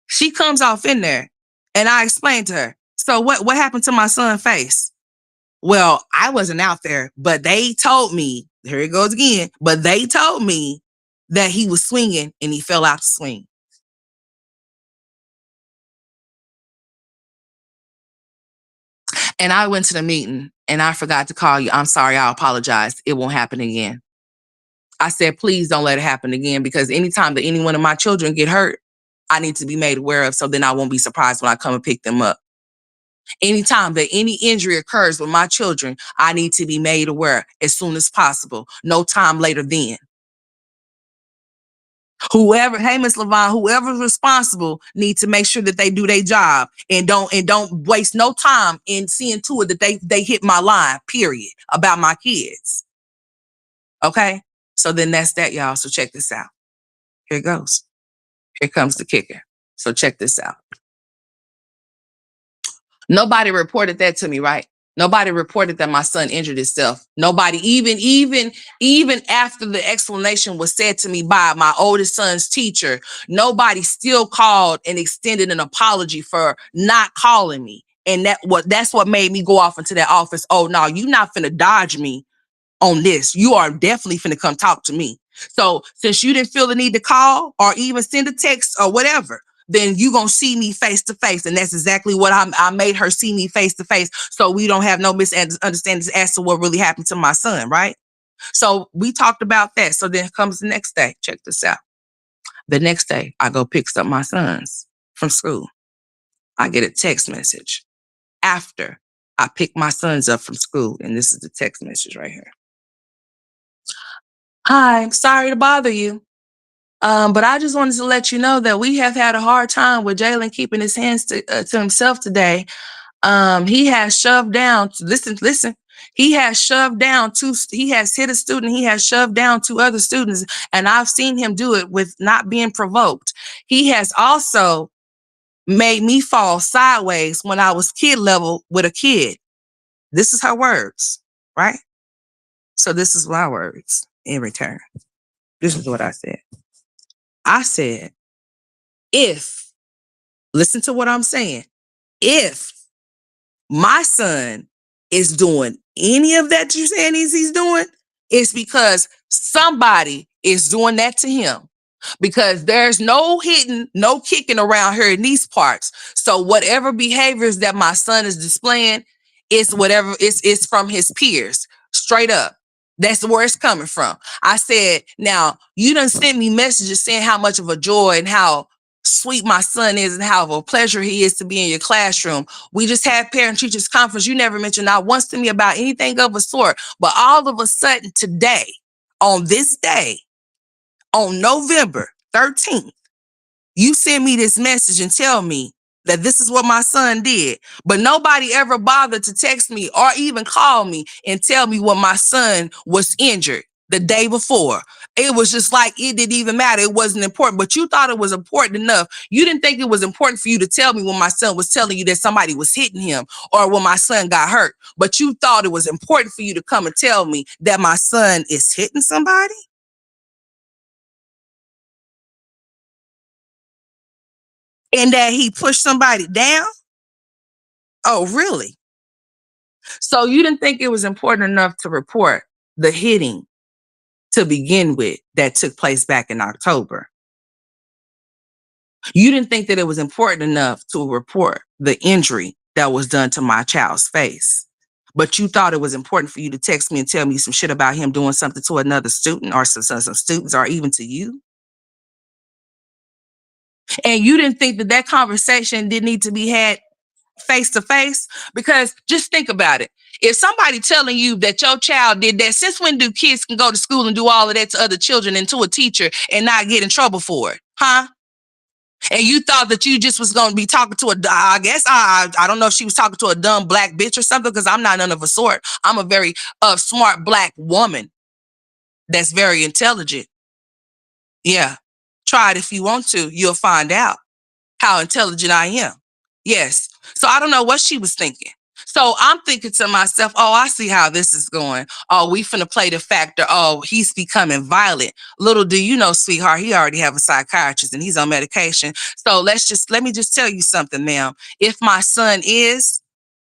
S1: she comes off in there and I explained to her, so what happened to my son's face? Well, I wasn't out there, but they told me, here it goes again, but they told me that he was swinging and he fell out the swing. And I went to the meeting and I forgot to call you. I'm sorry, I apologize. It won't happen again. I said, please don't let it happen again, because anytime that any one of my children get hurt, I need to be made aware of, so then I won't be surprised when I come and pick them up. Anytime that any injury occurs with my children, I need to be made aware as soon as possible. No time later than. Whoever, hey, Miss Levon, whoever's responsible needs to make sure that they do their job and don't waste no time in seeing to it that they hit my line, period, about my kids. Okay? So then that's that, y'all. So check this out. Here it goes. Here comes the kicker. So check this out. Nobody reported that to me, right? Nobody reported that my son injured himself. Nobody, even after the explanation was said to me by my oldest son's teacher, nobody still called and extended an apology for not calling me. And that's what made me go off into that office. Oh, no, you're not finna dodge me on this. You are definitely finna come talk to me. So since you didn't feel the need to call or even send a text or whatever, then you gonna see me face to face. And that's exactly what I made her see me face to face, so we don't have no misunderstandings as to what really happened to my son, right? So we talked about that. So then comes the next day. Check this out. The next day, I go pick up my sons from school. I get a text message after I pick my sons up from school. And this is the text message right here. Hi, sorry to bother you. But I just wanted to let you know that we have had a hard time with Jalen keeping his hands to himself today. He has shoved down, listen. He has shoved down he has hit a student. He has shoved down two other students, and I've seen him do it with not being provoked. He has also made me fall sideways when I was kid level with a kid. This is her words, right? So this is my words in return. This is what I said. I said, if, listen to what I'm saying, if my son is doing any of that you're saying he's doing, it's because somebody is doing that to him. Because there's no hitting, no kicking around here in these parts. So whatever behaviors that my son is displaying, it's from his peers, straight up. That's where it's coming from. I said, now you done sent me messages saying how much of a joy and how sweet my son is and how of a pleasure he is to be in your classroom. We just had parent teachers conference. You never mentioned not once to me about anything of a sort, but all of a sudden today, on this day, on November 13th, you send me this message and tell me that this is what my son did, but nobody ever bothered to text me or even call me and tell me what my son was injured the day before. It was just like it didn't even matter. It wasn't important, but you thought it was important enough. You didn't think it was important for you to tell me when my son was telling you that somebody was hitting him or when my son got hurt, but you thought it was important for you to come and tell me that my son is hitting somebody? And that he pushed somebody down? Oh, really? So you didn't think it was important enough to report the hitting to begin with that took place back in October. You didn't think that it was important enough to report the injury that was done to my child's face. But you thought it was important for you to text me and tell me some shit about him doing something to another student or some students or even to you. And you didn't think that that conversation didn't need to be had face to face, because just think about it. If somebody telling you that your child did that, since when do kids can go to school and do all of that to other children and to a teacher and not get in trouble for it? Huh? And you thought that you just was going to be talking to I guess, I don't know if she was talking to a dumb black bitch or something, because I'm not none of a sort. I'm a very smart black woman that's very intelligent. Yeah. Try it if you want to. You'll find out how intelligent I am. Yes. So I don't know what she was thinking. So I'm thinking to myself, oh, I see how this is going. Oh, we finna play the factor. Oh, he's becoming violent. Little do you know, sweetheart, he already have a psychiatrist and he's on medication. So let me just tell you something, ma'am. If my son is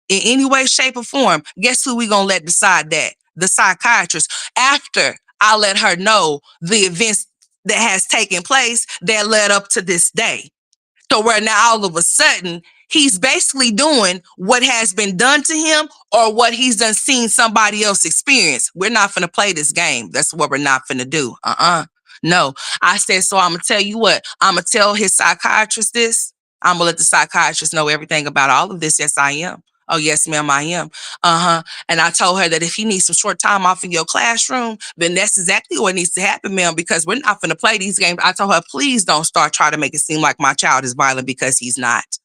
S1: in any way, shape, or form, guess who we gonna let decide that? The psychiatrist. After I let her know the events that has taken place that led up to this day. So where now all of a sudden he's basically doing what has been done to him or what he's done seen somebody else experience. We're not finna play this game. That's what we're not finna do. No. I said, so I'm gonna tell you what, I'm gonna tell his psychiatrist this. I'm gonna let the psychiatrist know everything about all of this. Yes, I am. Oh, yes, ma'am, I am. And I told her that if he needs some short time off in your classroom, then that's exactly what needs to happen, ma'am, because we're not going to play these games. I told her, please don't start trying to make it seem like my child is violent, because he's not.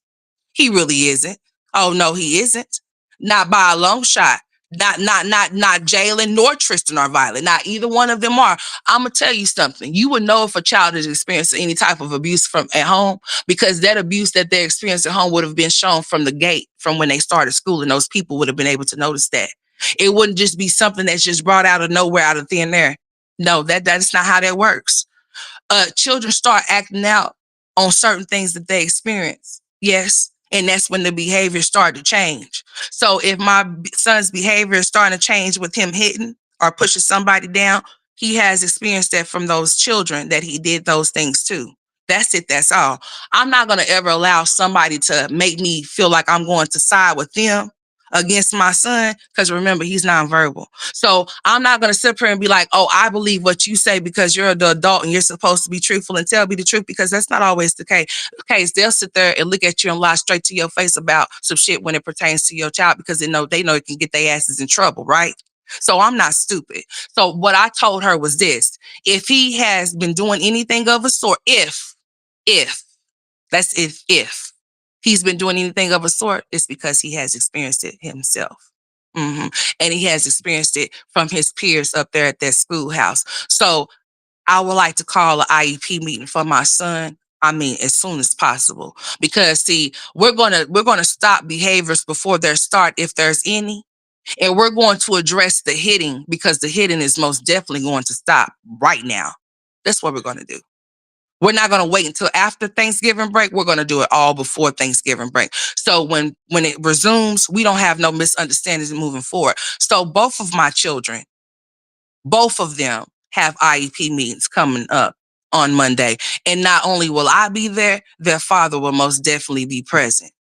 S1: He really isn't. Oh, no, he isn't. Not by a long shot. Not Jalen nor Tristan are violent. Not either one of them are. I'm gonna tell you something. You would know if a child is experiencing any type of abuse from at home, because that abuse that they experienced at home would have been shown from the gate, from when they started school, and those people would have been able to notice that. It wouldn't just be something that's just brought out of nowhere, out of thin air. No, that's not how that works. Children start acting out on certain things that they experience. Yes. And that's when the behavior started to change. So if my son's behavior is starting to change with him hitting or pushing somebody down, he has experienced that from those children that he did those things to. That's it. That's all. I'm not going to ever allow somebody to make me feel like I'm going to side with them against my son, because remember, he's nonverbal. So I'm not going to sit here and be like, oh, I believe what you say because you're the adult and you're supposed to be truthful and tell me the truth, because that's not always the case. They'll sit there and look at you and lie straight to your face about some shit when it pertains to your child, because they know it can get their asses in trouble, right? So I'm not stupid. So what I told her was this: if he has been doing anything of a sort, if that's if he's been doing anything of a sort, it's because he has experienced it himself. And he has experienced it from his peers up there at that schoolhouse. So I would like to call an IEP meeting for my son. I mean, as soon as possible, because see, we're gonna stop behaviors before their start, if there's any, and we're going to address the hitting, because the hitting is most definitely going to stop right now. That's what we're going to do. We're not going to wait until after Thanksgiving break. We're going to do it all before Thanksgiving break. So when it resumes, we don't have no misunderstandings moving forward. So both of my children, both of them have IEP meetings coming up on Monday. And not only will I be there, their father will most definitely be present.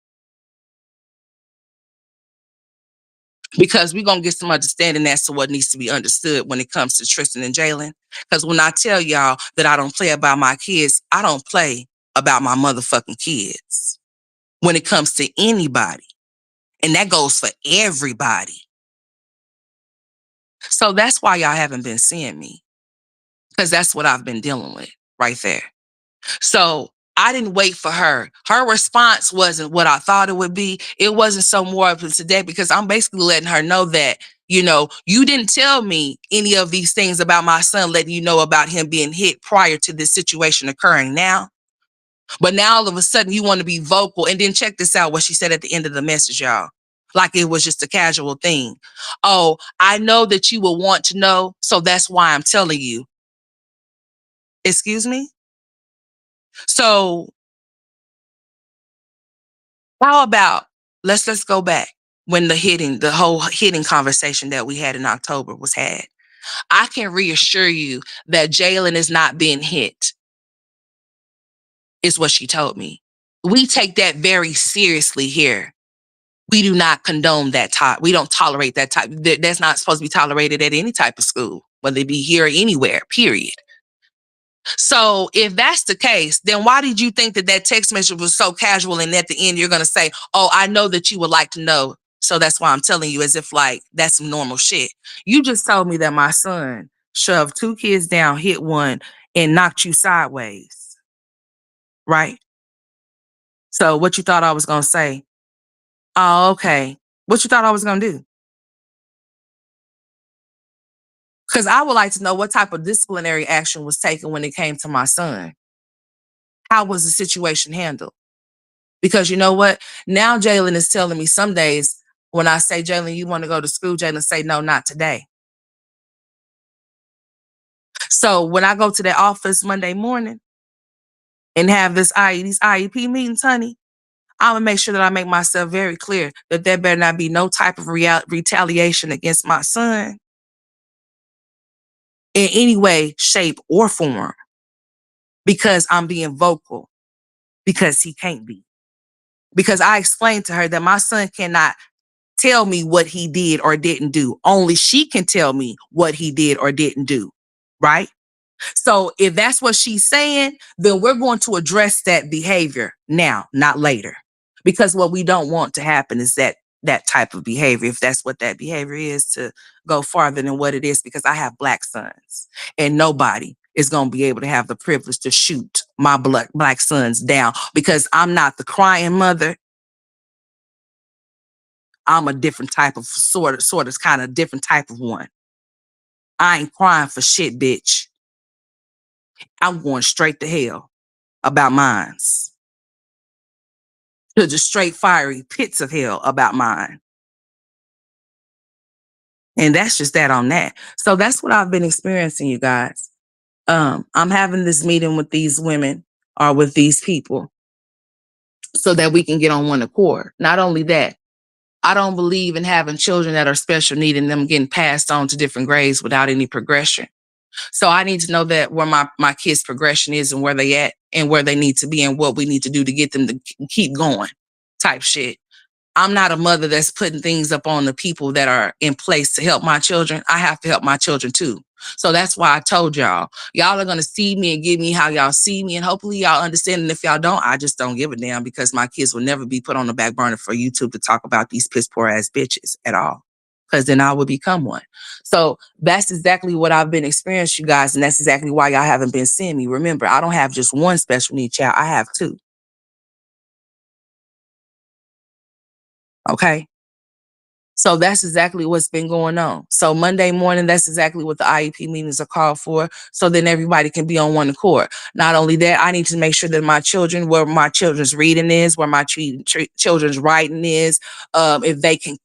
S1: Because we're going to get some understanding as to what needs to be understood when it comes to Tristan and Jalen. Because when I tell y'all that I don't play about my kids, I don't play about my motherfucking kids when it comes to anybody. And that goes for everybody. So that's why y'all haven't been seeing me, because that's what I've been dealing with right there. So I didn't wait for her. Her response wasn't what I thought it would be. It wasn't so more of today, because I'm basically letting her know that, you didn't tell me any of these things about my son, letting you know about him being hit prior to this situation occurring now. But now all of a sudden you want to be vocal. And then check this out, what she said at the end of the message, y'all. Like it was just a casual thing. Oh, I know that you will want to know, so that's why I'm telling you. Excuse me? So how about let's go back when the whole hitting conversation that we had in October was had. I can reassure you that Jalen is not being hit, is what she told me. We take that very seriously here. We do not condone that type. We don't tolerate that type. That's not supposed to be tolerated at any type of school, whether it be here or anywhere, period. So if that's the case, then why did you think that text message was so casual, and at the end you're going to say, oh, I know that you would like to know, so that's why I'm telling you, as if like that's some normal shit. You just told me that my son shoved 2 kids down, hit one, and knocked you sideways, right? So what you thought I was going to say? Oh, okay. What you thought I was going to do? Because I would like to know what type of disciplinary action was taken when it came to my son. How was the situation handled? Because you know what? Now Jalen is telling me some days when I say, Jalen, you want to go to school? Jalen say, no, not today. So when I go to the office Monday morning and have these IEP meetings, honey, I'm going to make sure that I make myself very clear that there better not be no type of retaliation against my son in any way, shape, or form, because I'm being vocal, because he can't be. Because I explained to her that my son cannot tell me what he did or didn't do. Only she can tell me what he did or didn't do, right? So if that's what she's saying, then we're going to address that behavior now, not later. Because what we don't want to happen is that type of behavior, if that's what that behavior is, to go farther than what it is, because I have Black sons and nobody is going to be able to have the privilege to shoot my black sons down, because I'm not the crying mother. I'm a different type of kind of different type of one. I ain't crying for shit, bitch. I'm going straight to hell about mines. To the straight fiery pits of hell about mine. And that's just that on that. So that's what I've been experiencing, you guys. I'm having this meeting with these women, or with these people, so that we can get on one accord. Not only that, I don't believe in having children that are special need and them getting passed on to different grades without any progression. So I need to know that where my kids' progression is, and where they at, and where they need to be, and what we need to do to get them to keep going type shit. I'm not a mother that's putting things up on the people that are in place to help my children. I have to help my children too. So that's why I told y'all are going to see me and give me how y'all see me. And hopefully y'all understand. And if y'all don't, I just don't give a damn, because my kids will never be put on the back burner for YouTube to talk about these piss poor ass bitches at all. because then I would become one. So that's exactly what I've been experiencing, you guys, and that's exactly why y'all haven't been seeing me. Remember, I don't have just one special need child. I have two. Okay? So that's exactly what's been going on. So Monday morning, that's exactly what the IEP meetings are called for. So then everybody can be on one accord. Not only that, I need to make sure that my children, where my children's reading is, where my children's writing is, if they can,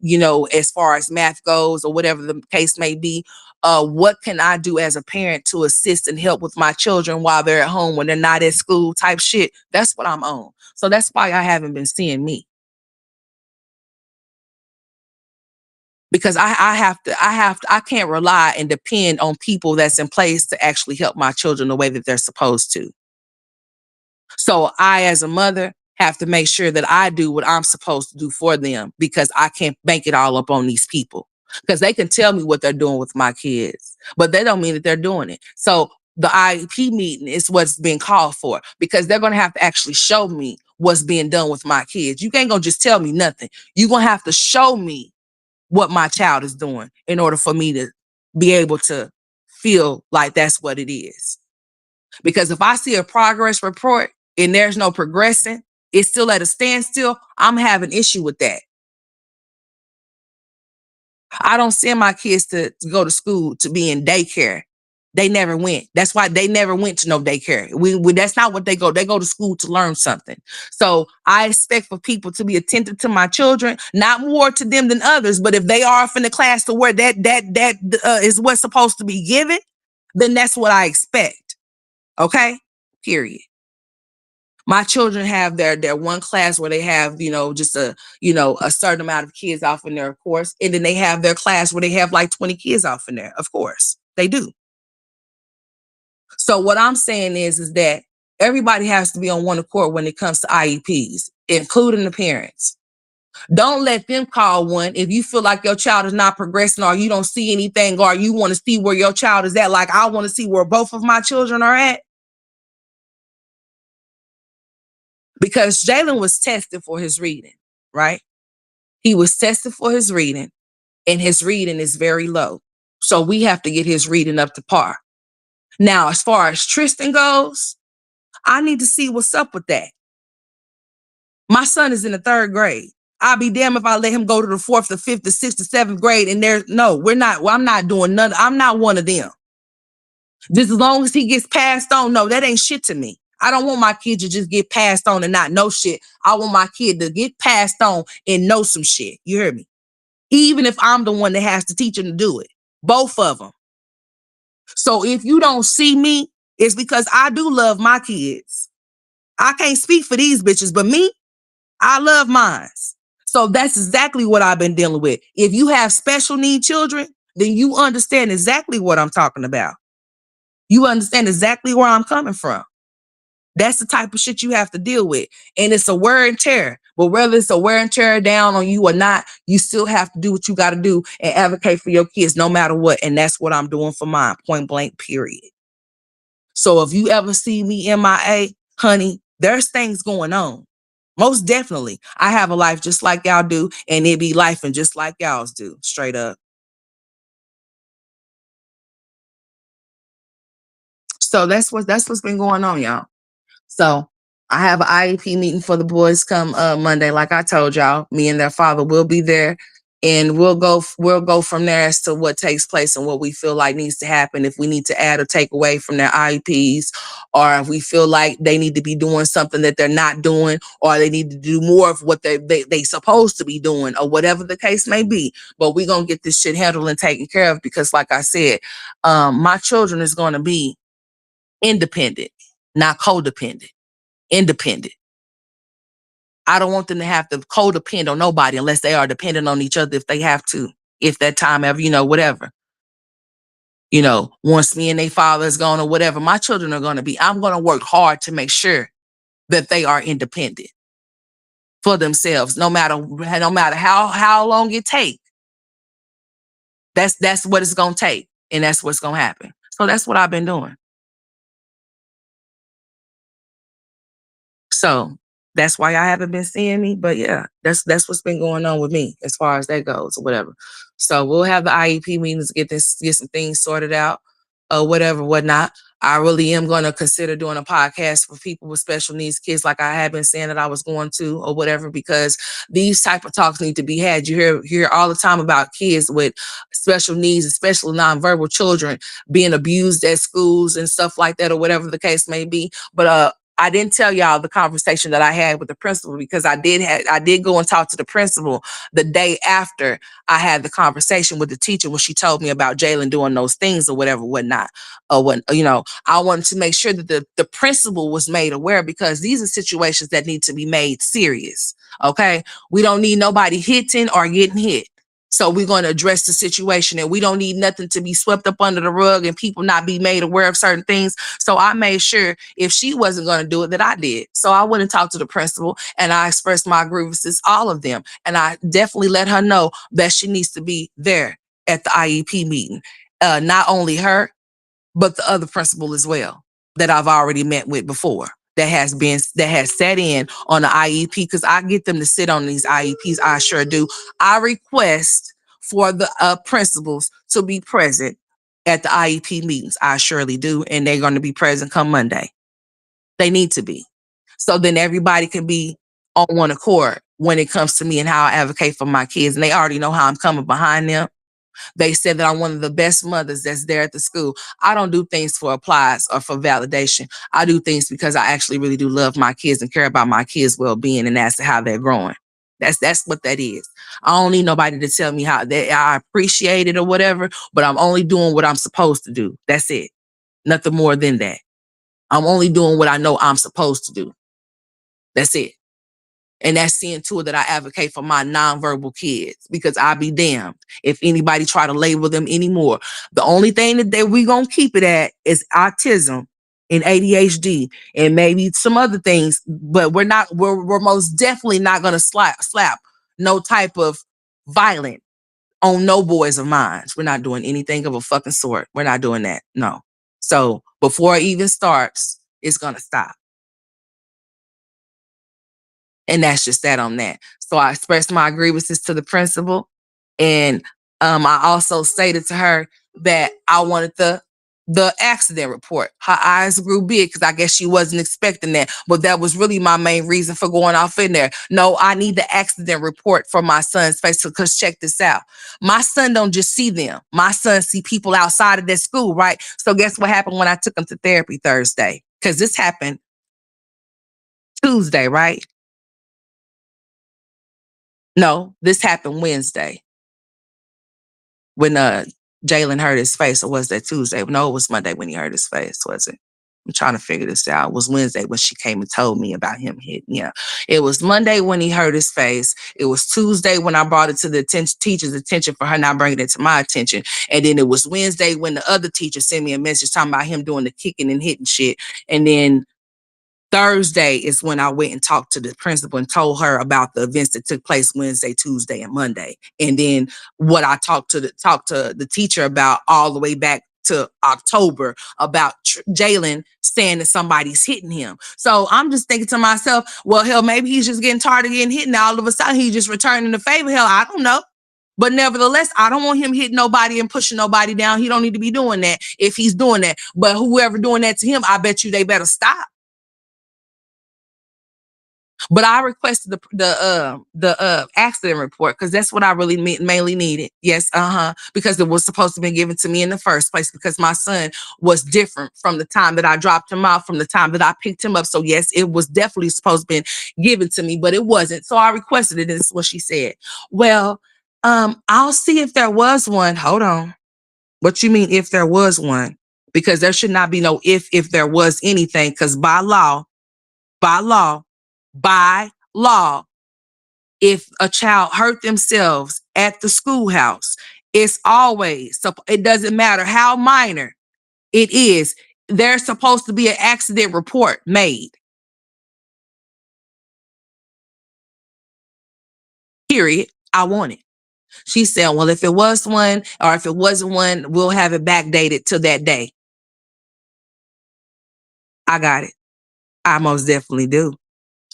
S1: as far as math goes or whatever the case may be, what can I do as a parent to assist and help with my children while they're at home when they're not at school type shit. That's what I'm on. So that's why I haven't been seeing me. Because I can't rely and depend on people that's in place to actually help my children the way that they're supposed to. So I, as a mother, have to make sure that I do what I'm supposed to do for them, because I can't bank it all up on these people. Because they can tell me what they're doing with my kids, but they don't mean that they're doing it. So the IEP meeting is what's being called for, because they're going to have to actually show me what's being done with my kids. You ain't going to just tell me nothing. You're going to have to show me what my child is doing in order for me to be able to feel like that's what it is. Because if I see a progress report and there's no progressing, it's still at a standstill, I'm having issue with that. I don't send my kids to go to school to be in daycare. They never went. That's why they never went to no daycare. That's not what they go. They go to school to learn something. So I expect for people to be attentive to my children, not more to them than others. But if they are off in the class to where that is what's supposed to be given, then that's what I expect. Okay? Period. My children have their one class where they have, just a certain amount of kids off in their course. And then they have their class where they have like 20 kids off in there. Of course, they do. So what I'm saying is that everybody has to be on one accord when it comes to IEPs, including the parents. Don't let them call one if you feel like your child is not progressing, or you don't see anything, or you want to see where your child is at. Like I want to see where both of my children are at. Because Jalen was tested for his reading, right? He was tested for his reading, and his reading is very low. So we have to get his reading up to par. Now, as far as Tristan goes, I need to see what's up with that. My son is in the 3rd grade. I'll be damned if I let him go to the 4th, the 5th, the 6th, the 7th grade. And we're not, well, I'm not doing none. I'm not one of them. Just as long as he gets passed on, no, that ain't shit to me. I don't want my kid to just get passed on and not know shit. I want my kid to get passed on and know some shit. You hear me? Even if I'm the one that has to teach him to do it. Both of them. So if you don't see me, it's because I do love my kids. I can't speak for these bitches, but me, I love mine. So that's exactly what I've been dealing with. If you have special need children, then you understand exactly what I'm talking about. You understand exactly where I'm coming from. That's the type of shit you have to deal with. And it's a wear and tear. But whether it's a wear and tear down on you or not, you still have to do what you got to do and advocate for your kids no matter what. And that's what I'm doing for mine, point blank, period. So if you ever see me MIA, honey, there's things going on. Most definitely. I have a life just like y'all do, and it be life and just like y'all's do, straight up. So that's what's been going on, y'all. So I have an IEP meeting for the boys come Monday. Like I told y'all, me and their father will be there, and we'll go from there as to what takes place and what we feel like needs to happen. If we need to add or take away from their IEPs, or if we feel like they need to be doing something that they're not doing, or they need to do more of what they supposed to be doing, or whatever the case may be. But we're gonna get this shit handled and taken care of, because like I said, my children is gonna be independent, not codependent. Independent. I don't want them to have to codepend on nobody unless they are dependent on each other if they have to, if that time ever, whatever. Once me and their father is gone or whatever, my children are going to be, I'm going to work hard to make sure that they are independent for themselves, no matter how long it takes. That's what it's going to take, and that's what's going to happen. So that's what I've been doing. So That's why y'all haven't been seeing me. But yeah, that's what's been going on with me as far as that goes or whatever. So we'll have the IEP meetings, get some things sorted out or whatever, whatnot. I really am going to consider doing a podcast for people with special needs kids, like I have been saying that I was going to or whatever, because these type of talks need to be had. You hear all the time about kids with special needs, especially nonverbal children being abused at schools and stuff like that or whatever the case may be. But I didn't tell y'all the conversation that I had with the principal, because I did go and talk to the principal the day after I had the conversation with the teacher when she told me about Jalen doing those things or whatever, whatnot. Or when, I wanted to make sure that the principal was made aware, because these are situations that need to be made serious. Okay. We don't need nobody hitting or getting hit. So we're going to address the situation, and we don't need nothing to be swept up under the rug and people not be made aware of certain things. So I made sure if she wasn't going to do it, that I did. So I went and talked to the principal and I expressed my grievances, all of them. And I definitely let her know that she needs to be there at the IEP meeting. Not only her, but the other principal as well that I've already met with before, that has sat in on the IEP, because I get them to sit on these IEPs. I sure do. I request for the principals to be present at the IEP meetings. I surely do. And they're going to be present come Monday. They need to be. So then everybody can be on one accord when it comes to me and how I advocate for my kids. And they already know how I'm coming behind them. They said that I'm one of the best mothers that's there at the school. I don't do things for applause or for validation. I do things because I actually really do love my kids and care about my kids' well-being, and that's how they're growing. That's what that is. I don't need nobody to tell me how that I appreciate it or whatever, but I'm only doing what I'm supposed to do. That's it. Nothing more than that. I'm only doing what I know I'm supposed to do. That's it. And that's seeing to it that I advocate for my nonverbal kids, because I be damned if anybody try to label them anymore. The only thing that we gonna keep it at is autism and ADHD and maybe some other things, but we're most definitely not gonna slap no type of violent on no boys of mine. We're not doing anything of a fucking sort. We're not doing that. No. So before it even starts, it's gonna stop. And that's just that on that. So I expressed my grievances to the principal. And I also stated to her that I wanted the accident report. Her eyes grew big because I guess she wasn't expecting that. But that was really my main reason for going off in there. No, I need the accident report for my son's face, because check this out. My son don't just see them. My son see people outside of their school, right? So guess what happened when I took him to therapy Thursday? Because this happened Tuesday, right? No, this happened Wednesday when Jalen hurt his face, or was that Tuesday? No, it was Monday when he hurt his face, was it? I'm trying to figure this out. It was Wednesday when she came and told me about him hitting. Yeah, it was Monday when he hurt his face. It was Tuesday when I brought it to the teacher's attention for her not bringing it to my attention. And then it was Wednesday when the other teacher sent me a message talking about him doing the kicking and hitting shit. And then Thursday is when I went and talked to the principal and told her about the events that took place Wednesday, Tuesday, and Monday. And then what I talked to the teacher about all the way back to October about Jalen saying that somebody's hitting him. So I'm just thinking to myself, well, hell, maybe he's just getting tired of getting hit, and all of a sudden he's just returning the favor. Hell, I don't know. But nevertheless, I don't want him hitting nobody and pushing nobody down. He don't need to be doing that if he's doing that. But whoever doing that to him, I bet you they better stop. But I requested the accident report because that's what I really mainly needed. Yes, because it was supposed to be given to me in the first place, because my son was different from the time that I dropped him off, from the time that I picked him up. So yes, it was definitely supposed to be given to me, but it wasn't. So I requested it, and this is what she said. Well, I'll see if there was one. Hold on. What you mean if there was one? Because there should not be no if there was anything, because by law, by law, by law, if a child hurt themselves at the schoolhouse, it's always, so it doesn't matter how minor it is, there's supposed to be an accident report made. Period. I want it. She said, well, if it was one or if it wasn't one, we'll have it backdated to that day. I got it. I most definitely do.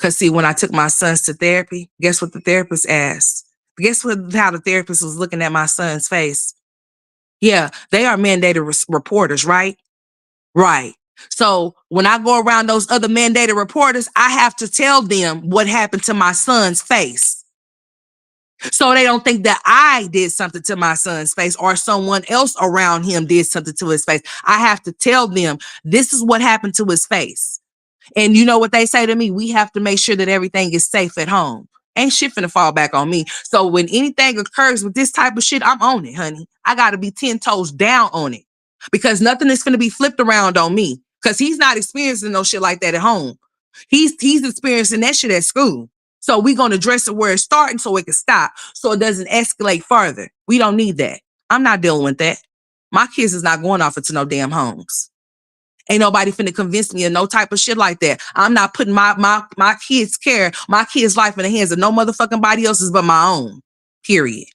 S1: Because see, when I took my sons to therapy, guess what the therapist asked? Guess how the therapist was looking at my son's face? Yeah, they are mandated reporters, right? Right. So when I go around those other mandated reporters, I have to tell them what happened to my son's face. So they don't think that I did something to my son's face or someone else around him did something to his face. I have to tell them this is what happened to his face. And you know what they say to me? We have to make sure that everything is safe at home. Ain't shit finna fall back on me. So when anything occurs with this type of shit, I'm on it, honey. I gotta be 10 toes down on it because nothing is finna be flipped around on me because he's not experiencing no shit like that at home. He's experiencing that shit at school. So we gonna address it where it's starting so it can stop so it doesn't escalate further. We don't need that. I'm not dealing with that. My kids is not going off into no damn homes. Ain't nobody finna convince me of no type of shit like that. I'm not putting my kids' care, my kids' life in the hands of no motherfucking body else's but my own. Period.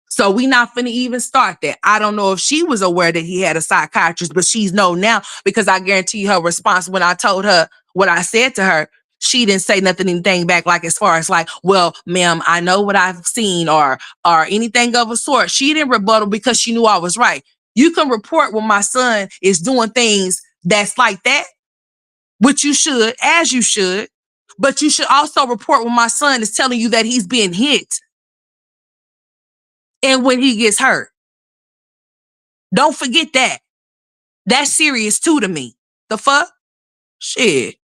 S1: So we not finna even start that. I don't know if she was aware that he had a psychiatrist, but she's know now because I guarantee her response when I told her what I said to her, she didn't say anything back like as far as like, well, ma'am, I know what I've seen or anything of a sort. She didn't rebuttal because she knew I was right. You can report when my son is doing things that's like that, which you should, as you should, but you should also report when my son is telling you that he's being hit and when he gets hurt. Don't forget that. That's serious too to me. The fuck? Shit.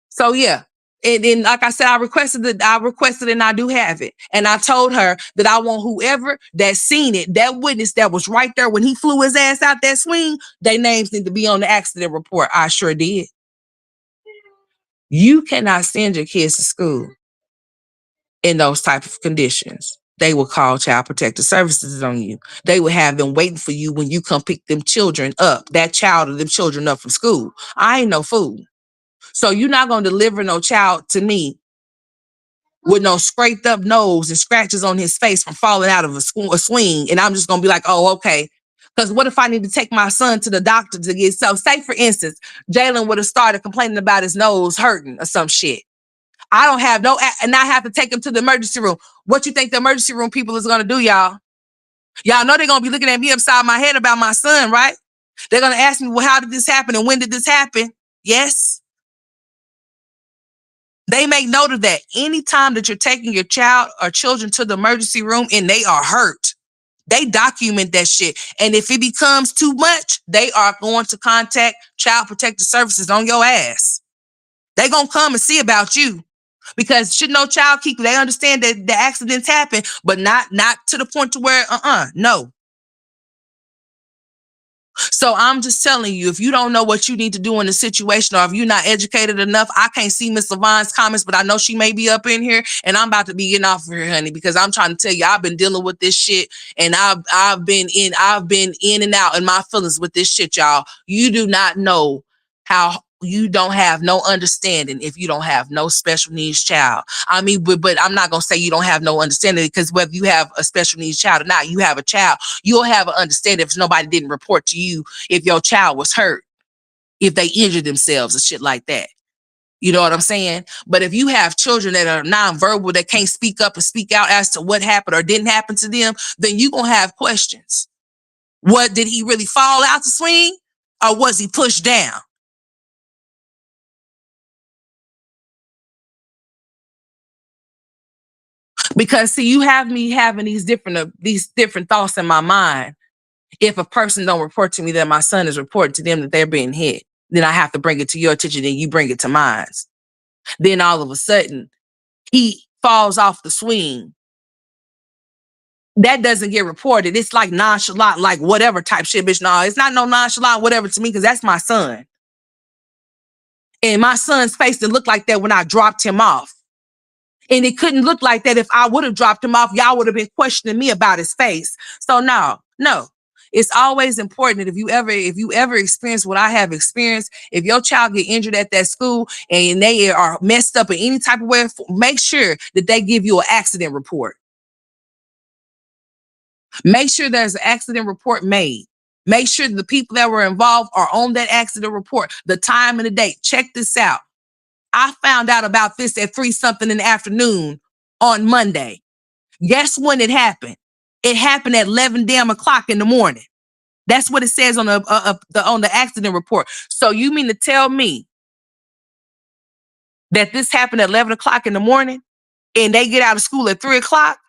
S1: So yeah. And then, like I said, I requested and I do have it. And I told her that I want whoever that seen it, that witness that was right there when he flew his ass out that swing, their names need to be on the accident report. I sure did. You cannot send your kids to school in those type of conditions. They will call Child Protective Services on you. They will have them waiting for you when you come pick them children up, that child or them children up from school. I ain't no fool. So you're not going to deliver no child to me with no scraped up nose and scratches on his face from falling out of a swing. And I'm just going to be like, oh, okay. Because what if I need to take my son to the doctor to get, so say for instance, Jalen would have started complaining about his nose hurting or some shit. I don't have no, and I have to take him to the emergency room. What you think the emergency room people is going to do, y'all? Y'all know they're going to be looking at me upside my head about my son, right? They're going to ask me, well, how did this happen? And when did this happen? Yes. They make note of that. Anytime that you're taking your child or children to the emergency room and they are hurt, they document that shit. And if it becomes too much, they are going to contact Child Protective Services on your ass. They're going to come and see about you. Because should no child keep, they understand that the accidents happen, but not to the point to where, no. So I'm just telling you, if you don't know what you need to do in the situation, or if you're not educated enough, I can't see Miss Lavon's comments, but I know she may be up in here, and I'm about to be getting off of here, honey, because I'm trying to tell you, I've been dealing with this shit, and I've been in and out in my feelings with this shit, y'all. You do not know how. You don't have no understanding if you don't have no special needs child. I mean, but I'm not going to say you don't have no understanding, because whether you have a special needs child or not, you have a child. You'll have an understanding if nobody didn't report to you if your child was hurt, if they injured themselves or shit like that. You know what I'm saying? But if you have children that are nonverbal, that can't speak up and speak out as to what happened or didn't happen to them, then you're going to have questions. What, did he really fall out the swing, or was he pushed down? Because see, you have me having these different thoughts in my mind. If a person don't report to me that my son is reporting to them that they're being hit, then I have to bring it to your attention, then you bring it to mine. Then all of a sudden, he falls off the swing. That doesn't get reported. It's like nonchalant, like whatever type shit, bitch. No, it's not no nonchalant, whatever to me, because that's my son. And my son's face didn't look like that when I dropped him off. And it couldn't look like that if I would have dropped him off. Y'all would have been questioning me about his face. So no. It's always important that if you ever experience what I have experienced, if your child get injured at that school and they are messed up in any type of way, make sure that they give you an accident report. Make sure there's an accident report made. Make sure the people that were involved are on that accident report, the time and the date. Check this out. I found out about this at 3 something in the afternoon on Monday. Guess when it happened? It happened at 11 damn o'clock in the morning. That's what it says on the accident report. So you mean to tell me that this happened at 11 o'clock in the morning and they get out of school at 3 o'clock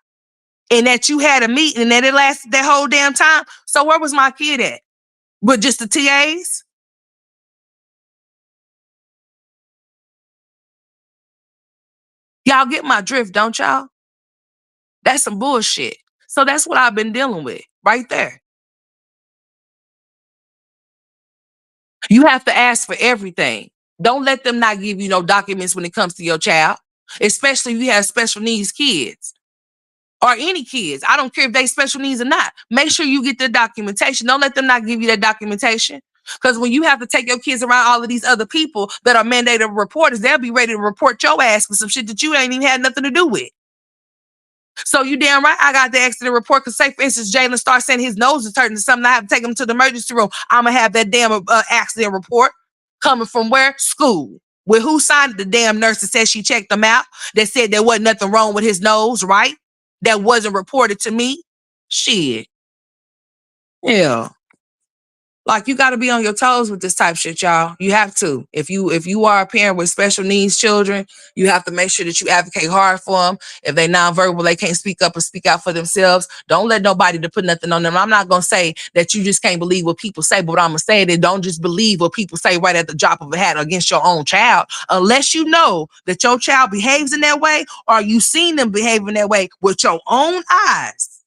S1: and that you had a meeting and that it lasted that whole damn time? So where was my kid at? With just the TAs? Y'all get my drift, don't y'all? That's some bullshit. So that's what I've been dealing with right there. You have to ask for everything. Don't let them not give you no documents when it comes to your child, especially if you have special needs kids or any kids. I don't care if they special needs or not. Make sure you get their documentation. Don't let them not give you that documentation. Because when you have to take your kids around all of these other people that are mandated reporters, they'll be ready to report your ass for some shit that you ain't even had nothing to do with. So you damn right I got the accident report because say, for instance, Jalen starts saying his nose is hurting or something. I have to take him to the emergency room. I'm going to have that damn accident report coming from where? School. With who signed it? The damn nurse that said she checked him out, that said there wasn't nothing wrong with his nose, right? That wasn't reported to me. Shit. Yeah. Like you got to be on your toes with this type of shit, y'all. You have to. If you are a parent with special needs children, you have to make sure that you advocate hard for them. If they nonverbal, they can't speak up or speak out for themselves. Don't let nobody to put nothing on them. I'm not gonna say that you just can't believe what people say, but what I'm gonna say is don't just believe what people say right at the drop of a hat against your own child, unless you know that your child behaves in that way or you seen them behaving that way with your own eyes.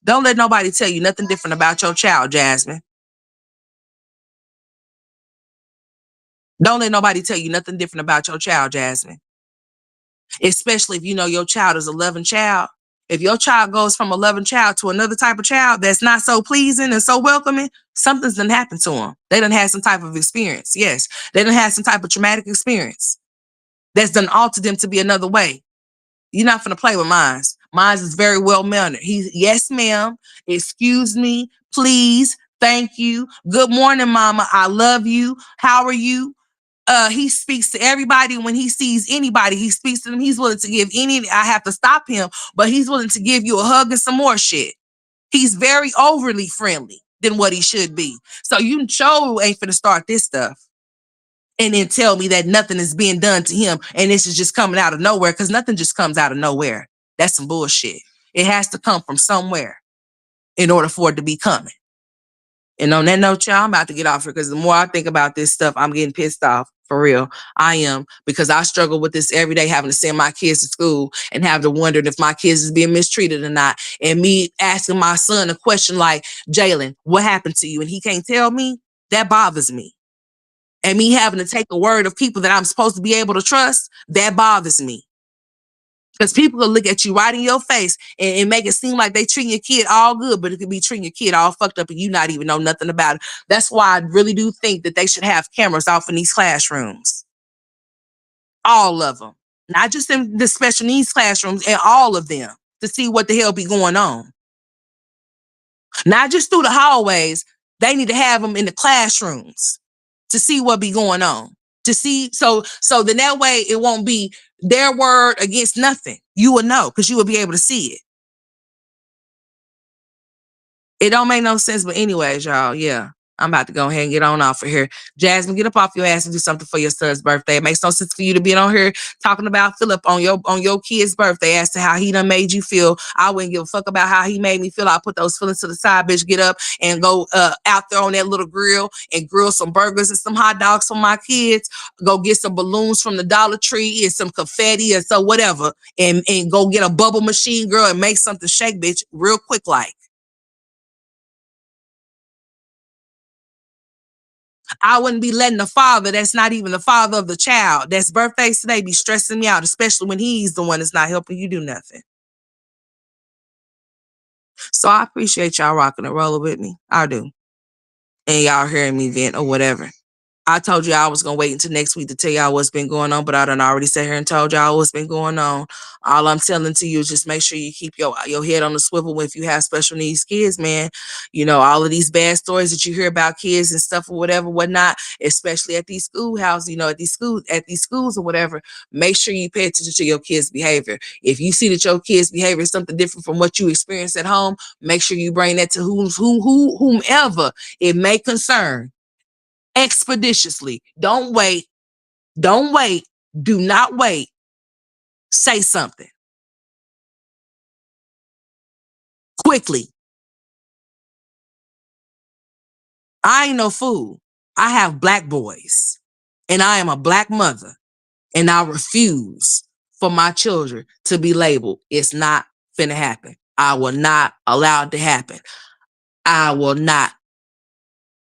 S1: Don't let nobody tell you nothing different about your child, Jasmine. Don't let nobody tell you nothing different about your child, Jasmine. Especially if you know your child is a loving child. If your child goes from a loving child to another type of child that's not so pleasing and so welcoming, something's done happened to them. They done had some type of experience. Yes, they done had some type of traumatic experience that's done altered them to be another way. You're not finna play with mines. Mines is very well mannered. He's yes, ma'am. Excuse me, please. Thank you. Good morning, mama. I love you. How are you? He speaks to everybody. When he sees anybody, he speaks to them. He's willing to give I have to stop him, but he's willing to give you a hug and some more shit. He's very overly friendly than what he should be. So you sure ain't finna start this stuff and then tell me that nothing is being done to him and this is just coming out of nowhere, because nothing just comes out of nowhere. That's some bullshit. It has to come from somewhere in order for it to be coming. And on that note, y'all, I'm about to get off here because the more I think about this stuff, I'm getting pissed off. For real. I am, because I struggle with this every day, having to send my kids to school and have to wonder if my kids is being mistreated or not. And me asking my son a question like, Jalen, what happened to you? And he can't tell me. That bothers me. And me having to take a word of people that I'm supposed to be able to trust, that bothers me. Because people will look at you right in your face and make it seem like they treat your kid all good, but it could be treating your kid all fucked up and you not even know nothing about it. That's why I really do think that they should have cameras off in these classrooms. All of them. Not just in the special needs classrooms, and all of them, to see what the hell be going on. Not just through the hallways. They need to have them in the classrooms to see what be going on. To see, so then that way it won't be their word against nothing. You will know because you will be able to see it. It don't make no sense, but anyways, y'all, yeah. I'm about to go ahead and get on off of here. Jasmine, get up off your ass and do something for your son's birthday. It makes no sense for you to be on here talking about Philip on your kid's birthday as to how he done made you feel. I wouldn't give a fuck about how he made me feel. I'll put those feelings to the side, bitch. Get up and go out there on that little grill and grill some burgers and some hot dogs for my kids. Go get some balloons from the Dollar Tree and some confetti and so whatever. And go get a bubble machine, girl, and make something shake, bitch, real quick like. I wouldn't be letting the father that's not even the father of the child that's birthdays today be stressing me out, especially when he's the one that's not helping you do nothing. So I appreciate y'all rocking and rolling with me. I do. And y'all hearing me vent or whatever. I told you I was gonna wait until next week to tell y'all what's been going on, but I done already sat here and told y'all what's been going on. All I'm telling to you is just make sure you keep your head on the swivel if you have special needs kids, man. You know, all of these bad stories that you hear about kids and stuff or whatever, whatnot, especially at these schoolhouses, you know, at these schools or whatever. Make sure you pay attention to your kids' behavior. If you see that your kids' behavior is something different from what you experience at home, make sure you bring that to whomever it may concern expeditiously. Don't wait. Don't wait. Do not wait. Say something quickly. I ain't no fool. I have black boys and I am a black mother and I refuse for my children to be labeled. It's not finna happen. I will not allow it to happen. I will not.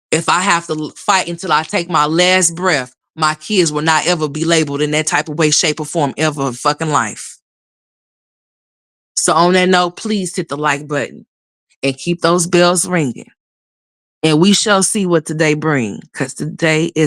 S1: If I have to fight until I take my last breath, my kids will not ever be labeled in that type of way, shape, or form ever in fucking life. So on that note, please hit the like button and keep those bells ringing. And we shall see what today brings, because today is